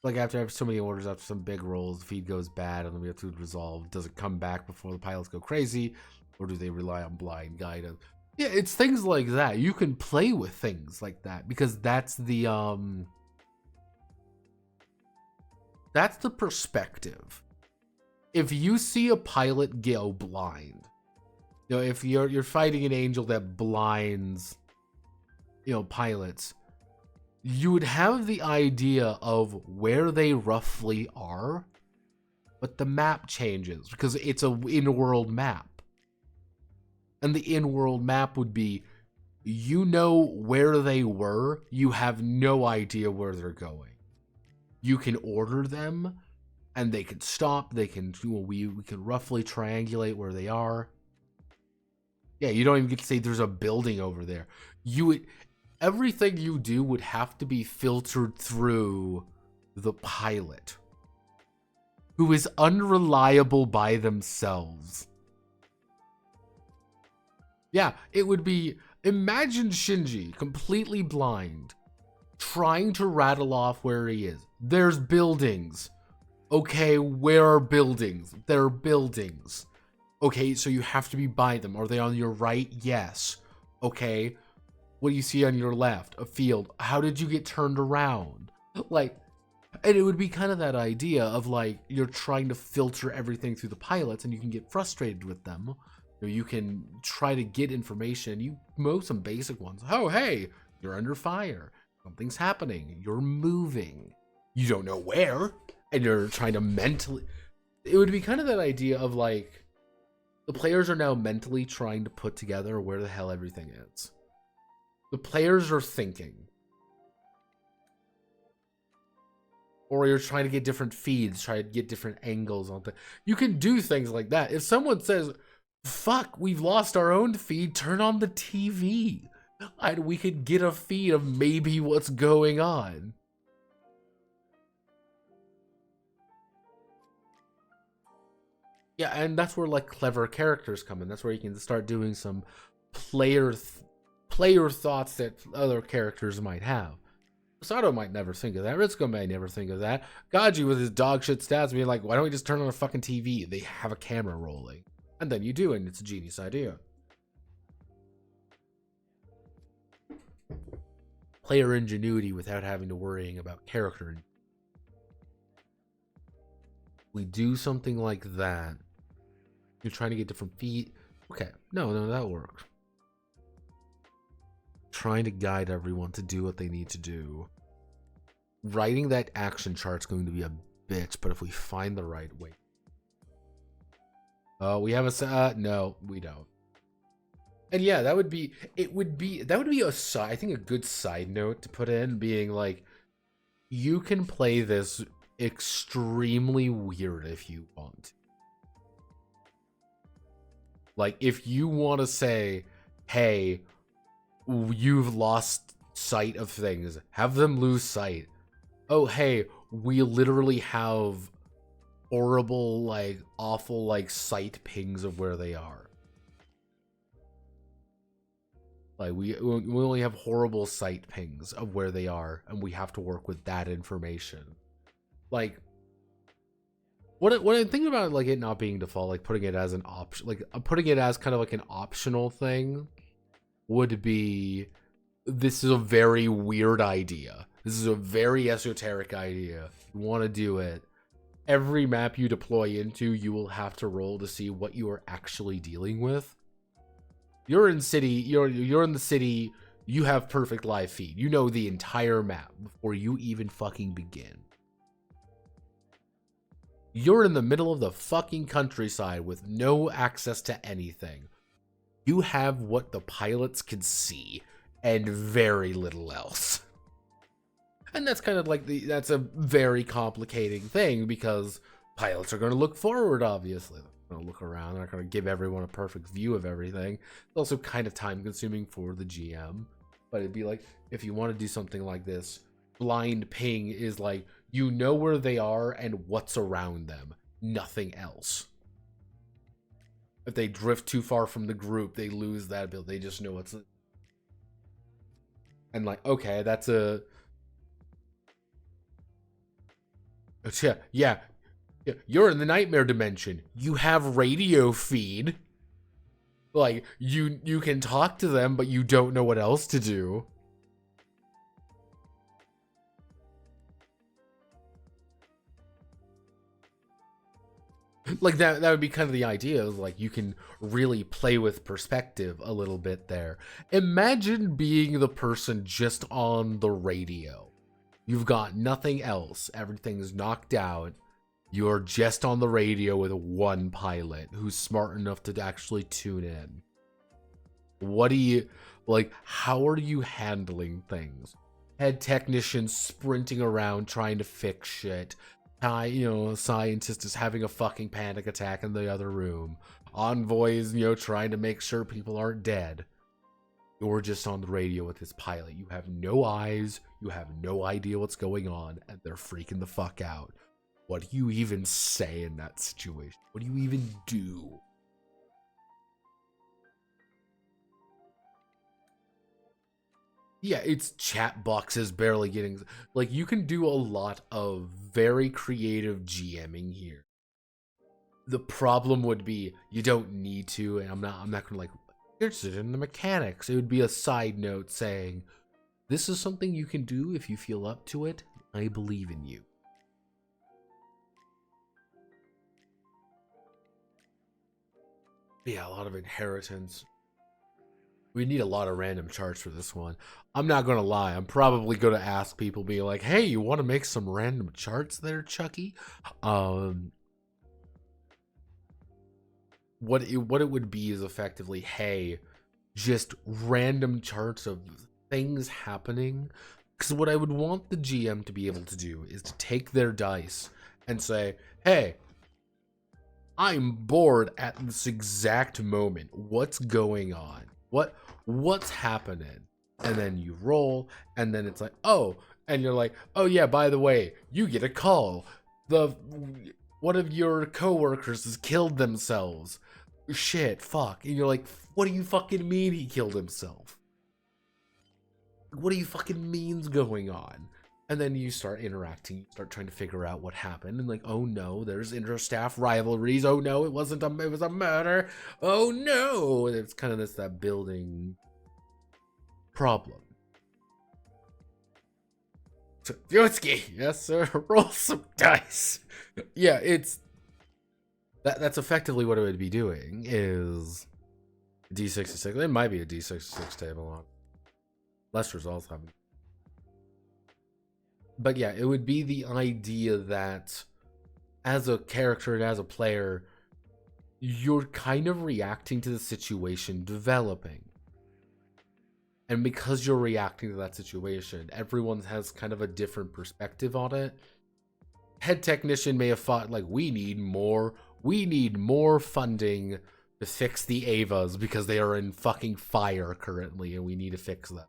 like after I have so many orders, after some big rolls, the feed goes bad and then we have to resolve. Does it come back before the pilots go crazy? Or do they rely on blind guidance? Yeah, it's things like that. You can play with things like that because that's the perspective. If you see a pilot go blind, you know, if you're fighting an angel that blinds, you know, pilots, you would have the idea of where they roughly are, but the map changes because it's a in-world map. And the in-world map would be, you know where they were, you have no idea where they're going. You can order them, and they can stop, they can, we can roughly triangulate where they are. Yeah, you don't even get to say there's a building over there. You would, everything you do would have to be filtered through the pilot, who is unreliable by themselves. Yeah, it would be, imagine Shinji, completely blind, trying to rattle off where he is. There's buildings. Okay, where are buildings? There are buildings. Okay, so you have to be by them. Are they on your right? Yes. Okay. What do you see on your left? A field. How did you get turned around? Like, and it would be kind of that idea of like, you're trying to filter everything through the pilots and you can get frustrated with them. Or you can try to get information. You know some basic ones. Oh, hey, you're under fire. Something's happening. You're moving. You don't know where. And you're trying to mentally... It would be kind of that idea of like, the players are now mentally trying to put together where the hell everything is. The players are thinking. Or you're trying to get different feeds, try to get different angles on things. You can do things like that. If someone says, fuck, we've lost our own feed, turn on the TV. And we could get a feed of maybe what's going on. Yeah, and that's where like clever characters come in. That's where you can start doing some player thoughts that other characters might have. Sato might never think of that. Ritsuko may never think of that. Gaji with his dog shit stats being like, why don't we just turn on a fucking TV? They have a camera rolling. And then you do, and it's a genius idea. Player ingenuity without having to worrying about character. We do something like that. You're trying to get different feet. Okay, no, that works. Trying to guide everyone to do what they need to do. Writing that action chart's going to be a bitch, but if we find the right way. Oh, we have a no, we don't. And yeah, that would be a side, I think a good side note to put in, being like, you can play this extremely weird if you want. Like, if you want to say, hey, you've lost sight of things, have them lose sight. Oh, hey, we literally have horrible, like, awful, like, sight pings of where they are. Like we only have horrible site pings of where they are, and we have to work with that information. Like what I think about like it not being default, like putting it as an option, like putting it as kind of like an optional thing, would be, this is a very weird idea. This is a very esoteric idea. You want to do it. Every map you deploy into, you will have to roll to see what you are actually dealing with. You're in city, you're in the city, you have perfect live feed. You know the entire map before you even fucking begin. You're in the middle of the fucking countryside with no access to anything. You have what the pilots can see and very little else. And that's kind of like that's a very complicating thing, because pilots are going to look forward, obviously. They're going to look around. They're not going to give everyone a perfect view of everything. It's also kind of time consuming for the GM. But it'd be like, if you want to do something like this, blind ping is like, you know where they are and what's around them. Nothing else. If they drift too far from the group, they lose that ability. They just know what's... And like, okay, that's a... Yeah, you're in the nightmare dimension. You have radio feed. Like, you can talk to them, but you don't know what else to do. Like, that would be kind of the idea, is like, you can really play with perspective a little bit there. Imagine being the person just on the radio. You've got nothing else. Everything's knocked out. You're just on the radio with one pilot who's smart enough to actually tune in. What do you... Like, how are you handling things? Head technicians sprinting around trying to fix shit. Scientist is having a fucking panic attack in the other room. Envoys, trying to make sure people aren't dead. You're just on the radio with this pilot. You have no eyes. You have no idea what's going on, and they're freaking the fuck out. What do you even say in that situation? What do you even do? Yeah, it's chat boxes barely getting... Like, you can do a lot of very creative GMing here. The problem would be, you don't need to, and I'm not gonna like... Here's it in the mechanics. It would be a side note saying, this is something you can do if you feel up to it. I believe in you. Yeah, a lot of inheritance. We need a lot of random charts for this one. I'm not going to lie. I'm probably going to ask people, be like, hey, you want to make some random charts there, Chucky? What it would be is effectively, hey, just random charts of things happening. Because what I would want the GM to be able to do is to take their dice and say, hey, I'm bored at this exact moment. What's going on? What's happening? And then you roll, and then it's like, oh, and you're like, oh yeah, by the way, you get a call. One of your coworkers has killed themselves. Shit, fuck. And you're like, what do you fucking mean he killed himself? What do you fucking mean's going on? And then you start interacting, you start trying to figure out what happened, and like, oh no, there's inter-staff rivalries. Oh no, it was a murder. Oh no, and it's kind of that building problem. So, Yotsky, yes sir, roll some dice. Yeah, that's effectively what it would be doing, is D66. It might be a D66 table on less results haven't. But yeah, it would be the idea that as a character and as a player, you're kind of reacting to the situation developing. And because you're reacting to that situation, everyone has kind of a different perspective on it. Head technician may have thought, like, we need more funding to fix the Avas because they are in fucking fire currently and we need to fix them.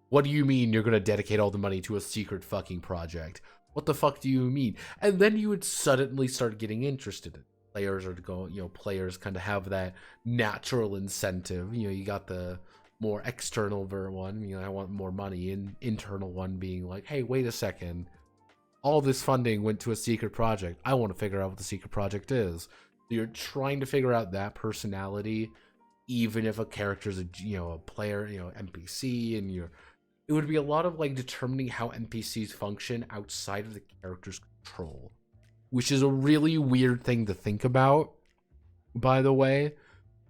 What do you mean you're going to dedicate all the money to a secret fucking project? What the fuck do you mean? And then you would suddenly start getting interested in it. Players are going, players kind of have that natural incentive. You got the more external one, I want more money, and internal one being like, hey, wait a second, all this funding went to a secret project. I want to figure out what the secret project is. You're trying to figure out that personality, even if a character's a player, NPC, and it would be a lot of like determining how NPCs function outside of the character's control, which is a really weird thing to think about, by the way.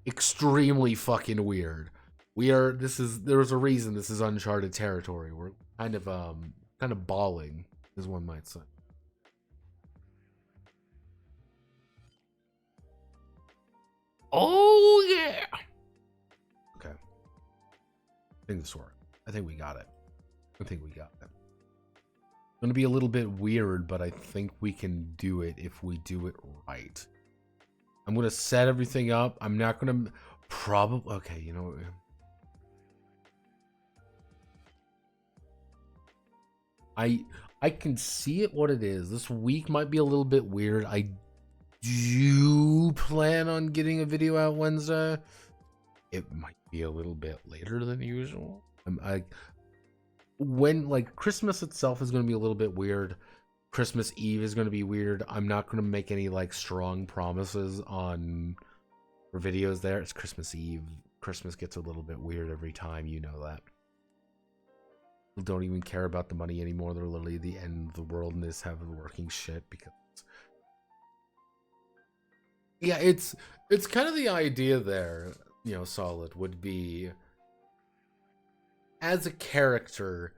Extremely fucking weird. There's a reason this is uncharted territory. We're kind of balling, as one might say. Oh yeah. Okay. I think this worked. I think we got it. It's gonna be a little bit weird, but I think we can do it if we do it right. I'm gonna set everything up. I'm not gonna probably. Okay, you know. I can see it what it is. This week might be a little bit weird. I do plan on getting a video out Wednesday. It might be a little bit later than usual. When like Christmas itself is going to be a little bit weird. Christmas Eve is going to be weird. I'm not going to make any like strong promises on for videos there. It's Christmas Eve. Christmas gets a little bit weird every time, you know that. People don't even care about the money anymore. They're literally the end of the world and just have working shit because yeah, it's kind of the idea there, Solid would be as a character,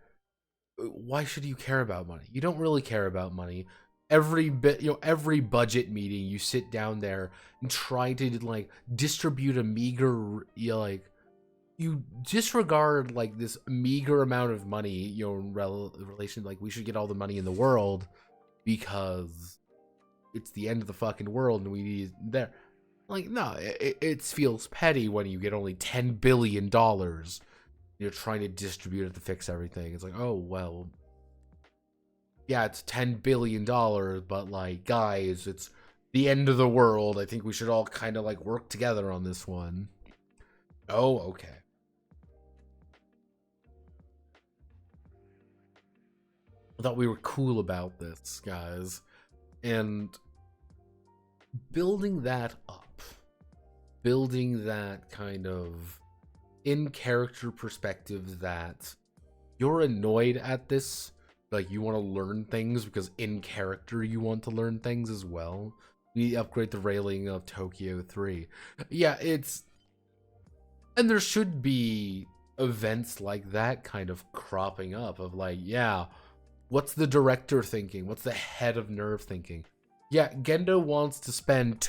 why should you care about money? You don't really care about money. Every budget meeting, you sit down there and try to like distribute a meager, you disregard like this meager amount of money, in relation, like we should get all the money in the world because it's the end of the fucking world and we need there. Like, no, it feels petty when you get only $10 billion. You're trying to distribute it to fix everything. It's like, oh, well, yeah, it's $10 billion, but like, guys, it's the end of the world. I think we should all kind of like work together on this one. Oh, okay. I thought we were cool about this, guys. And building that up, building that kind of in-character perspective that you're annoyed at this, like you want to learn things because in character you want to learn things as well. We upgrade the railing of Tokyo 3. Yeah, and there should be events like that kind of cropping up of like, yeah, what's the director thinking? What's the head of Nerve thinking? Yeah, Gendo wants to spend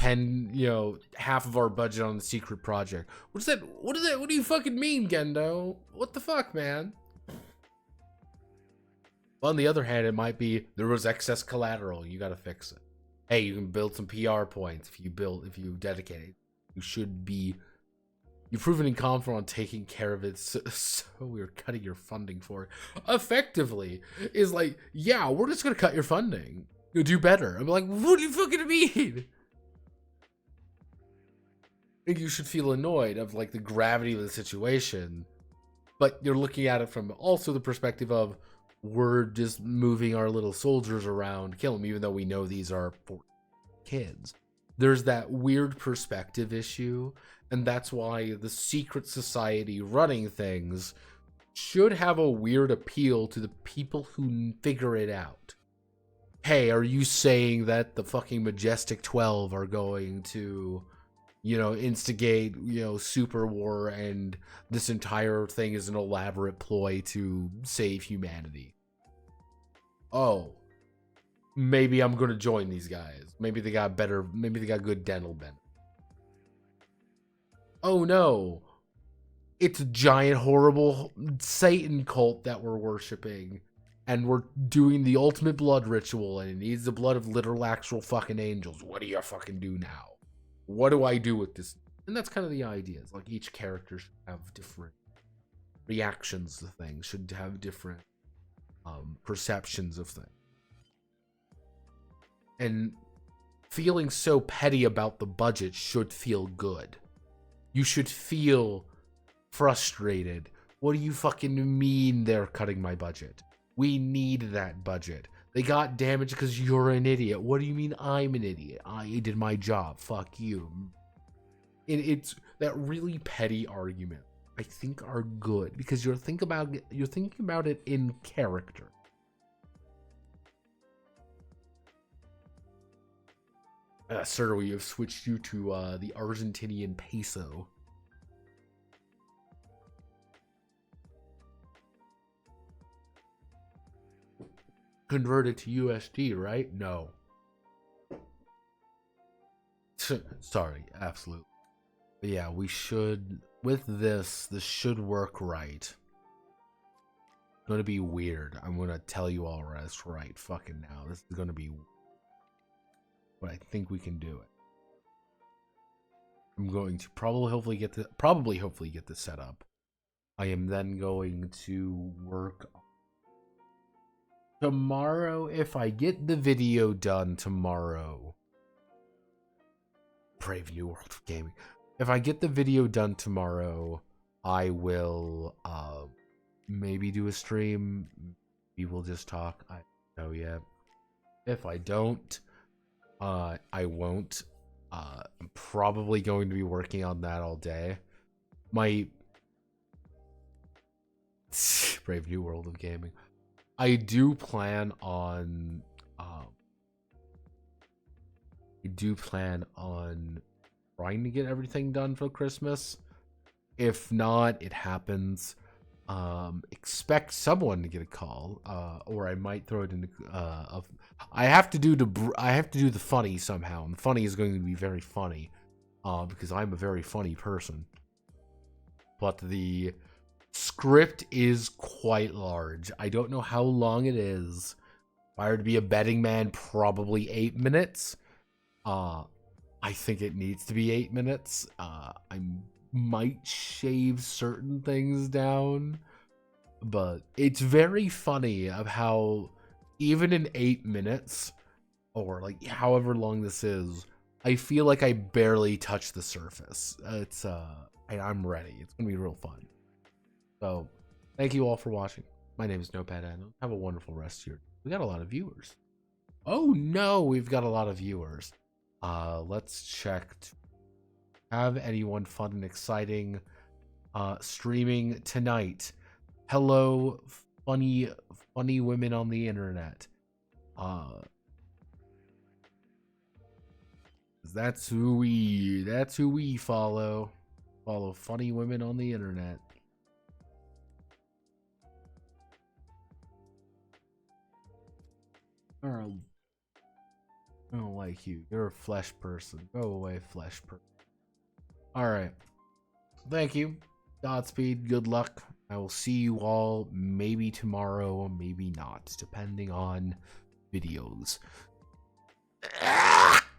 half of our budget on the secret project. What do you fucking mean, Gendo? What the fuck, man? On the other hand, it might be there was excess collateral. You gotta fix it. Hey, you can build some PR points if you dedicate. You've proven incompetent on taking care of it, so we're cutting your funding for it. Effectively, is like, yeah, we're just gonna cut your funding. You'll do better. I'm like, what do you fucking mean? I think you should feel annoyed of like the gravity of the situation, but you're looking at it from also the perspective of we're just moving our little soldiers around to kill them, even though we know these are for kids. There's that weird perspective issue, and that's why the secret society running things should have a weird appeal to the people who figure it out. Hey, are you saying that the fucking Majestic 12 are going to, instigate, super war and this entire thing is an elaborate ploy to save humanity? Oh, maybe I'm going to join these guys. Maybe they got good dental benefits. Oh no, it's a giant, horrible Satan cult that we're worshiping. And we're doing the ultimate blood ritual, and it needs the blood of literal, actual fucking angels. What do you fucking do now? What do I do with this? And that's kind of the idea. It's like each character should have different reactions to things, should have different perceptions of things. And feeling so petty about the budget should feel good. You should feel frustrated. What do you fucking mean they're cutting my budget? We need that budget. They got damaged because you're an idiot. What do you mean I'm an idiot? I did my job. Fuck you. It's that really petty argument, I think, are good because you're thinking about it in character. Sir, we have switched you to the Argentinian peso. Converted to USD, right? No. Sorry, absolutely. But yeah, we should, with this should work right. It's gonna be weird. I'm gonna tell you all right fucking now. This is gonna be, but I think we can do it. I'm going to hopefully get this set up. I am then going to work tomorrow. If I get the video done tomorrow, Brave New World of Gaming. If I get the video done tomorrow, I will maybe do a stream. We will just talk. I don't know yet. If I don't, I won't. I'm probably going to be working on that all day. My Brave New World of Gaming. I do plan on trying to get everything done for Christmas. If not, it happens. Expect someone to get a call, or I might throw it into. I have to do the funny somehow, and the funny is going to be very funny, because I'm a very funny person. But the script is quite large. I don't know how long it is. If I were to be a betting man, probably 8 minutes. I think it needs to be 8 minutes. I might shave certain things down, but it's very funny of how even in 8 minutes, or like however long this is, I feel like I barely touched the surface. I'm ready. It's gonna be real fun. So, thank you all for watching. My name is Notepad Adam. Have a wonderful rest of your day. We got a lot of viewers. Oh no, we've got a lot of viewers. Let's check. Have anyone fun and exciting streaming tonight? Hello, funny women on the internet. That's who we follow. Follow funny women on the internet. I don't like you. You're a flesh person. Go away, flesh person. Alright. Thank you. Godspeed. Good luck. I will see you all maybe tomorrow, maybe not, depending on videos.